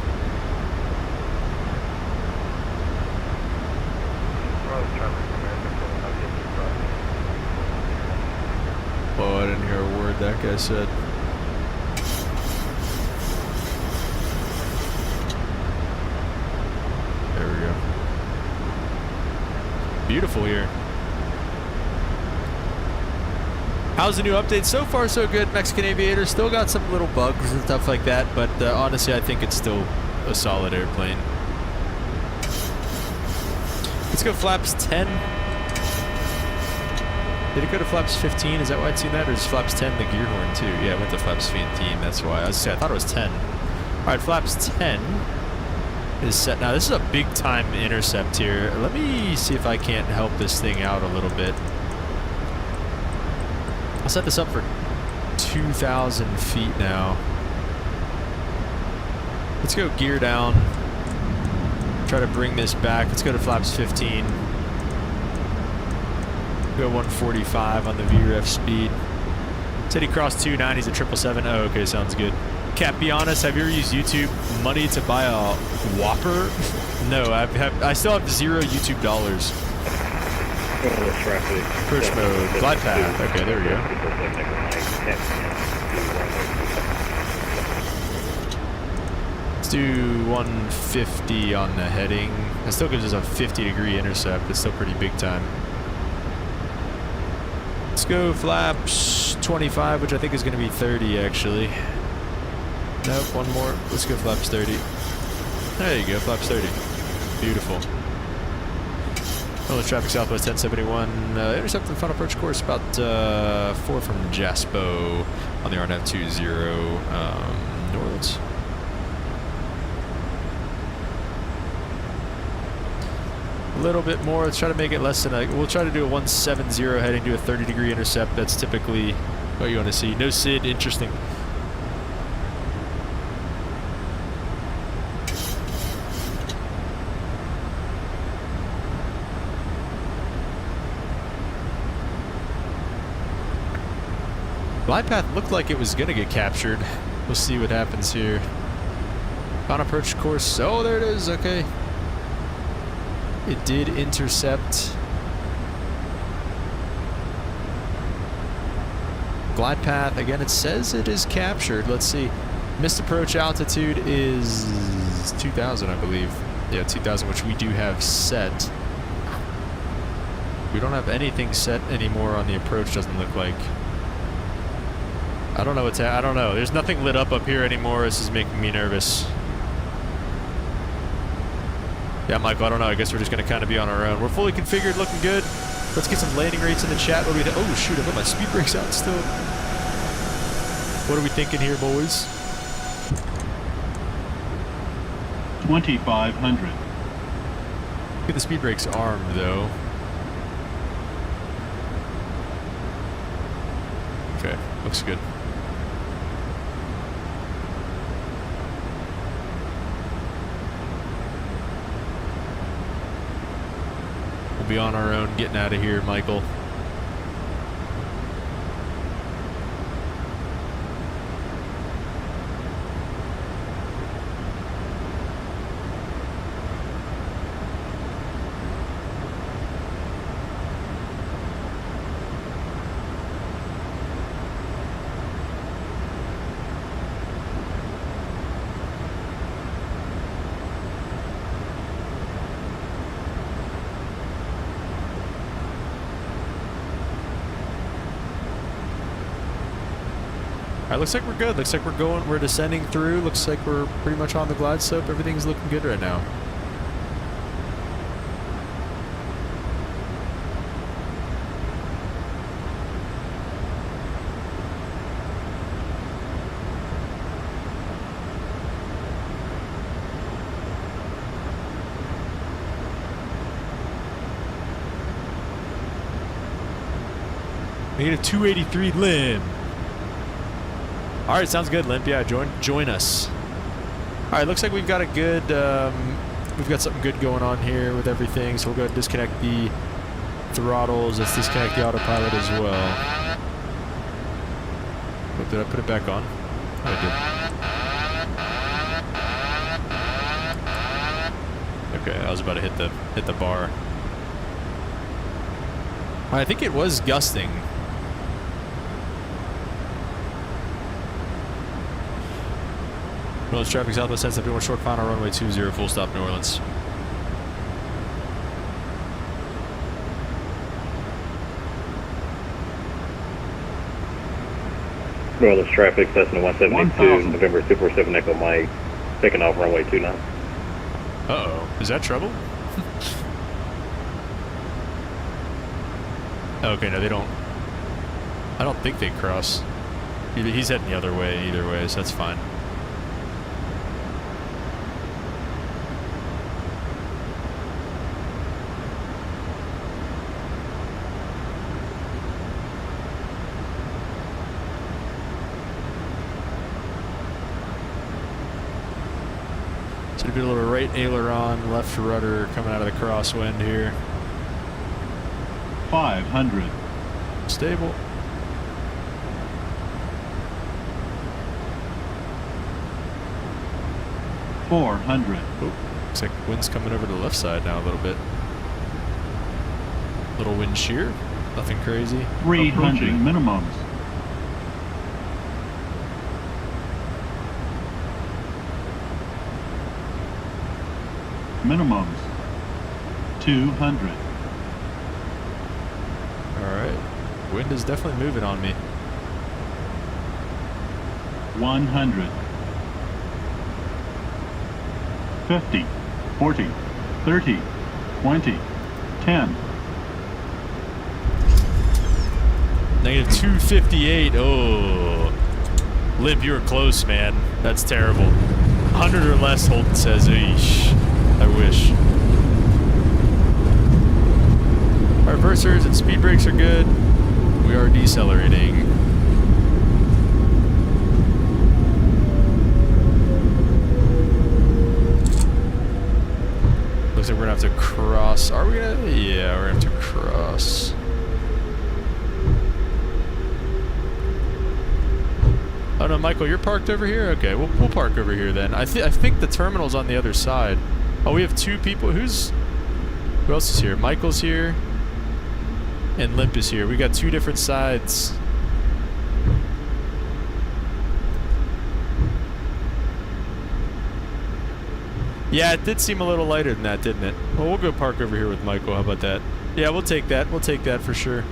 Oh, I didn't hear a word that guy said. There we go. Beautiful here. How's the new update? So far, so good. Mexican Aviator still got some little bugs and stuff like that, but honestly, I think it's still a solid airplane. Let's go flaps 10. Did it go to flaps 15? Is that why I'd seen that? Or is flaps 10 the gear horn too? Yeah, it went to flaps 15. That's why. I thought it was 10. All right, flaps 10 is set. Now, this is a big time intercept here. Let me see if I can't help this thing out a little bit. I'll set this up for 2,000 feet now. Let's go gear down. Try to bring this back. Let's go to flaps 15. Go 145 on the VREF speed. Said he crossed 290s at 777. Oh, okay, sounds good. Cap, be honest, have you ever used YouTube money to buy a Whopper? No, I still have $0 YouTube dollars. Approach mode, glide path. Okay, there we go. Let's do 150 on the heading. That still gives us a 50-degree intercept. It's still pretty big time. Let's go flaps 25, which I think is going to be 30 actually. Nope, one more. Let's go flaps 30. There you go, flaps 30. Beautiful. Village traffic Southwest 1071. Intercept the final approach course about 4 from Jaspo on the RNAV 20, New Orleans. A little bit more. Let's try to make it less than we'll try to do a 170 heading to a 30-degree intercept. That's typically what you want to see. No SID, interesting. Glide path looked like it was going to get captured. We'll see what happens here. On approach course. Oh, there it is. Okay. It did intercept. Glide path. Again, it says it is captured. Let's see. Missed approach altitude is 2,000, I believe. Yeah, 2,000, which we do have set. We don't have anything set anymore on the approach, doesn't look like. I don't know what's I don't know. There's nothing lit up here anymore. This is making me nervous. Yeah, Michael, I don't know. I guess we're just going to kind of be on our own. We're fully configured, looking good. Let's get some landing rates in the chat. What do we think? Oh, shoot, I got my speed brakes out still. What are we thinking here, boys? 2,500. Get the speed brakes armed though. Okay, looks good. We'll be on our own getting out of here, Michael. Alright, looks like we're good. Looks like we're descending through. Looks like we're pretty much on the glide slope. Everything's looking good right now. We need a 283 limb. All right, sounds good, Limp. Yeah, join us. All right, looks like we've got a good, we've got something good going on here with everything. So we'll go ahead and disconnect the throttles. Let's disconnect the autopilot as well. Oh, did I put it back on? Oh, I did. Okay, I was about to hit the bar. I think it was gusting. New Orleans traffic southwest 1071 short final runway 20 full stop New Orleans. New Orleans traffic, Cessna 172, November 247 Echo Mike, taking off runway 29. Uh-oh. Is that trouble? Okay, no, they don't. I don't think they cross. He's heading the other way either way, so that's fine. So do a little right aileron, left rudder coming out of the crosswind here. 500. Stable. $400. Oh, looks like wind's coming over to the left side now a little bit. Little wind shear, nothing crazy. 300 minimums. Minimums. 200. Alright. Wind is definitely moving on me. 100. 50. 40. 30. 20. 10. Negative 258. Oh. Limp, you were close, man. That's terrible. 100 or less, Holden says. Eesh. I wish. Our reversers and speed brakes are good. We are decelerating. Looks like we're gonna have to cross. Are we gonna? Yeah, we're gonna have to cross. Oh no, Michael, you're parked over here? Okay, we'll park over here then. I think the terminal's on the other side. Oh, we have two people. Who else is here? Michael's here. And Limp is here. We got two different sides. Yeah, it did seem a little lighter than that, didn't it? Well, we'll go park over here with Michael. How about that? Yeah, we'll take that. We'll take that for sure.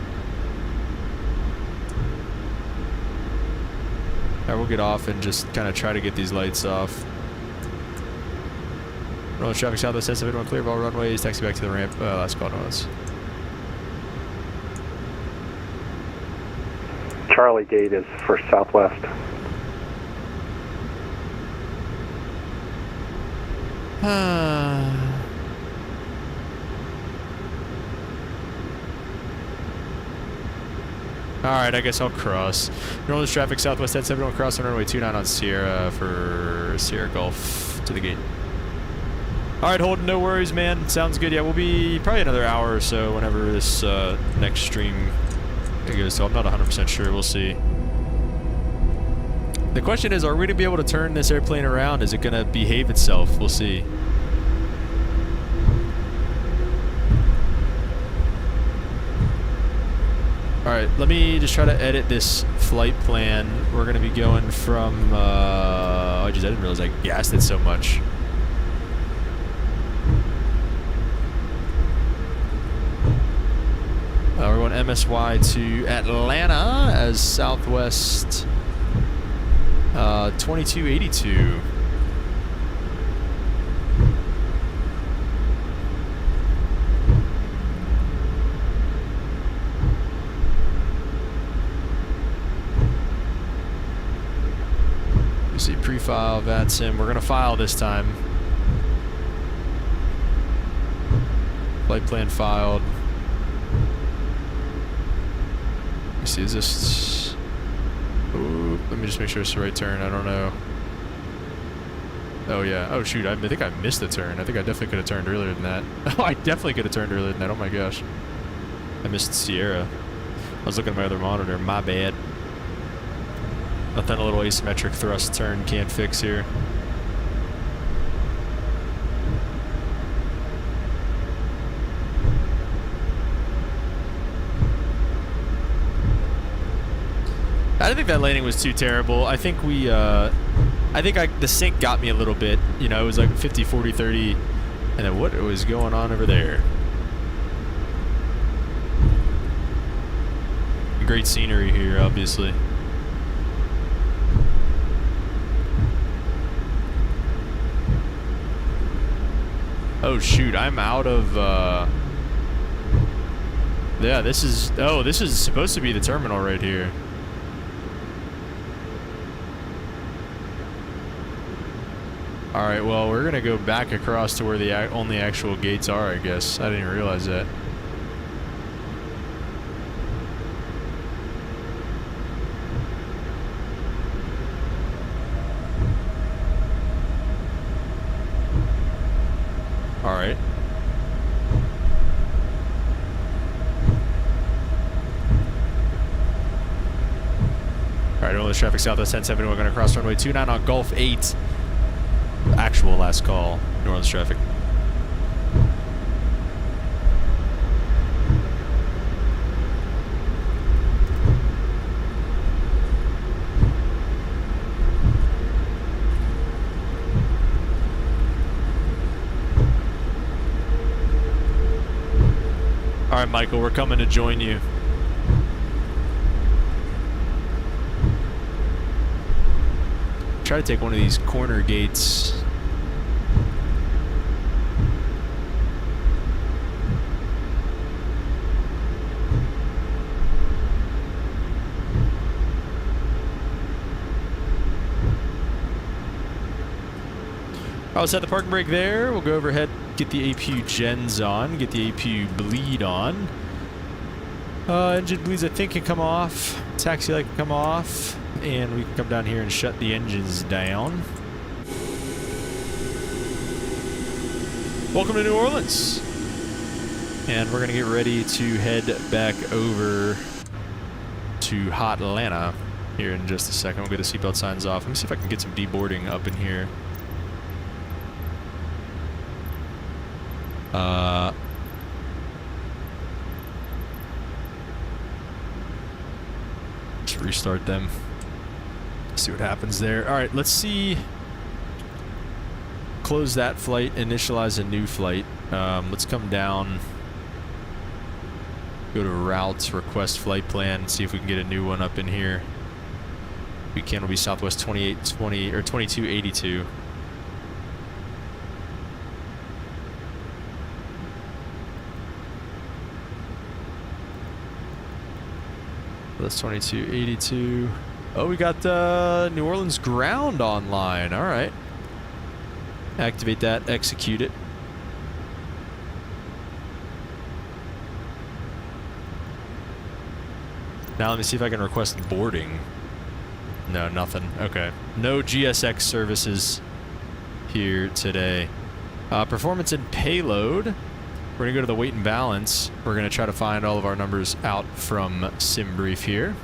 Alright, we'll get off and just kind of try to get these lights off. Road traffic southwest 1071 clear of all runways. Taxi back to the ramp. Last call noise. Charlie Gate is for Southwest. Alright, I guess I'll cross. New Orleans traffic, southwest 1071, cross on runway 29 on Sierra for Sierra Golf to the gate. Alright, Holden, no worries, man. Sounds good. Yeah, we'll be probably another hour or so whenever this next stream goes, so I'm not 100% sure. We'll see. The question is, are we going to be able to turn this airplane around? Is it going to behave itself? We'll see. Alright, let me just try to edit this flight plan. We're going to be going from, oh, geez, I didn't realize I gassed it so much. We're going MSY to Atlanta as Southwest 2282. You see pre-file VATSIM. We're gonna file this time. Flight plan filed. Let me see, is this... Ooh, let me just make sure it's the right turn. I don't know. Oh, yeah. Oh, shoot. I think I missed the turn. I think I definitely could have turned earlier than that. Oh, I definitely could have turned earlier than that. Oh, my gosh. I missed Sierra. I was looking at my other monitor. My bad. Nothing a little asymmetric thrust turn can't fix here. I didn't think that landing was too terrible. I think we, the sync got me a little bit. You know, it was like 50, 40, 30. And then what was going on over there? Great scenery here, obviously. Oh, shoot. I'm out of, yeah, this is supposed to be the terminal right here. Alright, well, we're gonna go back across to where the only actual gates are, I guess. I didn't even realize that. Alright. Alright, all this traffic southwest 1070, we're gonna cross runway 29 on Gulf 8. Actual last call, New Orleans traffic. All right, Michael, we're coming to join you. Try to take one of these corner gates. I'll set the parking brake there. We'll go overhead, get the APU gens on, get the APU bleed on. Engine bleeds, I think, can come off. Taxi light can come off. And we can come down here and shut the engines down. Welcome to New Orleans. And we're going to get ready to head back over to Hot Atlanta here in just a second. We'll get the seatbelt signs off. Let me see if I can get some deboarding up in here. Just restart them. See what happens there. All right, let's see. Close that flight, initialize a new flight. Let's come down, go to routes, request flight plan, see if we can get a new one up in here. If we can, will be Southwest 2820 or 2282. That's 2282. Oh, we got New Orleans ground online. All right. Activate that, execute it. Now let me see if I can request boarding. No, nothing. Okay. No GSX services here today. Performance and payload. We're going to go to the weight and balance. We're going to try to find all of our numbers out from SimBrief here.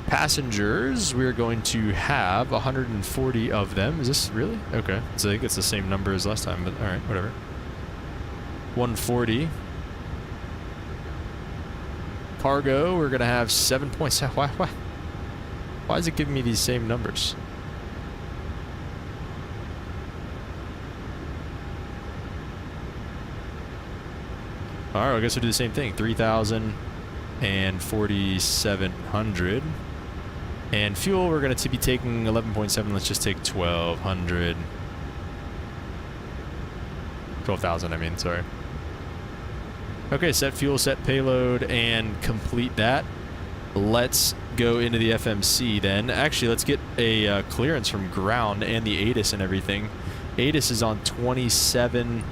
Passengers, we're going to have 140 of them. Is this really? Okay. So I think it's the same number as last time, but alright, whatever. 140. Cargo, we're going to have 7.7. Why is it giving me these same numbers? Alright, I guess we'll do the same thing. 3,000 and 4,700. And fuel, we're going to be taking 11.7. Let's just take 1,200. 12,000, I mean, sorry. Okay, set fuel, set payload, and complete that. Let's go into the FMC then. Actually, let's get a clearance from ground and the ATIS and everything. ATIS is on 27...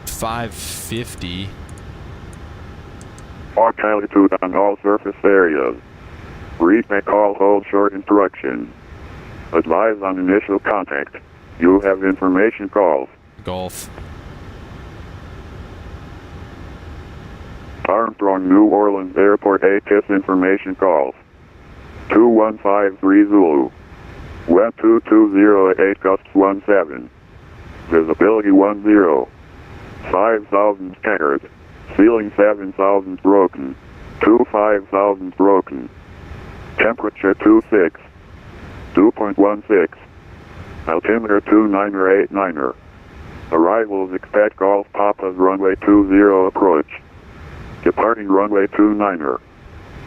550. Mark altitude on all surface areas. Read may call hold short instruction. Advise on initial contact. You have information calls. Golf. Armstrong, New Orleans Airport ATIS information calls. 2153 Zulu. Wind 220 at 8 gusts 17. Visibility 10. 5,000 scattered. Ceiling 7,000 broken. 25,000 broken. Temperature 26. 2.16. Altimeter 29er. Arrivals expect Golf Papa's runway 20 approach. Departing runway 29er.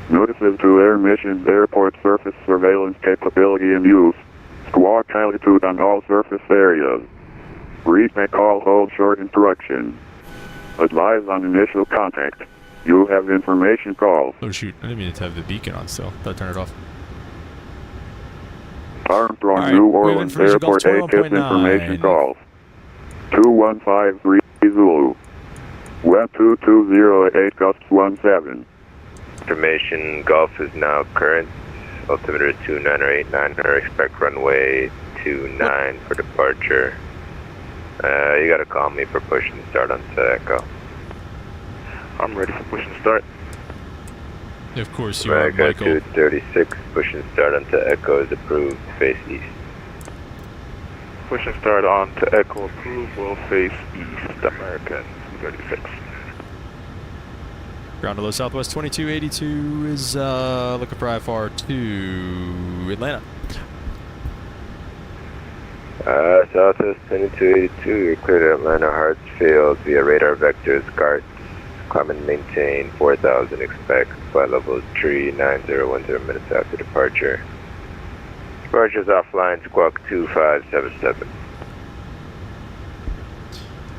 Notices to Air Missions Airport surface surveillance capability in use. Squawk altitude on all surface areas. Read may call hold short instruction. Advise on initial contact. You have information calls. Oh shoot, I didn't mean to have the beacon on still. Thought I turned it off. Armstrong, Right, New we have Orleans information Airport calls, ATIS 21.9. information calls. 2153 Zulu. Wind 220 at 8 gusts 17. Information Golf is now current. Altimeter 29er. Expect runway 29 for departure. You gotta call me for push and start onto Echo. I'm ready for push and start. Of course you are, America Michael. 236, push and start onto Echo is approved, face east. Push and start on to Echo approved, will face east, American 236. Ground to low Southwest 2282 is looking for IFR to Atlanta. Southwest 2282, you're clear to Atlanta Hartsfield via radar vectors, GARTs. Climb and maintain 4,000, expect flight level tree 9010 minutes after departure. Departure's offline, squawk 2577.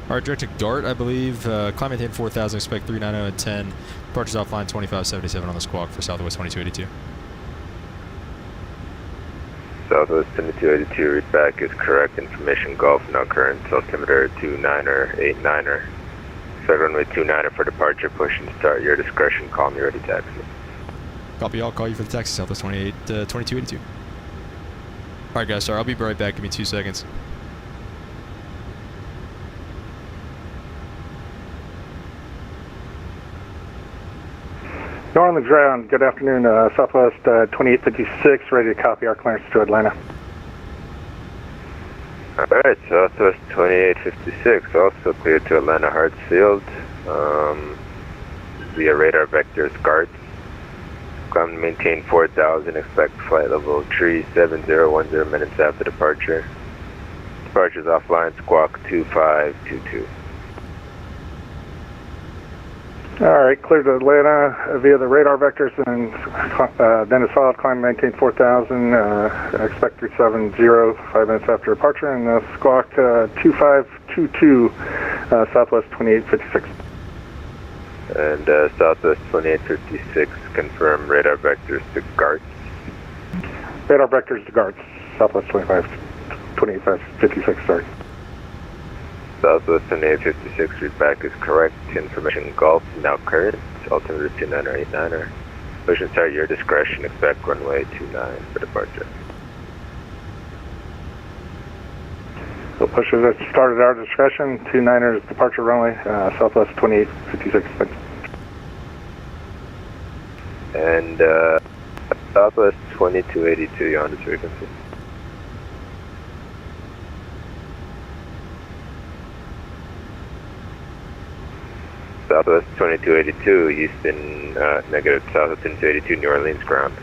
Alright, direct to Gart, I believe. Climb maintain 4,000, expect 390 and 10. Departure's offline 2577 on the squawk for Southwest 2282. Southwest 2282, read back is correct. Information Golf now current. Altimeter 29er, 89er. Expect runway 29er for departure. Push and start. Your discretion. Call me ready taxi. Copy, I'll call you for the taxi, Southwest 2282. Alright guys, sorry, I'll be right back. Give me 2 seconds. You're on the ground. Good afternoon, Southwest 2856, ready to copy our clearance to Atlanta. Alright, Southwest 2856, also cleared to Atlanta Hartsfield. Via radar vectors, GARTs. Climb and maintain 4,000, expect flight level tree 7010 minutes after departure. Departure's offline, squawk 2522. All right, clear to Atlanta via the radar vectors, and then a solid climb, maintain 4,000, expect 370, 5 minutes after departure, and squawk 2522, Southwest 2856. And Southwest 2856, confirm radar vectors to GARTs. Radar vectors to guards, Southwest 2856, sorry. Southwest 2856, read back is correct. Information Gulf, now current. Altimeter 29er. Ocean start your discretion. Expect runway 29 for departure. So pushes it started our discretion. 29ers departure runway, Southwest 2856. Thanks. And Southwest 2282, you're on this frequency. Southwest 2282, Houston, negative, Southwest 2282, New Orleans ground.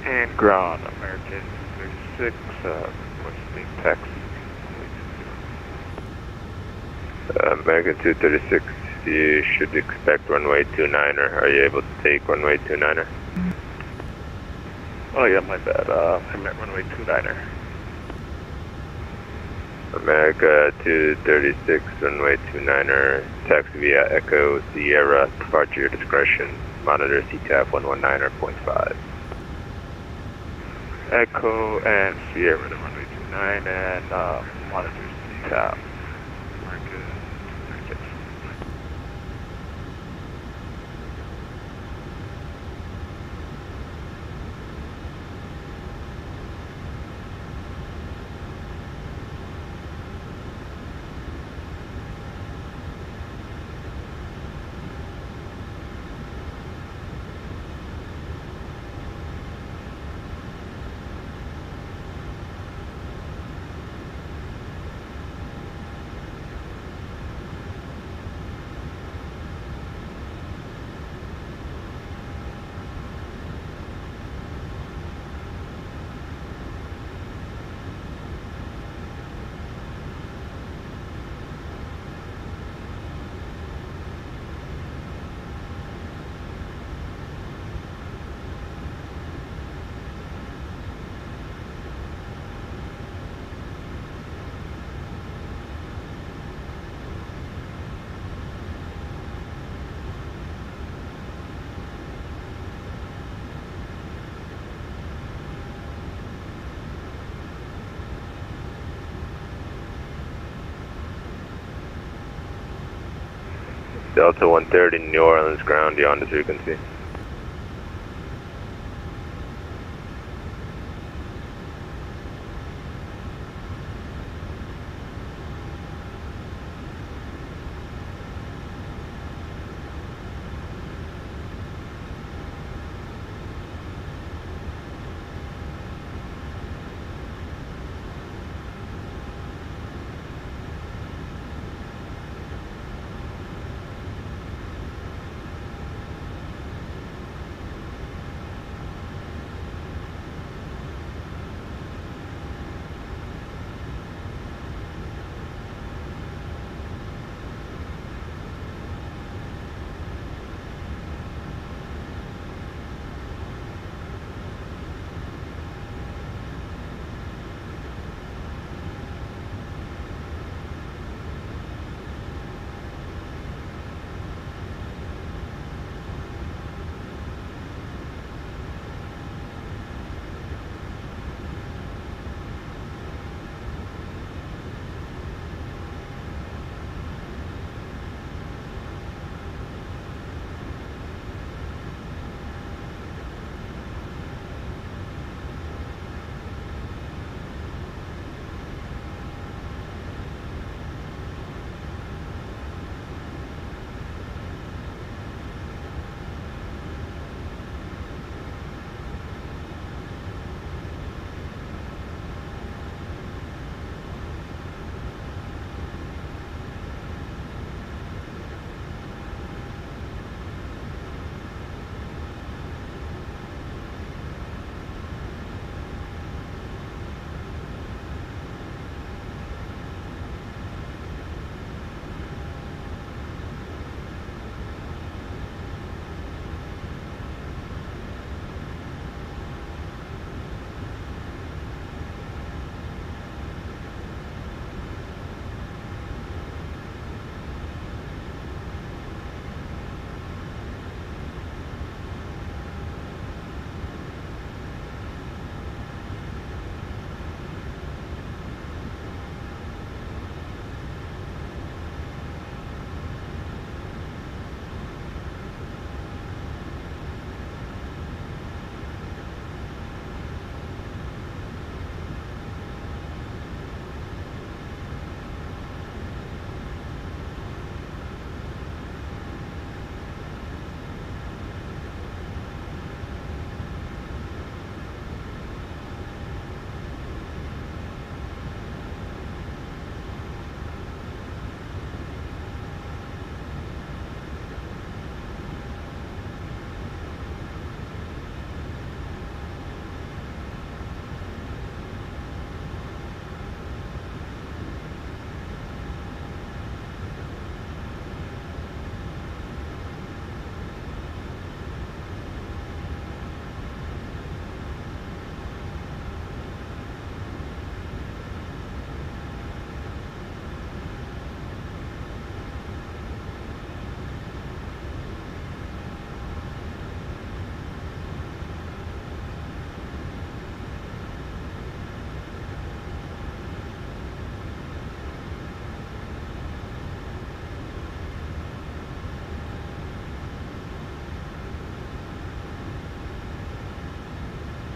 And ground, American 36, requesting taxi. American 236, you should expect runway 29er. Are you able to take runway 29er? Oh yeah, my bad. I meant runway 29er. America 236, runway 29er, taxi via Echo Sierra, departure your discretion, monitor CTAF 119.5. Echo and Sierra to runway 29 and monitor CTAP. America 36. Delta 130, New Orleans ground, you're on the frequency.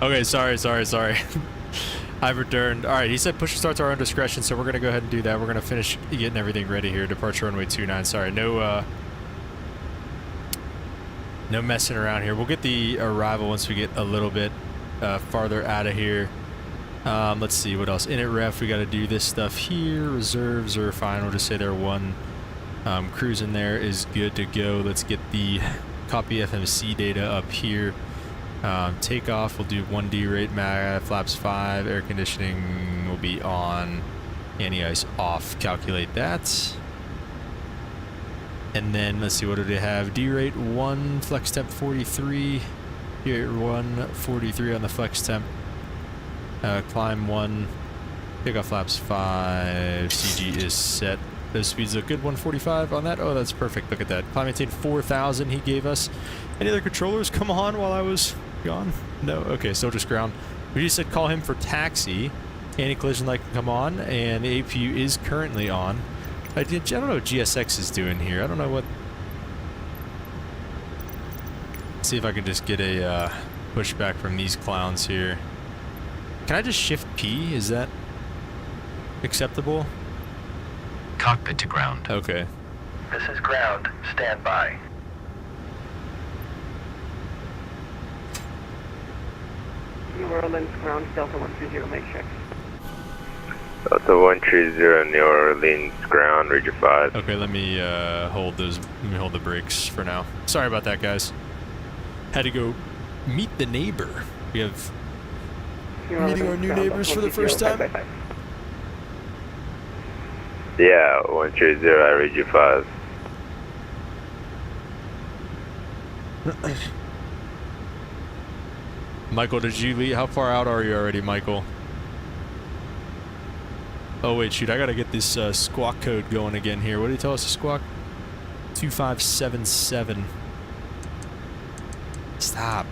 Okay, sorry. I've returned. All right, he said push starts our own discretion, so we're going to go ahead and do that. We're going to finish getting everything ready here. Departure runway 29. Sorry, no messing around here. We'll get the arrival once we get a little bit farther out of here. Let's see, what else? Init ref, we got to do this stuff here. Reserves are fine. We'll just say they're one. Cruise in there is good to go. Let's get the copy FMC data up here. Takeoff, we'll do 1D rate, flaps 5, air conditioning will be on, anti-ice off, calculate that. And then, let's see, what do they have? D rate 1, flex temp 43, D rate 1, 43 on the flex temp, climb 1, takeoff flaps 5, CG is set. Those speeds look good, 145 on that. Oh, that's perfect, look at that. Climb maintain 4,000 he gave us. Any other controllers come on while I was gone? No? Okay, so just ground. We just said call him for taxi. Anti-collision light can come on, and the APU is currently on. I don't know what GSX is doing here. I don't know what See if I can just get a pushback from these clowns here. Can I just shift P? Is that acceptable? Cockpit to ground. Okay. This is ground. Stand by. New Orleans ground, Delta 130, make check. Delta 130, New Orleans ground, Region 5. Okay, let me hold the brakes for now. Sorry about that, guys. Had to go meet the neighbor. We have meeting our new neighbors for the first time. Yeah, 130, Region 5. Michael, did you leave? How far out are you already, Michael? Oh wait, shoot! I gotta get this squawk code going again here. What did he tell us to squawk? 2577. Stop.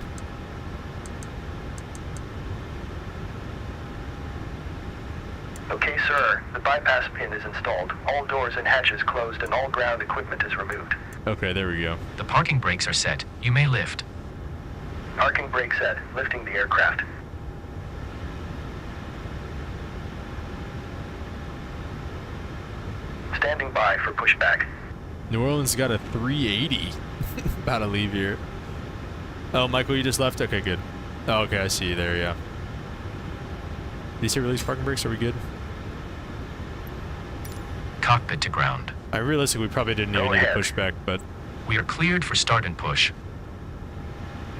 Okay, sir. The bypass pin is installed. All doors and hatches closed and all ground equipment is removed. Okay, there we go. The parking brakes are set. You may lift. Parking brake set. Lifting the aircraft. Standing by for pushback. New Orleans got a 380. About to leave here. Oh, Michael, you just left? Okay, good. Oh, okay, I see you there, yeah. Did you say release parking brakes? Are we good? Cockpit to ground. Realistically, we probably didn't even need a pushback, but... We are cleared for start and push.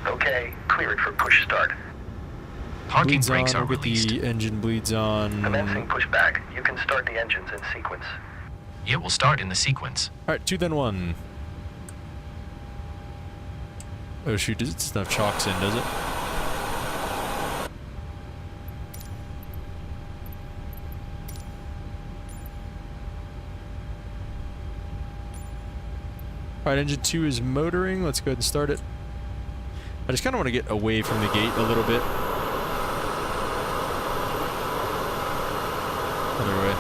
Okay, cleared for push start. Parking bleeds brakes on, are released. The engine bleeds on. Commencing pushback. You can start the engines in sequence. It will start in the sequence. Alright, 2 then 1. Oh shoot, does it stuff chalks in, does it? Alright, engine 2 is motoring. Let's go ahead and start it. I just kind of want to get away from the gate a little bit. Other way.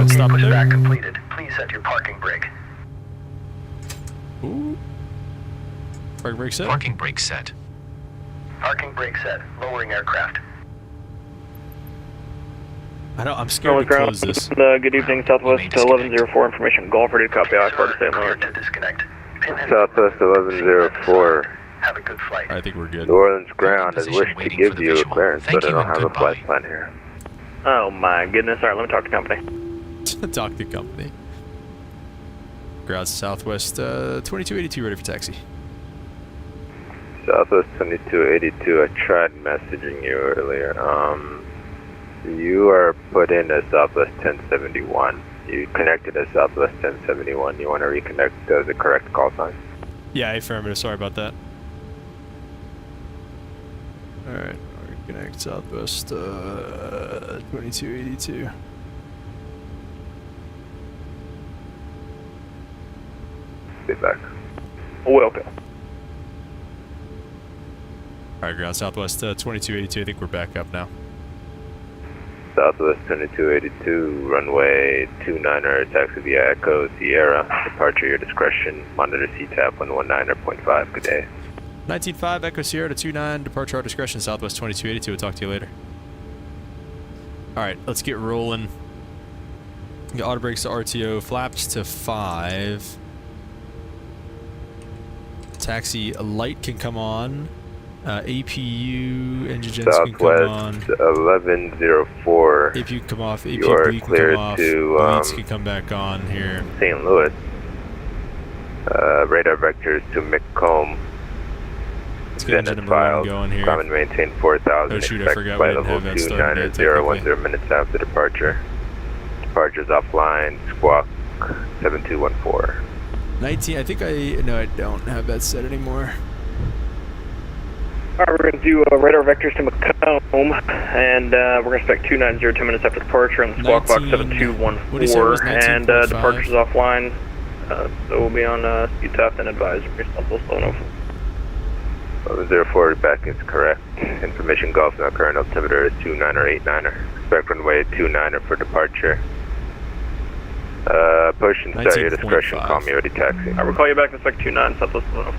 Stop it there. Pushback completed. Please set your parking brake. Ooh. Parking brake set? Parking brake set. Parking brake set. Lowering aircraft. I'm scared to close this. Good evening, Southwest 1104 information. Golf ready to copy. I clear to stay lower. To disconnect. Southwest 1104. Have a good flight. I think we're good. New Orleans ground has wished to give you a clearance, but I don't have a flight plan here. Oh my goodness. Alright, let me talk to company. Talk to company. Ground Southwest 2282 ready for taxi. Southwest 2282, I tried messaging you earlier. You are put in as Southwest 1071. You connected as Southwest 1071. You want to reconnect the correct call sign? Yeah, affirmative. Sorry about that. Alright, reconnect Southwest 2282. Be back. Welcome. Alright, ground Southwest 2282. I think we're back up now. Southwest 2282, runway 29er, taxi via Echo Sierra. Departure your discretion. Monitor CTAP 119.5. Good day. 19.5 Echo Sierra to 29. Departure our discretion. Southwest 2282. We'll talk to you later. Alright, let's get rolling. Get auto brakes to RTO. Flaps to 5. Taxi light can come on. APU engine jets can come on. Southwest 1104. APU can come off. APU You are can cleared come off. to Bleeds can come back on here. St. Louis. Radar vectors to McComb. Let's get engine number 1 going here. Climb and maintain 4000. Oh shoot, I Expect forgot we flight didn't level have that started. 29010 minutes after departure. Departure's offline. Squawk 7214. 19. I think no, I don't have that set anymore. Alright, we're going to do radar vectors to Macomb, and we're going to expect 290 10 minutes after departure on the squawk box 7214, and departure's offline, so we'll be on UTAF and advisory, responsible 704. 04 back is correct. Information Golf, now current altimeter is 29er. Expect runway 29er for departure. Push and start your discretion, call me ready taxi. Alright, we'll call you back in Spec 29, Southwest 704.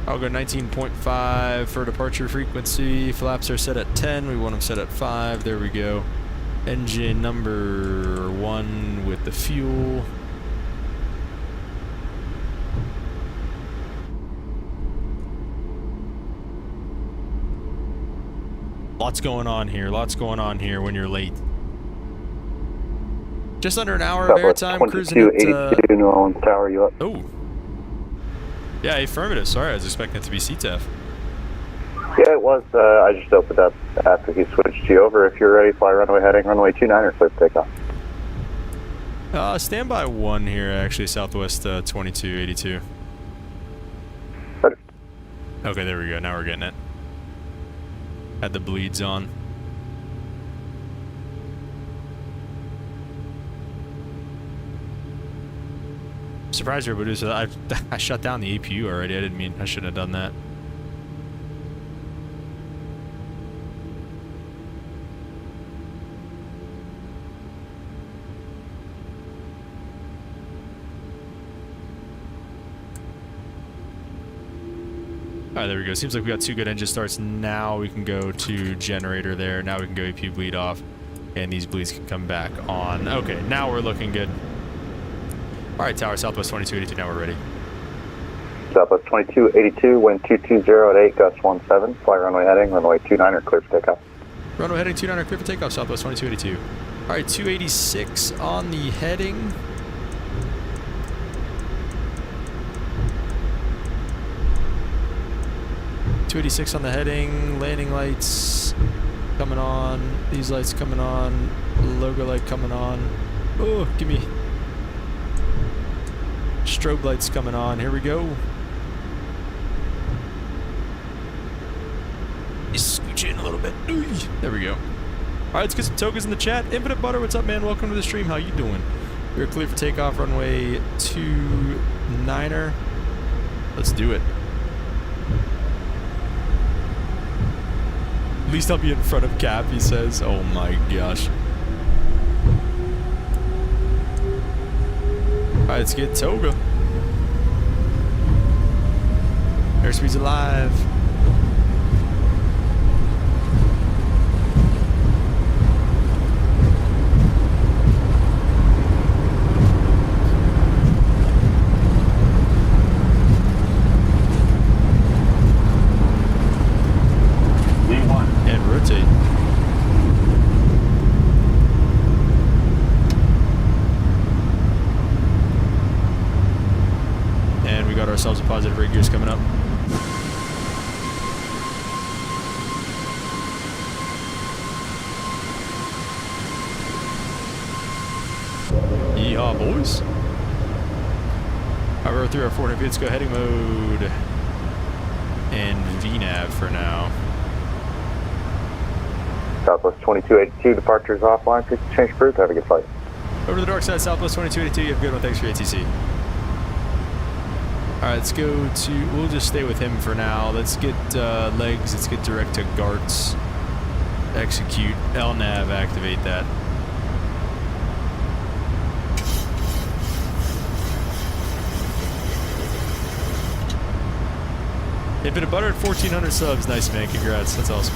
I'll go 19.5 for departure frequency. Flaps are set at 10. We want them set at 5. There we go. Engine number 1 with the fuel. Lots going on here. Lots going on here when you're late. Just under an hour of airtime, cruising at... 2282, New Orleans Tower, you up? Oh. Yeah, affirmative. Sorry, I was expecting it to be CTEF. Yeah, it was. I just opened up after he switched you over. If you're ready, fly runway heading, runway 29er, clear for takeoff. Standby 1 here, actually, Southwest 2282. Ready. Okay, there we go. Now we're getting it. Had the bleeds on. Surprised everybody, so I shut down the APU already. I didn't mean, I shouldn't have done that. Alright, there we go. Seems like we got 2 good engine starts. Now we can go to generator there. Now we can go APU bleed off. And these bleeds can come back on. Okay, now we're looking good. Alright, Tower, Southwest 2282, now we're ready. Southwest 2282, wind 220 at 8, gust 17, fly runway heading, runway 29er, clear for takeoff. Runway heading 29er, clear for takeoff, Southwest 2282. Alright, 286 on the heading. .286 on the heading, landing lights coming on, these lights coming on, logo light coming on. Oh, give me... Strobe lights coming on. Here we go. Scooch in a little bit. There we go. All right, let's get some togas in the chat. Infinite Butter, what's up, man? Welcome to the stream. How you doing? We're clear for takeoff. Runway 29er. Let's do it. At least I'll be in front of Cap, he says. Oh my gosh. Alright, let's get toga. Airspeed's alive. V1. And rotate. And we got ourselves a positive rig gears coming up. Yeehaw, boys. Alright, we're through our 400 feet. Let's go heading mode. And VNAV for now. Southwest 2282, departures offline, please change crew, have a good flight. Over to the dark side, Southwest 2282. You have a good one. Thanks for your ATC. Alright, let's go to... We'll just stay with him for now. Let's get legs. Let's get direct to GARTS. Execute. LNAV. Activate that. Infinite Butter at 1,400 subs. Nice, man. Congrats. That's awesome.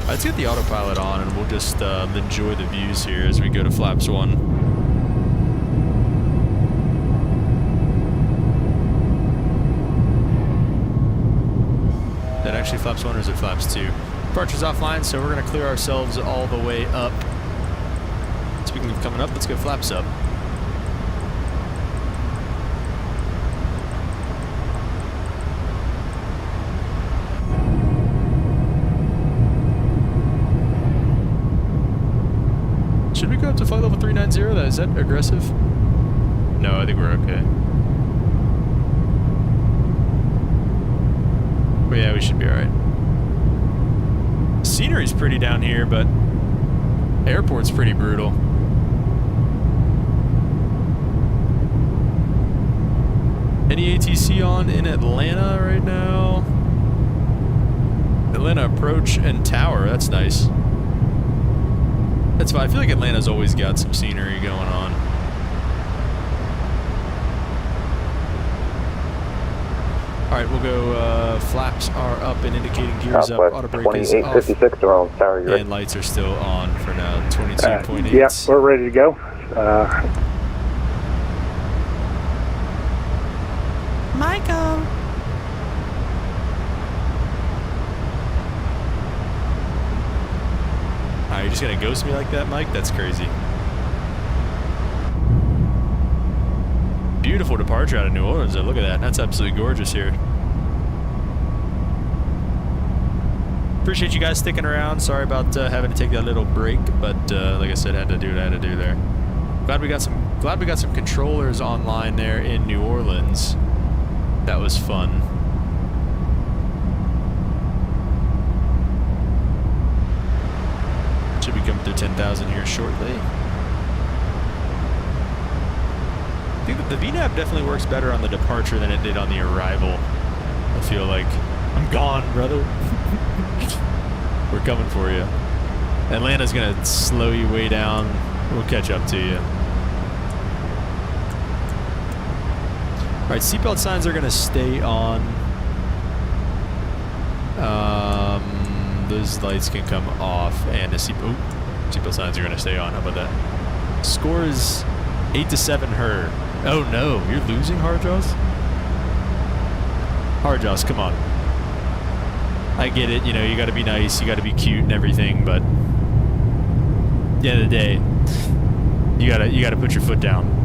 Let's get the autopilot on and we'll just enjoy the views here as we go to flaps 1. That actually flaps 1 or is it flaps 2? Departure's offline, so we're going to clear ourselves all the way up. Speaking of coming up, let's go flaps up. Should we go up to flight level 390? Is that aggressive? No, I think we're okay. But yeah, we should be alright. Scenery's pretty down here, but airport's pretty brutal. Any ATC on in Atlanta right now? Atlanta approach and tower, that's nice. That's fine. I feel like Atlanta's always got some scenery going on. Alright, we'll go, flaps are up and indicating gears up, auto brake is off, 2856 to Rome, tower, you're and lights are still on for now, 22.8. Yeah, we're ready to go. Michael! You're just gonna ghost me like that, Mike? That's crazy. Beautiful departure out of New Orleans, though. Look at that. That's absolutely gorgeous here. Appreciate you guys sticking around. Sorry about having to take that little break, but like I said, had to do what I had to do there. Glad we got some controllers online there in New Orleans. That was fun. Should be coming through 10,000 here shortly. I think that the VNAV definitely works better on the departure than it did on the arrival. I feel like I'm gone, brother. We're coming for you. Atlanta's gonna slow you way down. We'll catch up to you. All right, seatbelt signs are gonna stay on. Those lights can come off, and the seatbelt signs are gonna stay on. How about that? Score is 8-7 her. Oh no, you're losing, Hardjaws? Hardjaws, come on. I get it, you know, you gotta be nice, you gotta be cute and everything, but at the end of the day, you gotta put your foot down.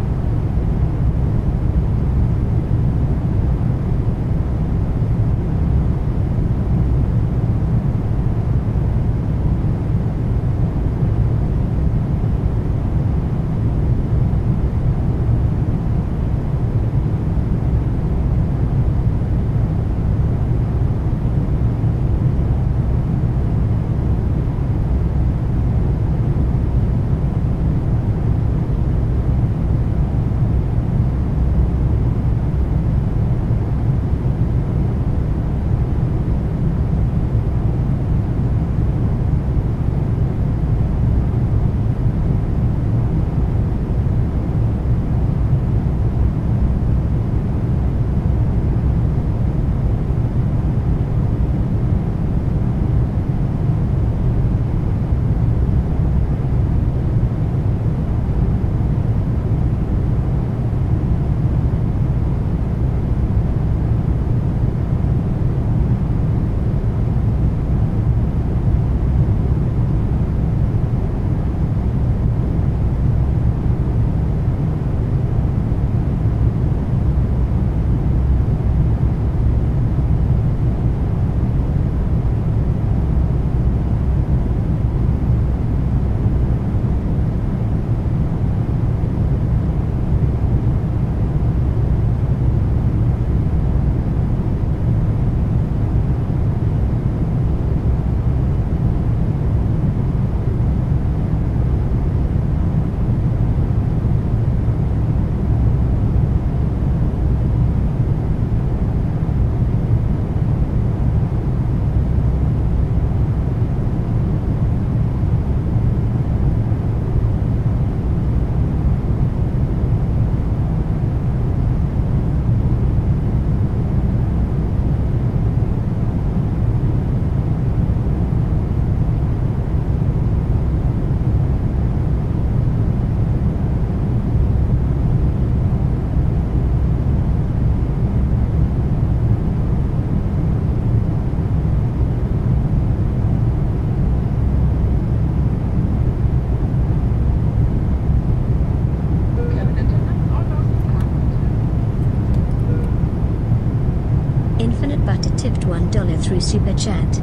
Tipped $1 through Super Chat.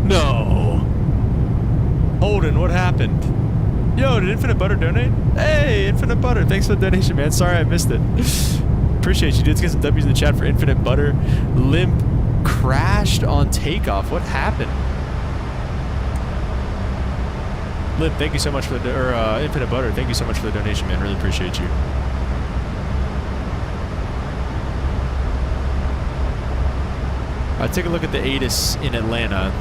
No. Holden, what happened? Yo, did Infinite Butter donate? Hey, Infinite Butter, thanks for the donation, man. Sorry I missed it. Appreciate you. Did get some W's in the chat for Infinite Butter. Limp crashed on takeoff. What happened? Limp, thank you so much for the, Infinite Butter, thank you so much for the donation, man. Really appreciate you. Take a look at the ATIS in Atlanta.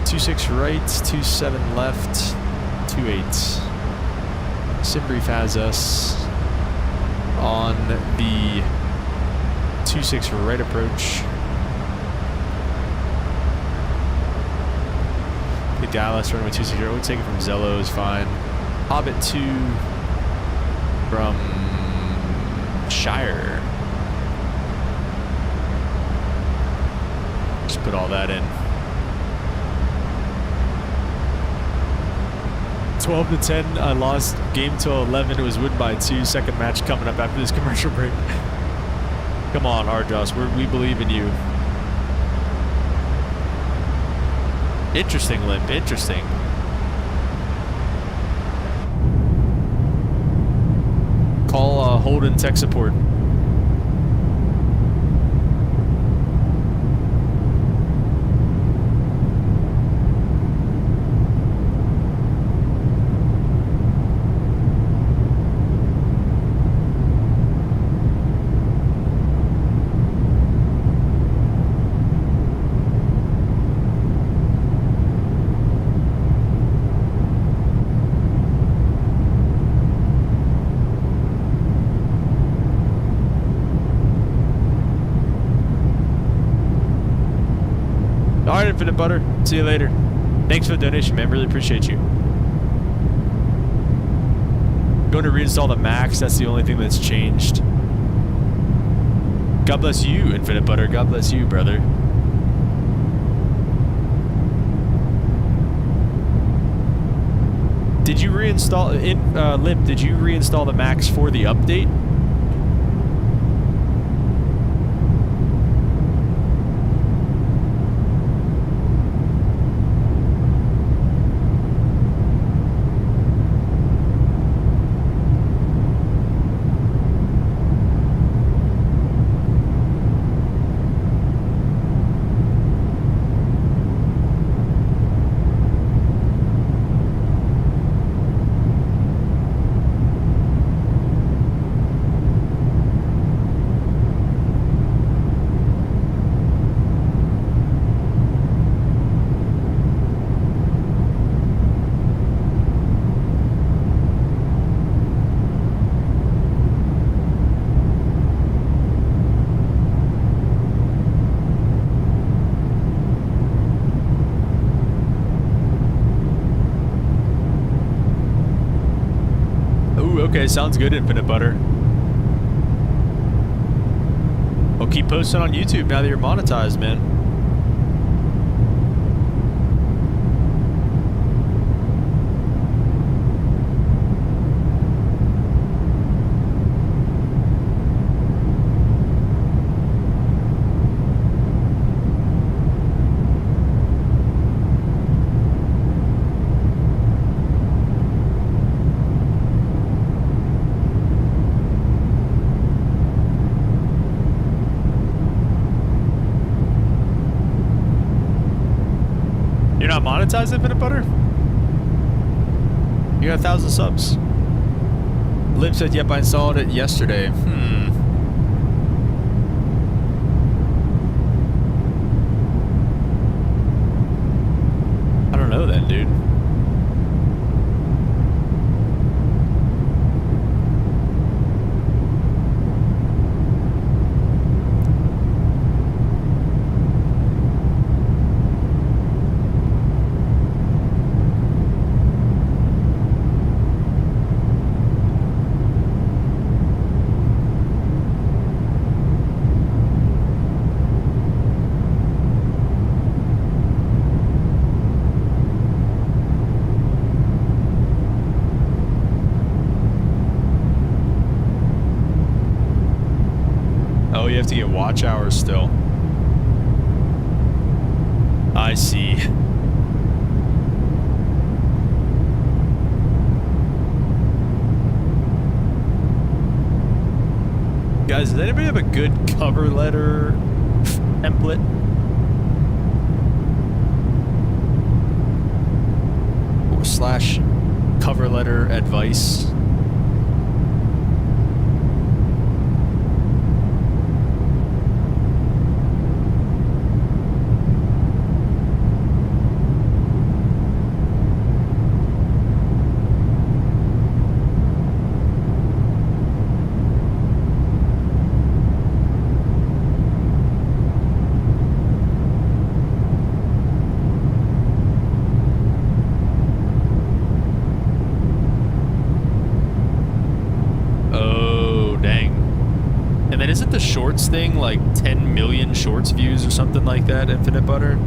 .26 right, 27 left, 28. Simbrief has us on the 26 right approach. The Dallas runway 260. We'll take it from Zello is fine. Hobbit 2 from Shire. Just put all that in. 12 to 10. I lost game till 11. It was win by 2. Second match coming up after this commercial break. Come on, Arjos. We believe in you. Interesting, Limp. Interesting. Call Holden tech support. Alright, Infinite Butter. See you later. Thanks for the donation, man. Really appreciate you. Going to reinstall the Max. That's the only thing that's changed. God bless you, Infinite Butter. God bless you, brother. Did you reinstall... Limp, did you reinstall the Max for the update? Okay, sounds good, Infinite Butter. Well, keep posting on YouTube now that you're monetized, man. Monetize Infinite Butter? You got 1,000 subs. Limp said, yep, I installed it yesterday. I don't know then, dude. you have to get watch hours still. I see. Guys, does anybody have a good cover letter template? Or slash cover letter advice? Isn't the shorts thing like 10 million shorts views or something like that, Infinite Butter?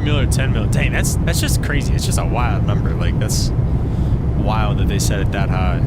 Or 10 mil. Dang, that's just crazy. It's just a wild number. Like, that's wild that they set it that high.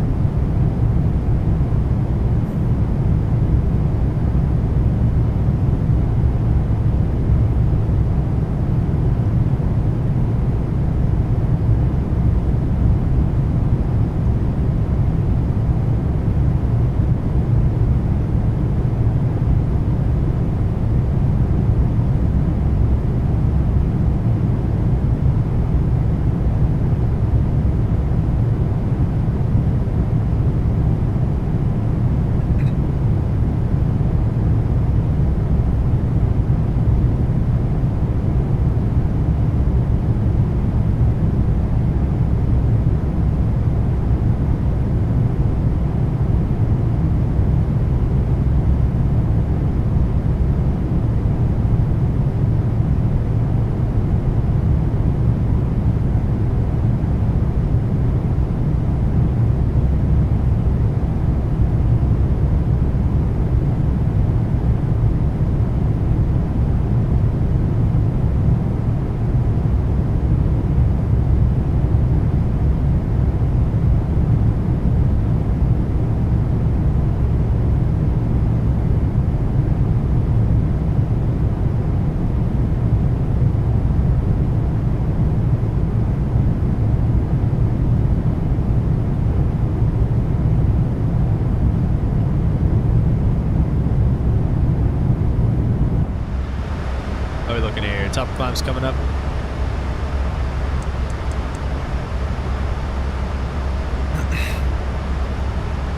Top climb's coming up.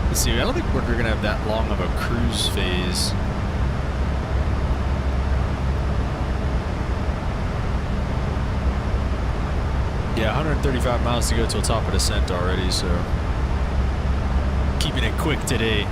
Let's see, I don't think we're gonna have that long of a cruise phase. Yeah, 135 miles to go till top of descent already, so keeping it quick today.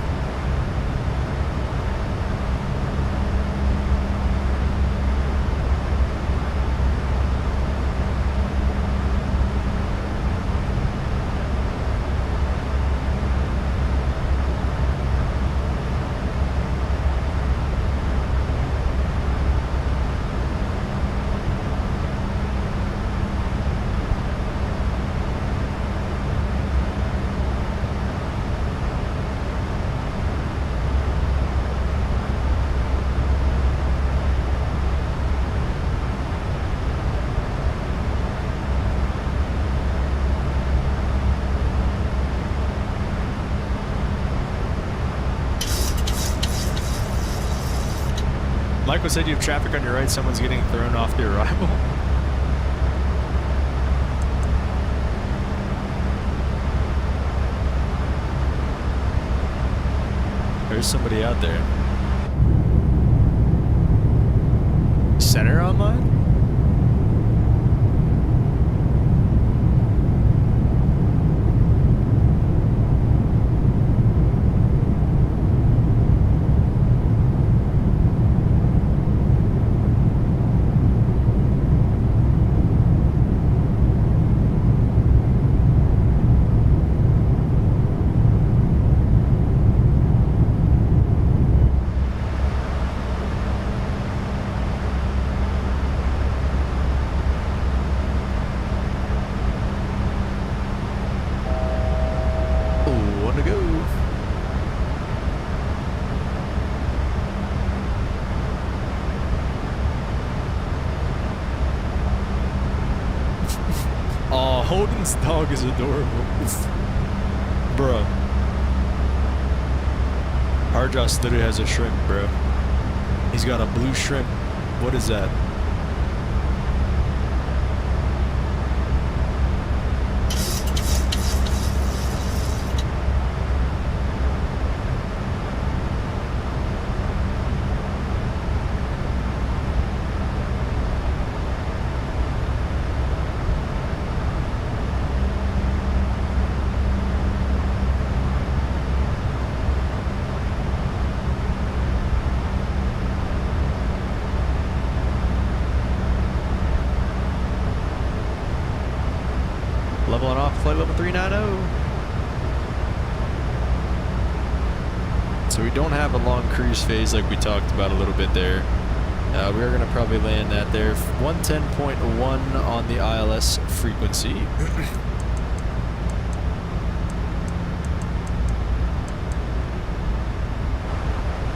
Michael said you have traffic on your right. Someone's getting thrown off the arrival. There's somebody out there. Center online? Holden's dog is adorable. Bro. Hardjoss literally has a shrimp, bro. He's got a blue shrimp. What is that? Leveling off, flight level 390. So we don't have a long cruise phase like we talked about a little bit there. We are going to probably land that there. 110.1 on the ILS frequency.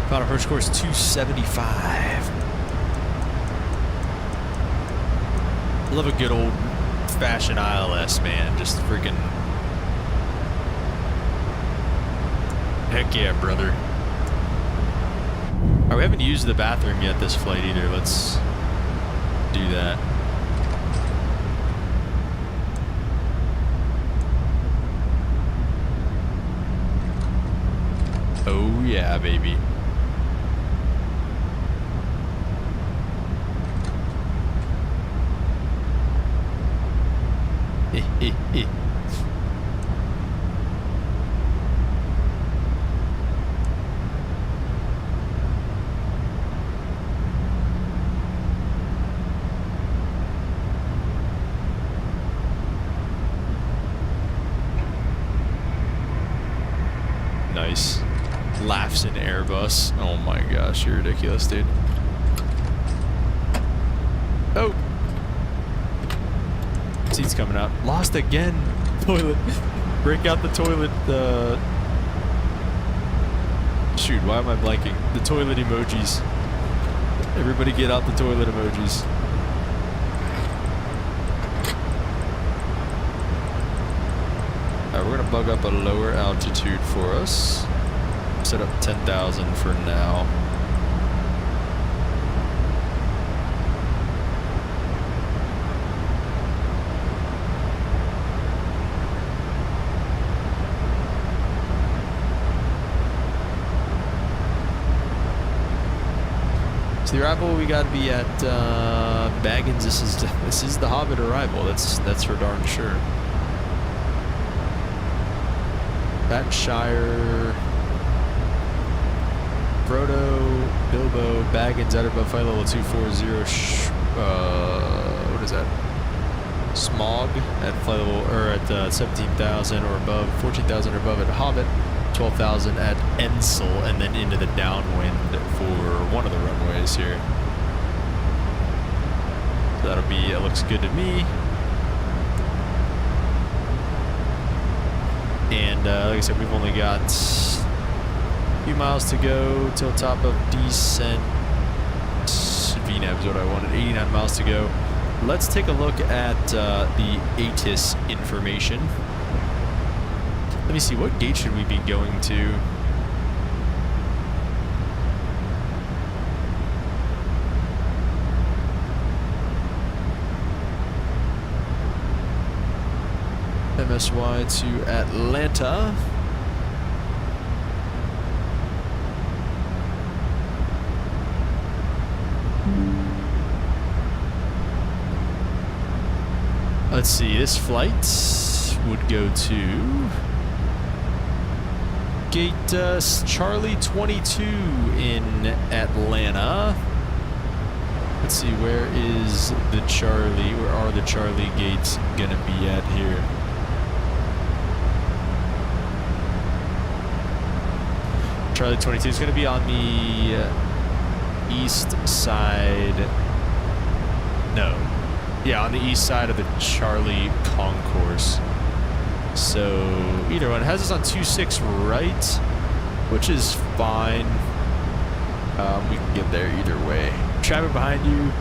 Final approach course 275. Love a good old fashion ILS, man. Just freaking heck yeah, brother. Alright, we haven't used the bathroom yet this flight either. Let's do that. Oh yeah, baby. Nice. Laughs in Airbus. Oh my gosh, you're ridiculous, dude. Oh! Seat's coming out. Lost again. Toilet. Break out the toilet. Shoot, why am I blanking? The toilet emojis. Everybody get out the toilet emojis. Alright, we're gonna bug up a lower altitude for us. Set up 10,000 for now. So the arrival, we gotta be at Baggins. This is the Hobbit arrival. That's for darn sure. Batshire, Frodo, Bilbo, Baggins out above flight level 240. What is that? Smog at flight level, or at 17,000 or above, 14,000 or above at Hobbit, 12,000 at Ensel, and then into the downwind for one of the runways here. So that'll be, it looks good to me. And like I said, we've only got a few miles to go till top of descent. VNAV is what I wanted. 89 miles to go. Let's take a look at the ATIS information. Let me see, what gate should we be going to? MSY to Atlanta. Let's see, this flight would go to gate Charlie 22 in Atlanta. Let's see, where is the Charlie? Where are the Charlie gates gonna be at here? Charlie 22 is gonna be on the east side. No. Yeah, on the east side of the Charlie concourse. So, either one. It has us on 26 right, which is fine. We can get there either way. Traffic behind you.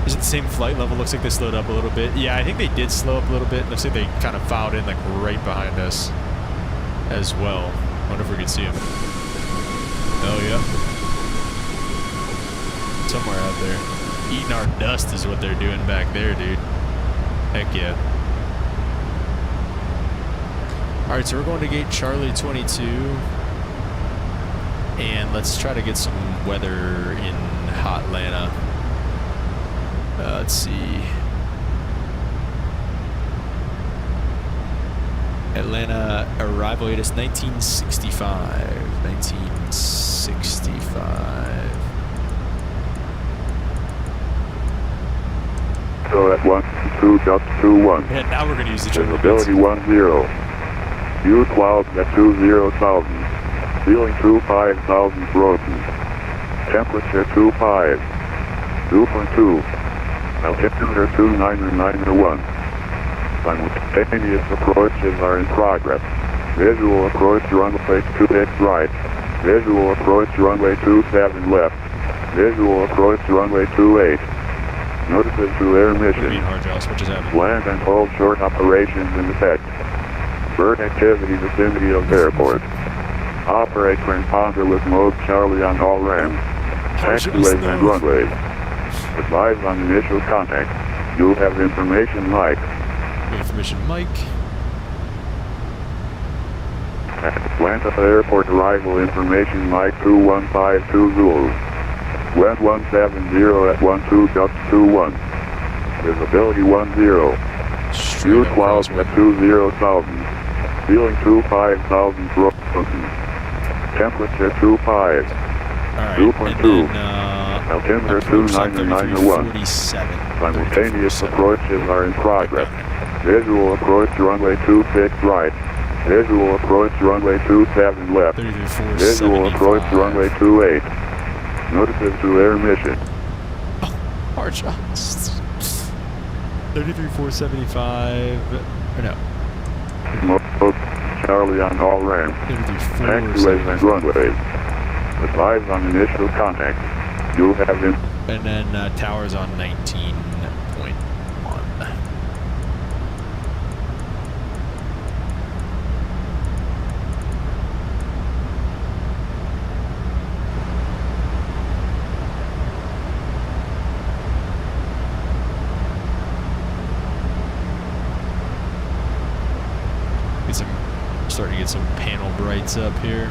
Is it the same flight level? Looks like they slowed up a little bit. Yeah, I think they did slow up a little bit. Looks like they kind of fouled in like right behind us as well. Wonder if we can see them. Oh, yeah. Somewhere out there. Eating our dust is what they're doing back there, dude. Heck yeah. Alright, so we're going to gate Charlie 22. And let's try to get some weather in Hotlanta. Let's see. Atlanta arrival date is 1965. 1965. So at 122.21. Yeah, now we're going to use the general Visibility 10. View clouds at 20,000. Ceiling 25,000 broken. Temperature 25. 2.2. Altimeter 29901. Simultaneous approaches are in progress. Visual approach runway 28 right. Visual approach runway 27 left. Visual approach runway 28. Notices to air mission. Land and hold short operations in effect. Bird activity vicinity of airport. Operate transponder with mode Charlie on all ramps. Taxiways and runways. Advise on initial contact. You'll have information Mike. Information Mike. Atlanta Airport arrival information Mike 2152 Zulu. Wind 170 at 12.21. Visibility 10. View clouds at 20,000. Ceiling 25,000 broken. Temperature 25. 2.2. Altimeter 29901. Simultaneous approaches are in progress. Visual approach runway 26 right. Visual approach runway 27 left. Visual approach runway 28. Notices to air mission. Oh, hard shots. 33475. Or no. Mode Charlie on all ramps. Taxiways and runways. Advise on initial contact. You'll have in. And then towers on 19.1. Starting to get some panel brights up here.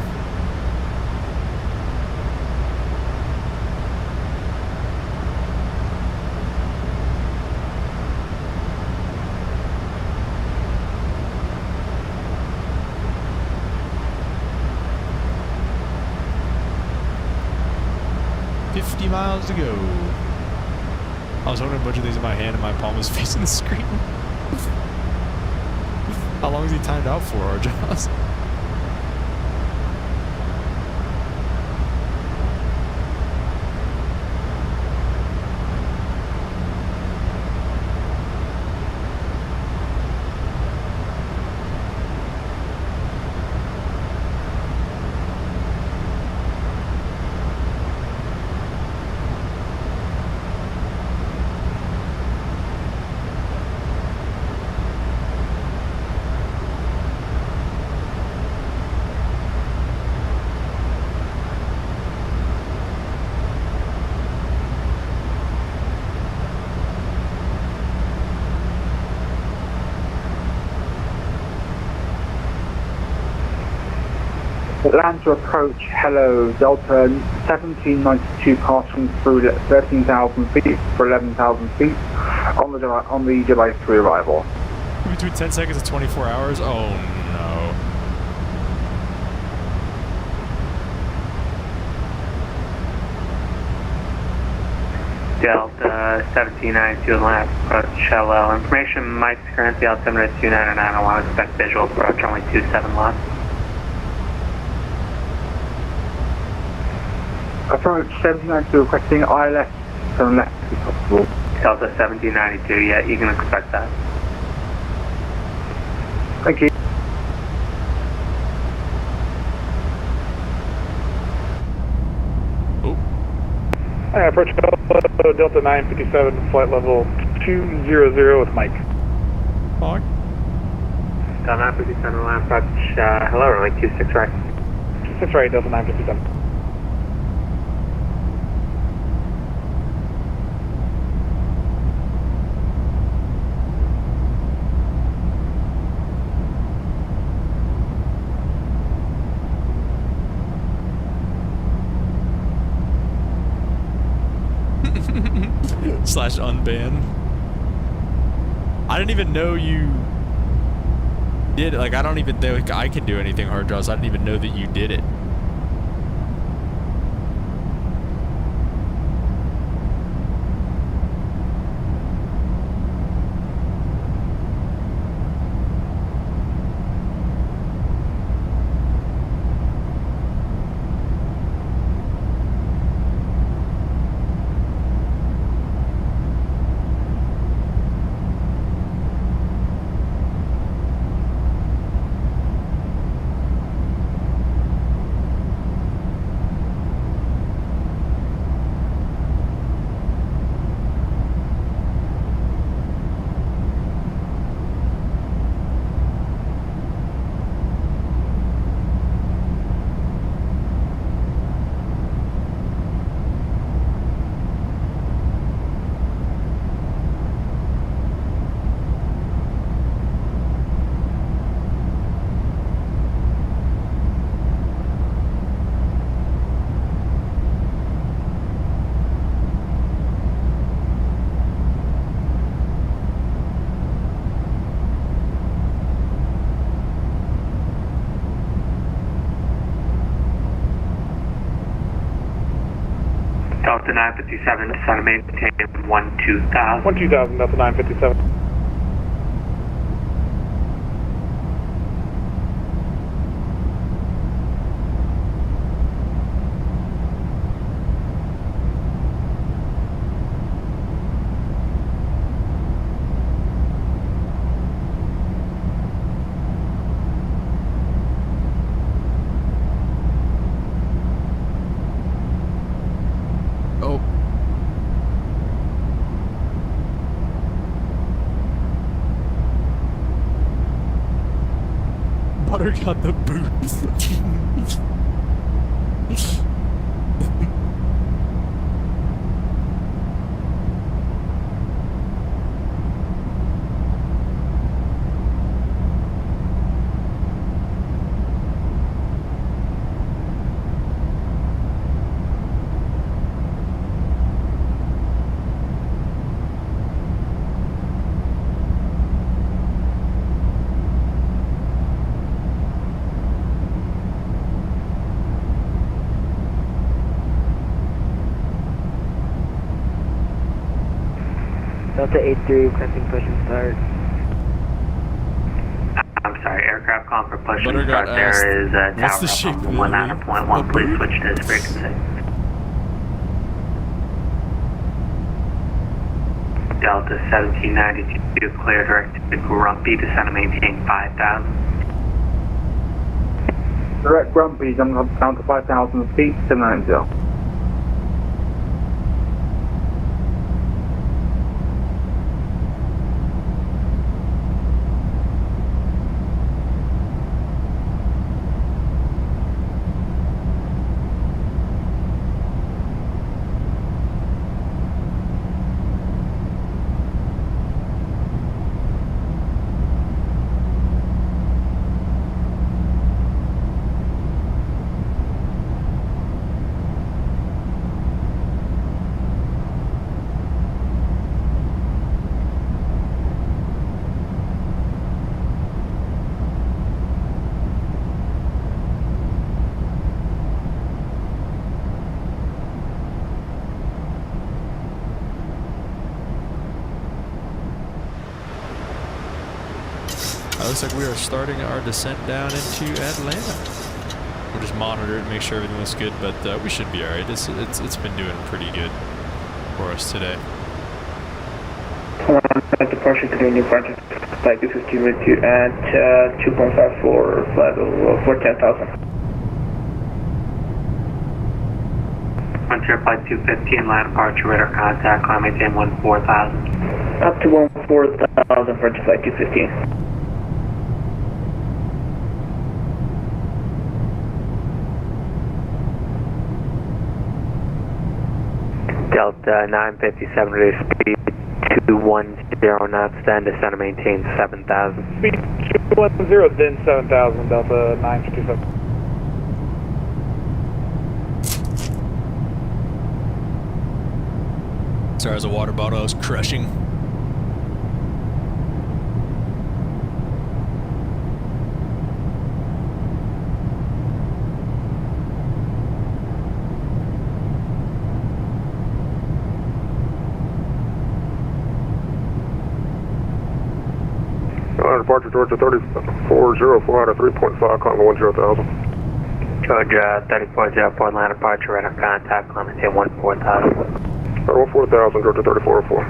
$50 miles to go. I was holding a bunch of these in my hand and my palm was facing the screen. How long is he timed out for, our Jaws? land to approach, hello, Delta 1792 passing through 13,000 feet for 11,000 feet on the July 3 arrival. Between 10 seconds and 24 hours? Oh no. Delta 1792 land approach, hello. Information Mike's currently altimeter 299. I want to expect visual approach only 27 knots. Approach 1792 requesting ILS from left if possible. Delta 1792, yeah, you can expect that. Thank you. Approach Delta 957, flight level 200 with Mike. Fog. Delta 957, land approach, hello, runway 26 right. 26 right, Delta 957. Slash unban. I didn't even know you did it. Like, I don't even think I can do anything hard draws. I didn't even know that you did it. Delta 957, descend and maintain 12,000. 12,000, Delta 957. Butter got the boots. Delta 83, requesting push and start. I'm sorry, aircraft calling for push and Buttergut start. There is a what's the tower shape of up the on 19.1. Please switch to this frequency. Delta 1792, clear direct to Grumpy, descend and maintain 5,000. Direct Grumpy, jump up down to 5,000 feet, 790. looks like we are starting our descent down into Atlanta. We'll just monitor it, make sure everything looks good, but we should be alright. It's been doing pretty good for us today. Departure to the new project. Flight 215 with you at 2.5 for flight for 10,000. Frontier Flight 215, line departure, radar contact, climb maintain 14,000. Up to 14,000 Frontier Flight 215. Delta 957 reduce speed 210 knots, then descend and maintain 7,000. Speed 210, then 7,000, Delta 957. Sorry, as a water bottle I was crushing. Departure Georgia 3404 out of 3.5, climbing 10,000. Georgia 3404, line departure, radar contact, climb maintain 14,000. 14,000, Georgia 3404.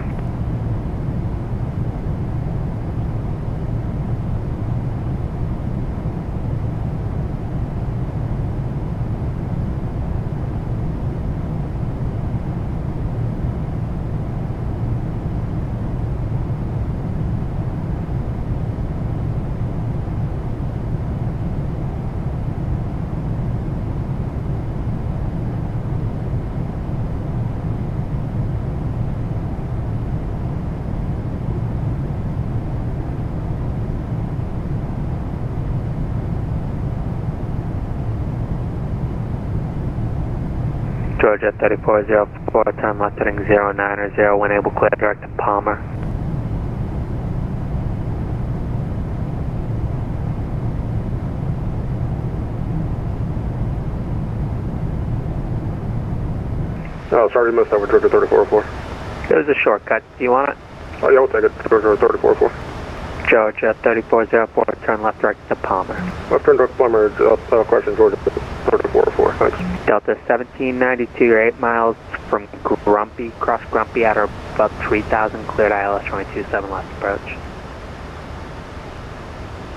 Georgia 3404, turn left heading 090, when able clear direct to Palmer. Oh, sorry you missed over Georgia 3404. It was a shortcut. Do you want it? Oh yeah, we'll take it. Georgia 3404. Georgia 3404, turn left direct to Palmer. Left turn direct Palmer, question Georgia 3404, thanks. Delta 1792, you're 8 miles from Grumpy, cross Grumpy at or above 3,000, cleared ILS runway 27 left approach.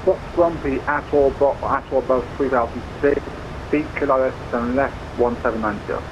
What's Grumpy at or above 3,000 feet, cleared ILS and left 1790.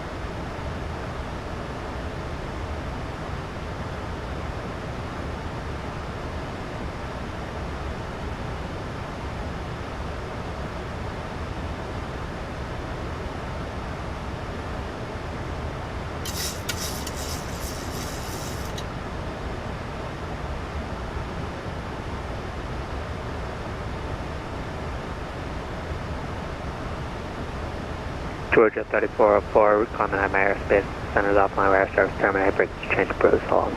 Georgia 3404, climbing high airspace, centers offline radar service, terminate, brakes, change approved, so long.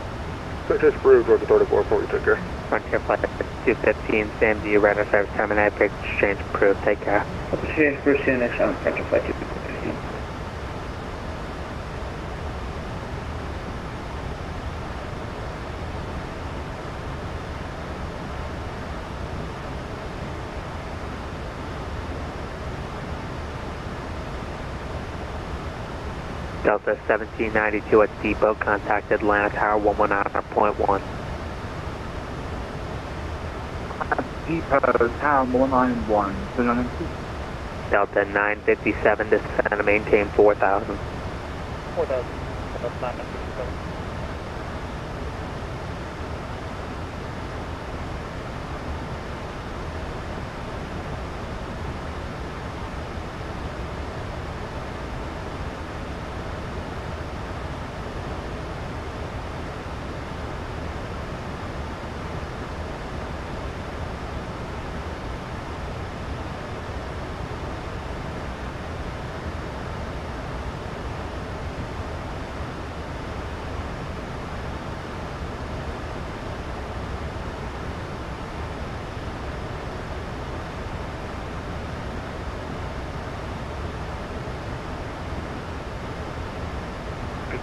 Change approved, Georgia 3404, you take care. Frontier Flight 215, same to you, radar service, terminate, brakes, change approved, take care. Change approved, see you next time, Frontier Flight 215. Delta 1792 at Depot, contact Atlanta Tower 119.1. Depot, Tower 191, Delta 957, descend and maintain 4,000. 4,000, that's 957.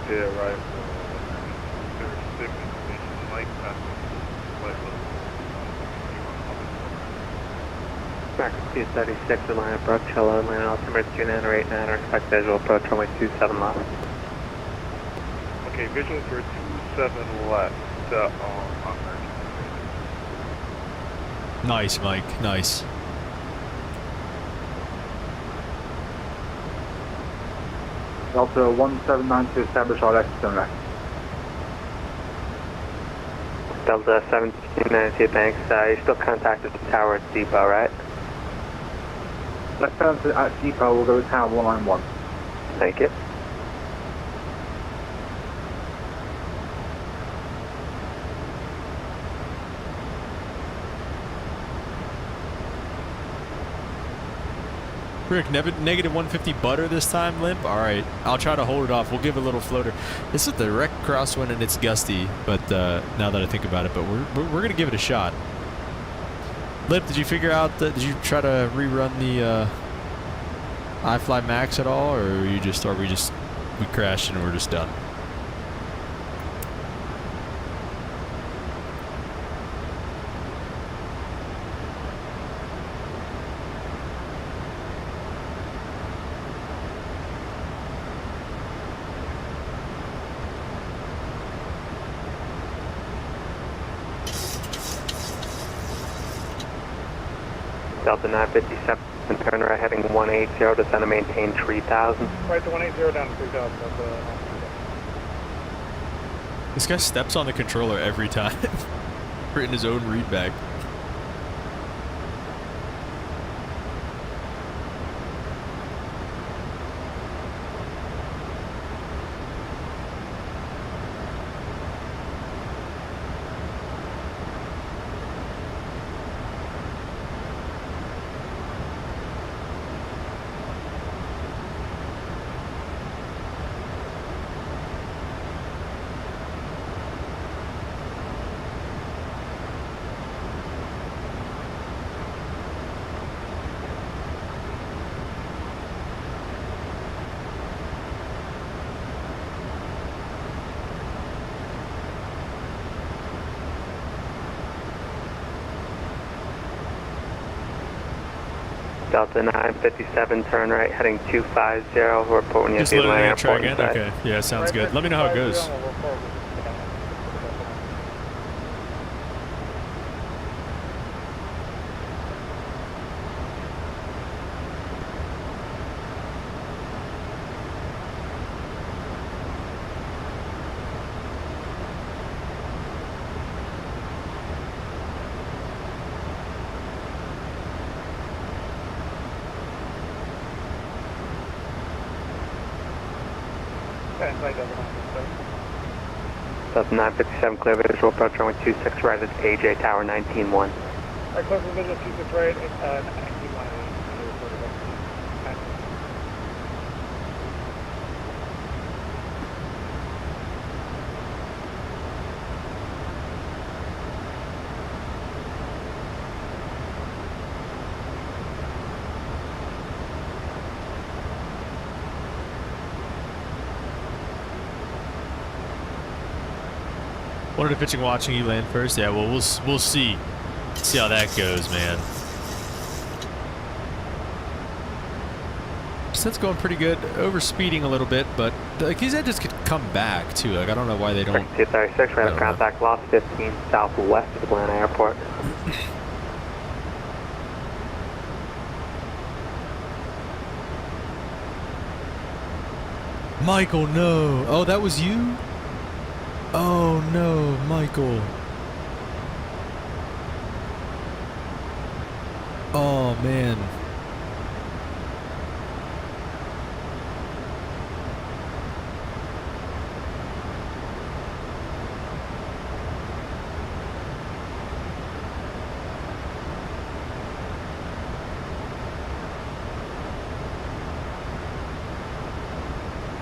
Yeah, right. 36 Mike passing flight level. Mark 236, Atlanta approach, hello, Atlanta altimeter 2989, expect visual approach, runway 27 left. Okay, visual for 27 left. Nice, Mike. Nice. Delta 1792 to establish all exits and rest. Delta 1792, thanks. You still contacted the tower at depot, right? Let's turn to at depot, we'll go to tower 191. Thank you. Rick, negative 150 butter this time, Limp? Alright, I'll try to hold it off. We'll give it a little floater. This is the wreck crosswind and it's gusty, but now that I think about it, but we're going to give it a shot. Limp, did you figure out that, did you try to rerun the Ifly Max at all, or we crashed and we're just done? Delta 957, turn right heading 180, descend and maintain 3000. Right to 180 down to 3000. This guy steps on the controller every time. We're in his own readback. Delta 957, turn right heading 250, report when you Just see literally land try airport again? inside. Okay, yeah, sounds good. Let me know how it goes. Delta 957, clear visual approach runway 26 right at AJ Tower 191. Right, close to visual 26 right, 191. Wanted to pitching watching you land first. Yeah, well, we'll see how that goes, man. That's going pretty good. Over speeding a little bit, but like these edges could come back too. Like I don't know why they don't. 236, right of contact lost 15 southwest of Atlanta Airport. Michael, no. Oh, that was you? Oh no, Michael. Oh man.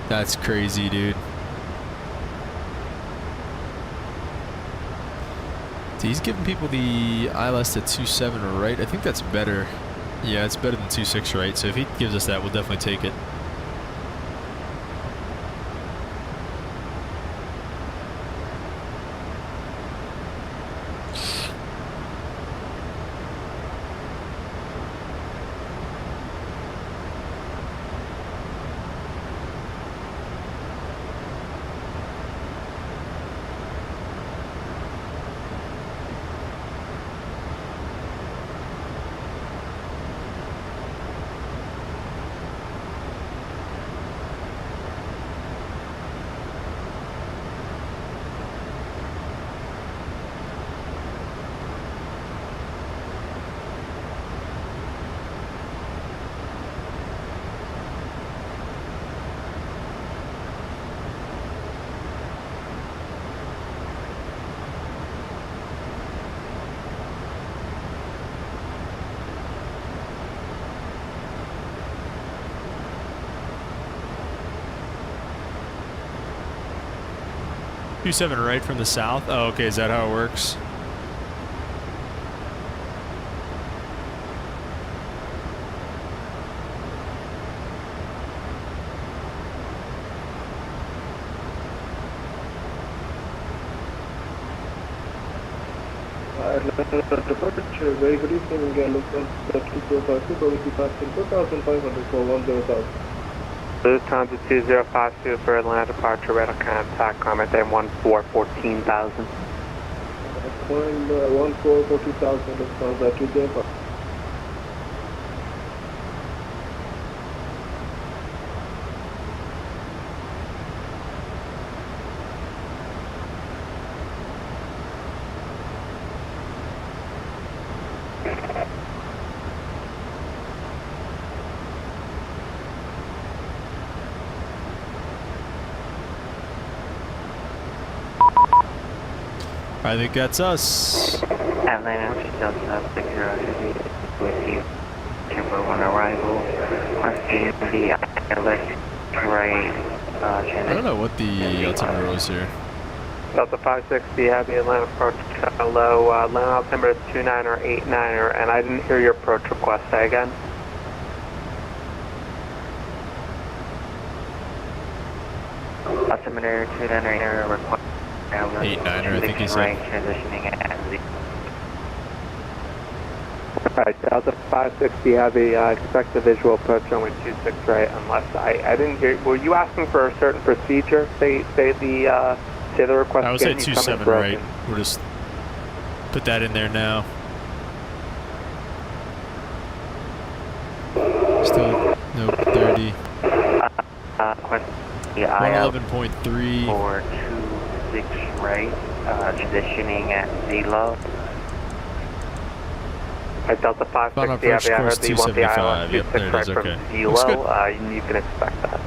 That's crazy, dude. He's giving people the ILS at 2.7 right. I think that's better. Yeah, it's better than 2.6 right. So if he gives us that, we'll definitely take it. 27 right from the south. Oh, okay. Is that how it works? Departure, very good evening, local 245 probably passing 4,500 for 10,000. Lufthansa 2052 for Atlanta departure, radar contact, comment then 14,000. Climb 14,000, Lufthansa 205. I think that's us. Atlanta, Delta 60 with you. Timber on arrival. Question the island train. I don't know what the altimeter was here. Delta 560, have the Atlanta approach hello. Atlanta altimeter is 29er, 89er, and I didn't hear your approach request. Say again. Altimeter 29er request. 89er, I think he said. Transitioning at Z. Alright, Delta 560, have the expect the visual approach only 26 right, unless I didn't hear. Were you asking for a certain procedure? Say the request. I would say 27 right. We'll just put that in there now. Still, nope, 30. 111.3. 426 right, transitioning at Z-low. At Delta 560, I heard that you want the island 26 right from Z-low. You can expect that.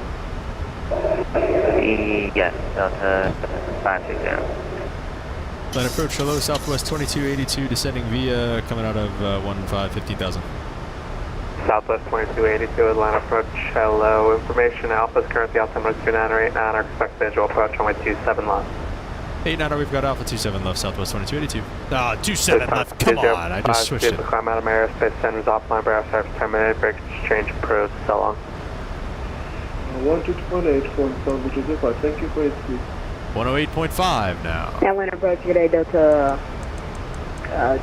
Yes, Delta 560. Line approach, hello, Southwest 2282, descending via, coming out of 15,000. Southwest 2282, Atlanta approach, hello. Information, Alpha is currently altimeter 29 or 89, or expect visual approach only 27 left. 89, we've got Alpha 27 left, Southwest 2282. Ah, 27 left, come on, I just switched it. Climb out of my airspace, centers offline, barrel service terminated, breakage change approved, so long. 128 for South Joseph, thank you for it, please. 108.5 now. Atlanta approach today, Delta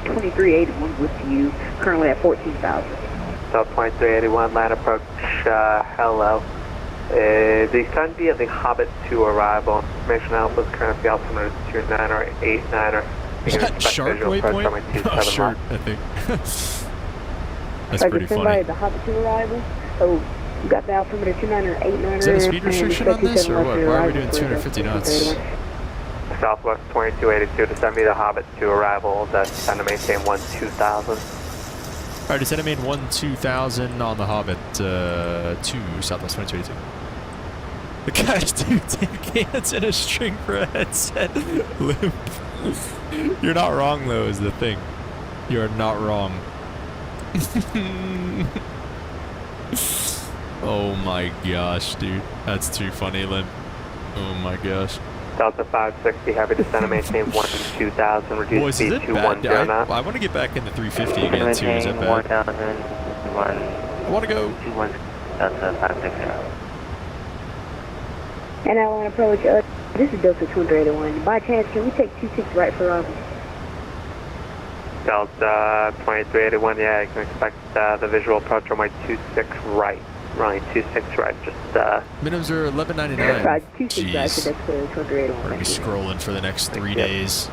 2381 with you, currently at 14,000. Delta 2381, Atlanta approach, hello. The sun via the Hobbit 2 arrival. Information Alpha is currently altimeter 29 or 89er. Is that sharp waypoint? Oh, sharp, I think. That's pretty funny. The Hobbit 2 arrival. Oh, you got the altimeter 29 or 89er. Is that a speed restriction on this, or what? Why are we doing 250 knots? Southwest 2282 to send me the Hobbit 2 arrival. That's trying to maintain 12,000. Alright, descend to main 12,000 on the Hobbit 2, Southwest 2282. The guy's doing 10 cans and a string for a headset. Limp. You're not wrong, though, is the thing. You're not wrong. Oh my gosh, dude. That's too funny, Limp. Oh my gosh. Delta 560, heavy descent to maintain 12,000, reduce speed to 109. I want to get back into 350 again, too. Is that bad? I want to go. Delta 560. And Atlanta approach, this is Delta 281. By chance, can we take 26 right for arrival? Delta 2381, yeah, you can expect the visual approach on my 26 right. Running 26 right, just Minimums are 11.99. Right, 26 right, so that's 281. We're gonna be scrolling for the next 3 days.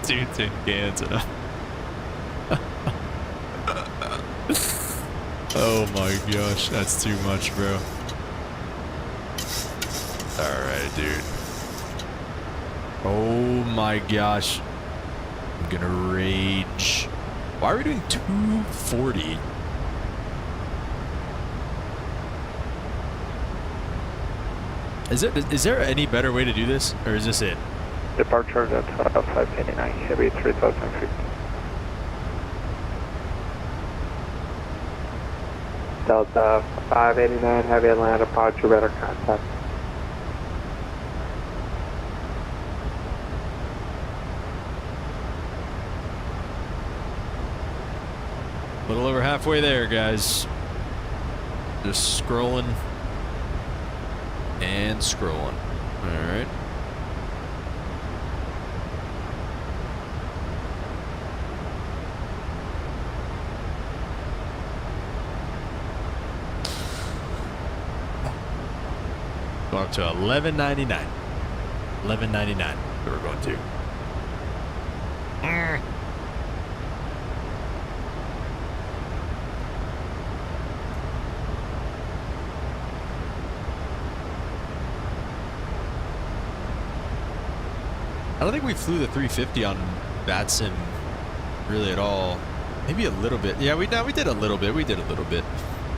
Dude, 10 cans and oh my gosh, that's too much, bro. Alright, dude. Oh my gosh. I'm gonna rage. Why are we doing 240? Is there any better way to do this, or is this it? Departure at 589, heavy 3,050. Delta 589, heavy Atlanta departure, radar contact. A little over halfway there, guys. Just scrolling and scrolling. All right. Going up to 11.99. 11.99. That we're going to. I don't think we flew the 350 on VATSIM really at all. Maybe a little bit. Yeah, we did a little bit. We did a little bit,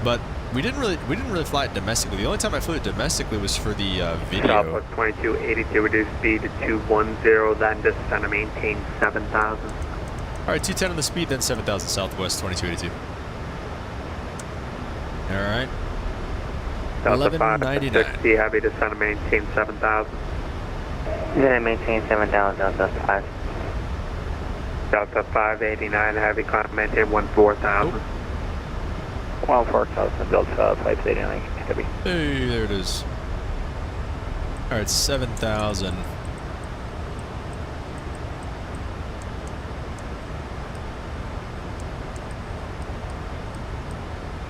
but we didn't really fly it domestically. The only time I flew it domestically was for the video. Southwest 2282, reduce speed to 210, then descend and maintain 7,000. All right, 210 on the speed, then 7,000 Southwest 2282. All right. Delta 560, heavy descend and maintain 7,000. Then maintain 7,000, Delta 5. Delta 589, heavy climb, maintain 14,000. 14,000, Delta 589, heavy. Hey, there it is. All right, 7,000.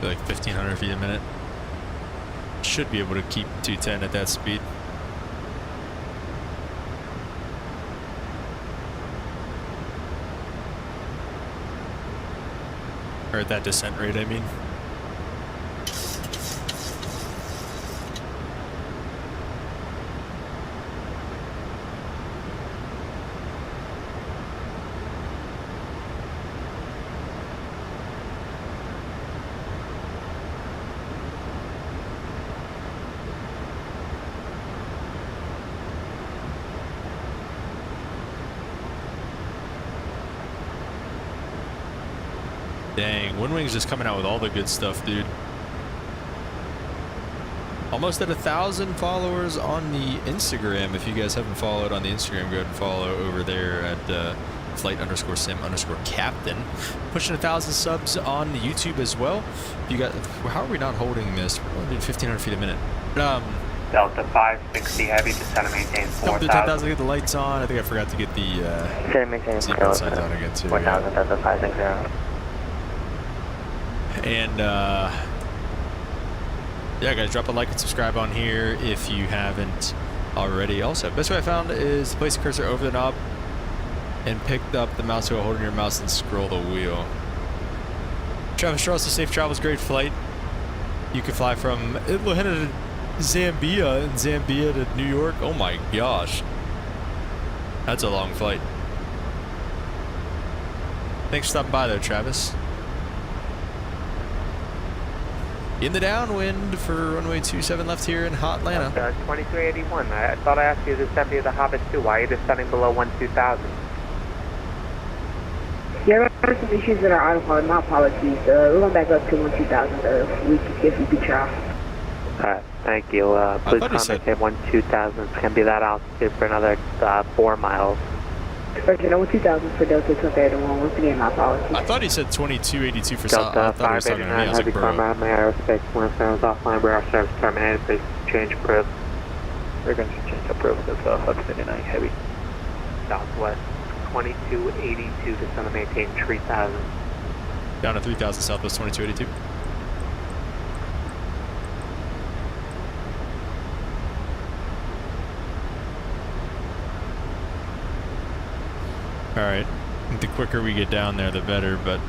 Like 1,500 feet a minute. Should be able to keep 210 at that speed. Or at that descent rate, I mean. Dang, Wind Wing's just coming out with all the good stuff, dude. Almost at 1,000 followers on the Instagram. If you guys haven't followed on the Instagram, go ahead and follow over there at flight_sim_captain. Pushing 1,000 subs on YouTube as well. You got? How are we not holding this? We're only doing 1,500 feet a minute. Delta 560, heavy descend and maintain 4,000. Up to 10,000, get the lights on. I think I forgot to get the seatbelt signs on again too. 4,000, Delta 560. And yeah, guys, drop a like and subscribe on here if you haven't already. Also, best way I found is to place the cursor over the knob and pick up the mouse wheel, holding your mouse and scroll the wheel. Travis Strauss, a safe travels, great flight. You can fly from Atlanta to Zambia and Zambia to New York. Oh my gosh, that's a long flight. Thanks for stopping by though, Travis. In the downwind for runway 27 left here in hot Atlanta. 2381, I thought I asked you to descend via the Hobbit too. Why are you descending below 12,000? Yeah, there are some issues that are autopilot, not policies. We're going back up to 12,000 if we could try. Alright, thank you. Please contact 12,000. It's going to be that altitude for another 4 miles. Okay, no 2,000 for Delta 231. Once again, my policy. I thought he said 2282 for South. I thought he was talking to me. I was like, bro. Delta 589, heavy aerospace, wind sounds offline, radar service terminated. Please change probe. We're going to change the probe to 559 heavy. Southwest 2282 to send and maintain 3,000. Down to 3,000 Southwest 2282. Alright, the quicker we get down there, the better, but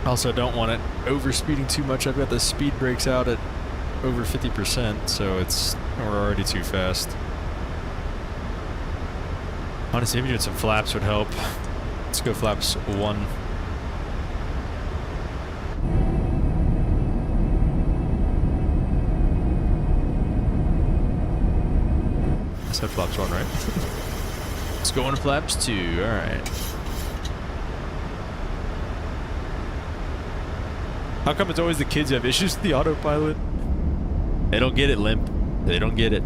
also don't want it overspeeding too much. I've got the speed brakes out at over 50%, so we're already too fast. Honestly, maybe doing some flaps would help. Let's go flaps 1. I said flaps 1, right? Let's go on to flaps 2. Alright. How come it's always the kids who have issues with the autopilot? They don't get it, Limp. They don't get it.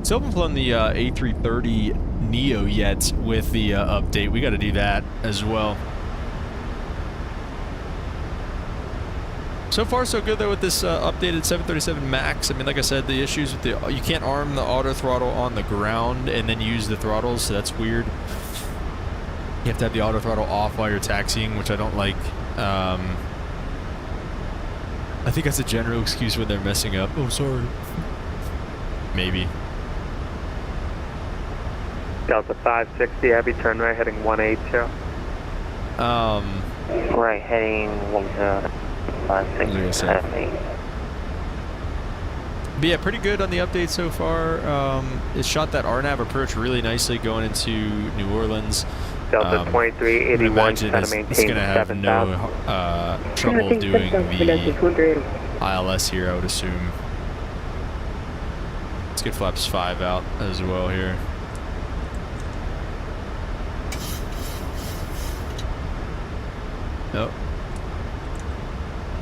Still haven't flown the A330 Neo yet with the update. We got to do that as well. So far, so good though with this updated 737 MAX. I mean, like I said, the issues with the you can't arm the auto throttle on the ground and then use the throttles, so that's weird. You have to have the auto throttle off while you're taxiing, which I don't like. I think that's a general excuse when they're messing up. Oh, sorry. Maybe. Delta 560, heavy turn right heading 182. Right heading 10560. But yeah, pretty good on the update so far. It shot that RNAV approach really nicely going into New Orleans. Delta 2381, it's going to have no trouble doing the ILS here, I would assume. Let's get flaps 5 out as well here. Oh.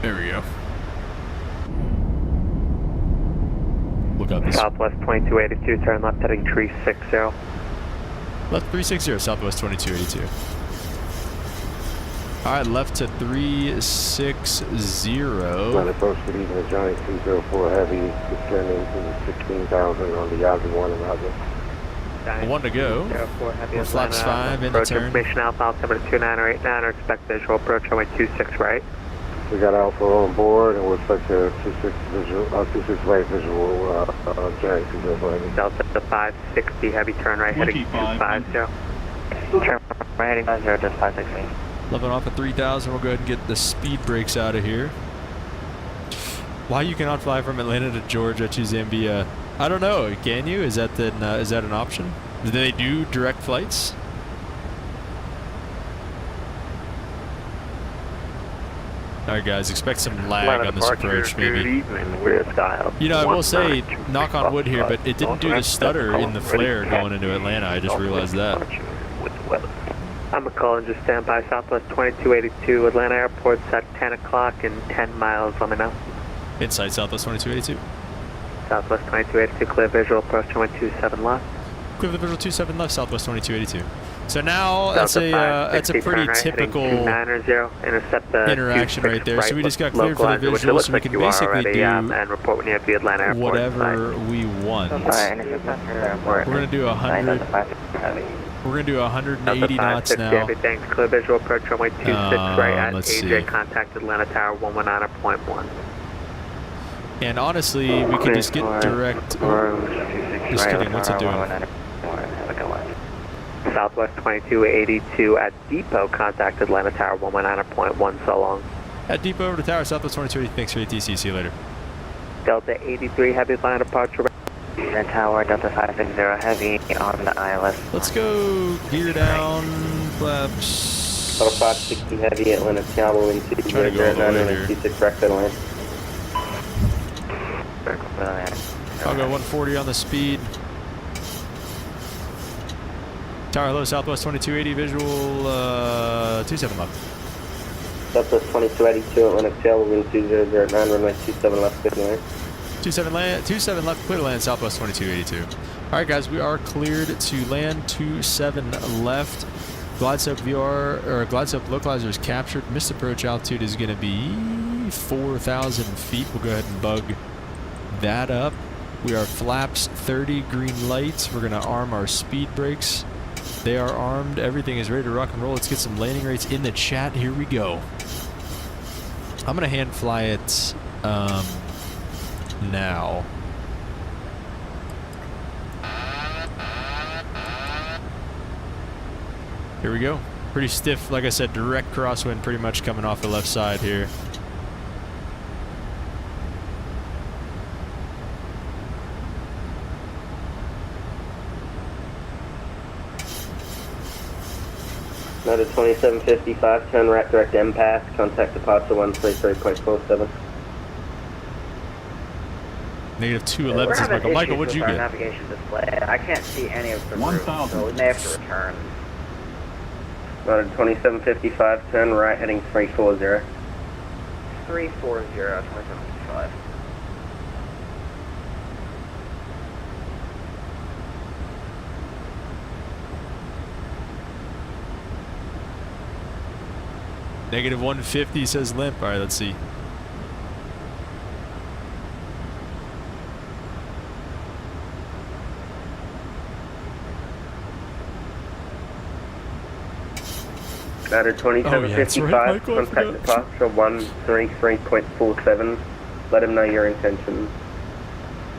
There we go. Look out this. Southwest 2282, turn left heading 360. Left 360, Southwest 2282. Alright, left to 360. Line approach, good evening, Johnny 204 Heavy, descending to 16,000 on the Yazi 1 and Yazi. One to go. We're flaps 5 in the approach turn. Information Alpha, altimeter 2989, or expect visual approach runway 26 right. We got Alpha on board, and we're expecting a 26 right visual, Johnny 204 Heavy. Delta 560, heavy turn right heading 250. Turn right heading 50, just 560. Leveling off at 3,000, we'll go ahead and get the speed brakes out of here. Why you cannot fly from Atlanta to Georgia to Zambia? I don't know. Can you? Is that an option? Do they do direct flights? All right, guys. Expect some lag on this approach, maybe. You know, I will say, knock on wood here, but it didn't do the stutter in the flare going into Atlanta. I just realized that. I'm a call and just stand by Southwest 2282, Atlanta Airport's at 10 o'clock and 10 miles. Let me know. Inside Southwest 2282. Southwest 2282, clear visual, approach runway 27 left. Clear the visual 27 left, Southwest 2282. So now that's a pretty typical interaction right there. So we just got cleared for the visual, so we can basically do whatever we want. We're going to do 100. We're going to do 180 knots now. Thanks. Clear visual, approach runway 26 right at let's AJ, see. contact Atlanta Tower 119.1. And honestly, we could just get direct. Just kidding, what's it doing? Southwest 2282 at Depot, contact Atlanta Tower 119.1, so long. At Depot over to Tower, Southwest 2280, thanks for ATC, see you later. Delta 83, heavy line departure. Atlanta Tower, Delta 560, heavy on the ILS. Let's go, gear down, flaps. Delta 560 heavy, Atlanta Tower, wind 209 correct at land. I'll go 140 on the speed. Tower hello, Southwest 2280, visual 27 left. Southwest 2282, Atlantic Tower, wind 2009, runway 27 left, clear to land. 27 left, clear to land, Southwest 2282. Alright guys, we are cleared to land, 27 left. Glide slope VR, or glide slope localizer is captured. Missed approach altitude is going to be 4,000 feet. We'll go ahead and bug that up. We are flaps 30, green lights. We're going to arm our speed brakes. They are armed. Everything is ready to rock and roll. Let's get some landing rates in the chat. Here we go. I'm going to hand fly it now. Here we go. Pretty stiff, like I said, direct crosswind pretty much coming off the left side here. Another 2755, turn right direct impasse, contact departure 133.47. Negative 211 says Michael. Michael, what'd you Our get? navigation display. I can't see any of the routes, 1,000. so we may have to return. Mounted 2755, turn right heading 340. 340, 2755. Negative 150 says limp. All right, let's see. Mounted 2755, contact departure 133.47. Let him know your intentions.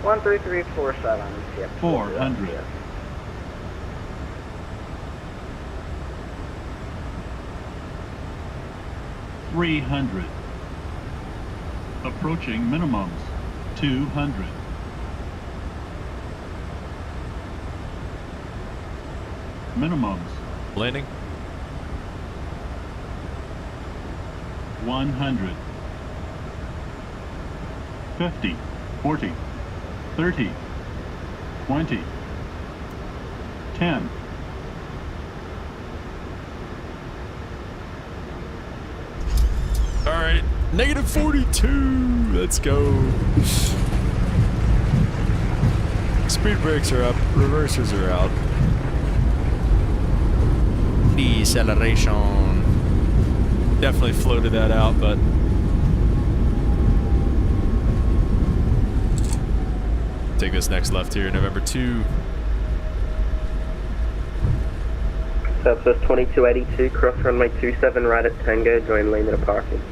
13347. Yep. 400. $300. Approaching minimums. 200. Minimums. Landing. 100. 50. 40. 30. 20. 10. All right, negative 42. Let's go. Speed brakes are up. Reversers are out. Deceleration. Definitely floated that out, but take this next left here, November 2. Southwest 2282, cross runway 27 right at Tango, join lane at parking.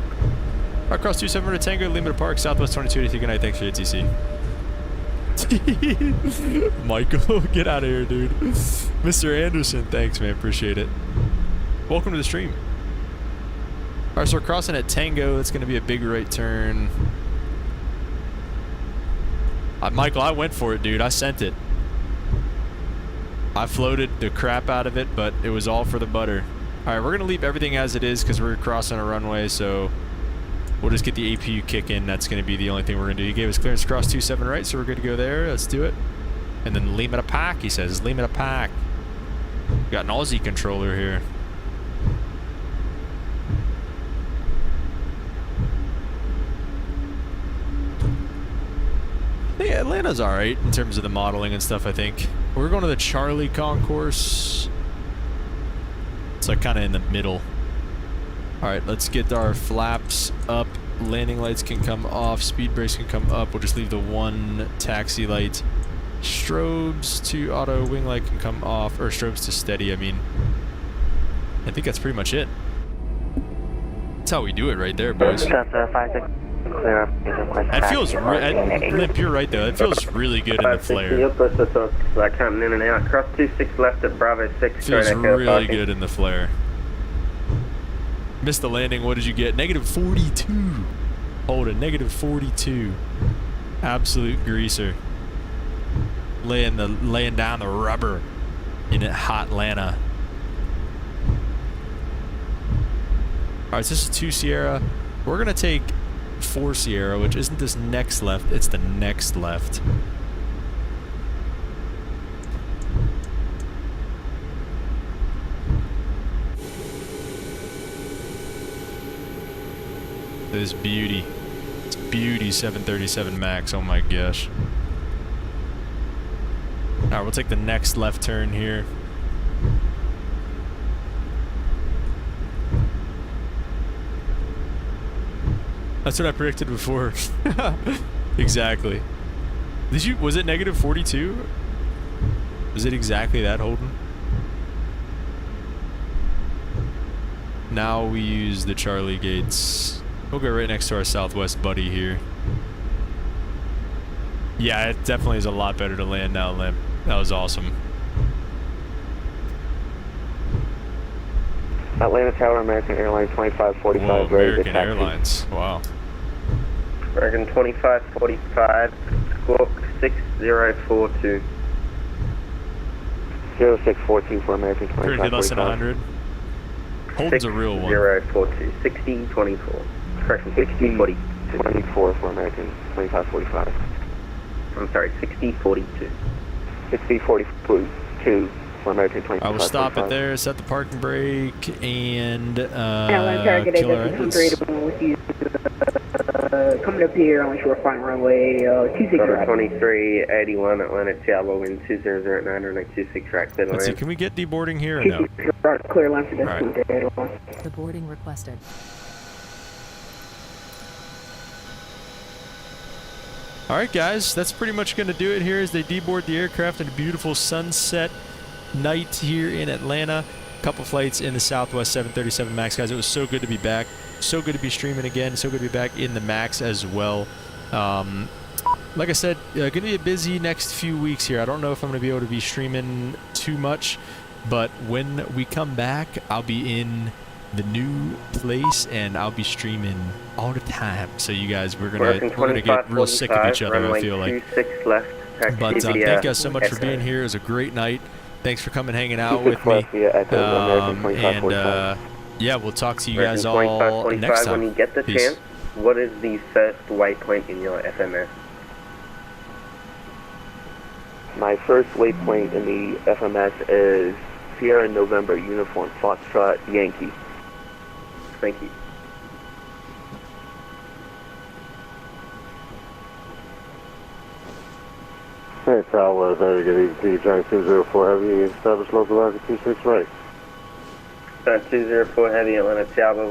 Across 27 to Tango, Lima Park, Southwest 2283. Good night, thanks for ATC. Michael, get out of here, dude. Mr. Anderson, thanks, man, appreciate it. Welcome to the stream. All right, so we're crossing at Tango. It's going to be a big right turn. Michael, I went for it, dude. I sent it. I floated the crap out of it, but it was all for the butter. All right, we're going to leave everything as it is because we're crossing a runway, so we'll just get the APU kick in. That's going to be the only thing we're going to do. He gave us clearance across 27 right, so we're good to go there. Let's do it. And then Lima to pack, he says. Lima to pack. We got an Aussie controller here. Yeah, Atlanta's alright in terms of the modeling and stuff, I think. We're going to the Charlie concourse. It's like kind of in the middle. Alright, let's get our flaps up. Landing lights can come off. Speed brakes can come up. We'll just leave the one taxi light. Strobes to auto. Wing light can come off. Or strobes to steady, I mean. I think that's pretty much it. That's how we do it right there, boys. That feels Limp, you're right though. It feels really good in the flare. Like coming in and out. Cross 26 left at Bravo 6. Feels really good in the flare. Missed the landing. What did you get? Negative 42. Hold it. Negative 42. Absolute greaser. Laying down the rubber in hot Atlanta. Alright, so this is 2 Sierra. We're gonna take 4 Sierra, which isn't this next left, it's the next left. This beauty. It's beauty 737 Max, oh my gosh. Alright, we'll take the next left turn here. That's what I predicted before. Exactly. Was it negative 42? Was it exactly that, Holden? Now we use the Charlie gates. We'll go right next to our Southwest buddy here. Yeah, it definitely is a lot better to land now, Limp. That was awesome. Atlanta Tower, American Airlines 2545. Whoa, American Airlines. Wow. American 2545, squawk 6042. 0642 for American 2545. Pretty less than 100. Holden's a real one. 6042, 6024. Correction, 6040. 24 for American 2545. I'm sorry, 6042. 6042 for American 25. I will stop it there, set the parking brake, and Airline Target kill our engines. 8 with you. Coming up here on shore flying runway 26 right. 2381 Atlanta Diablo wind 2009 runway 26 right. Let's see, can we get deboarding here or no? Clear line for right. The boarding requested. Alright guys, that's pretty much going to do it here as they deboard the aircraft in a beautiful sunset night here in Atlanta. Couple flights in the Southwest 737 MAX, guys. It was so good to be back. So good to be streaming again. So good to be back in the MAX as well. Like I said, going to be a busy next few weeks here. I don't know if I'm going to be able to be streaming too much, but when we come back, I'll be in the new place and I'll be streaming all the time. So you guys, we're gonna get real sick of each other, I feel like. But thank you guys so much for being here. It was a great night. Thanks for coming hanging out with me. Yeah, we'll talk to you guys all next time. When you get the chance, what is the first waypoint in your FMS? My first waypoint in the FMS is Sierra November Uniform Foxtrot Yankee. Thank you. Hey, Tower, Target ET, Giant 204 Heavy, establish local rocket 26 right. 204 Heavy, Atlanta Diablo.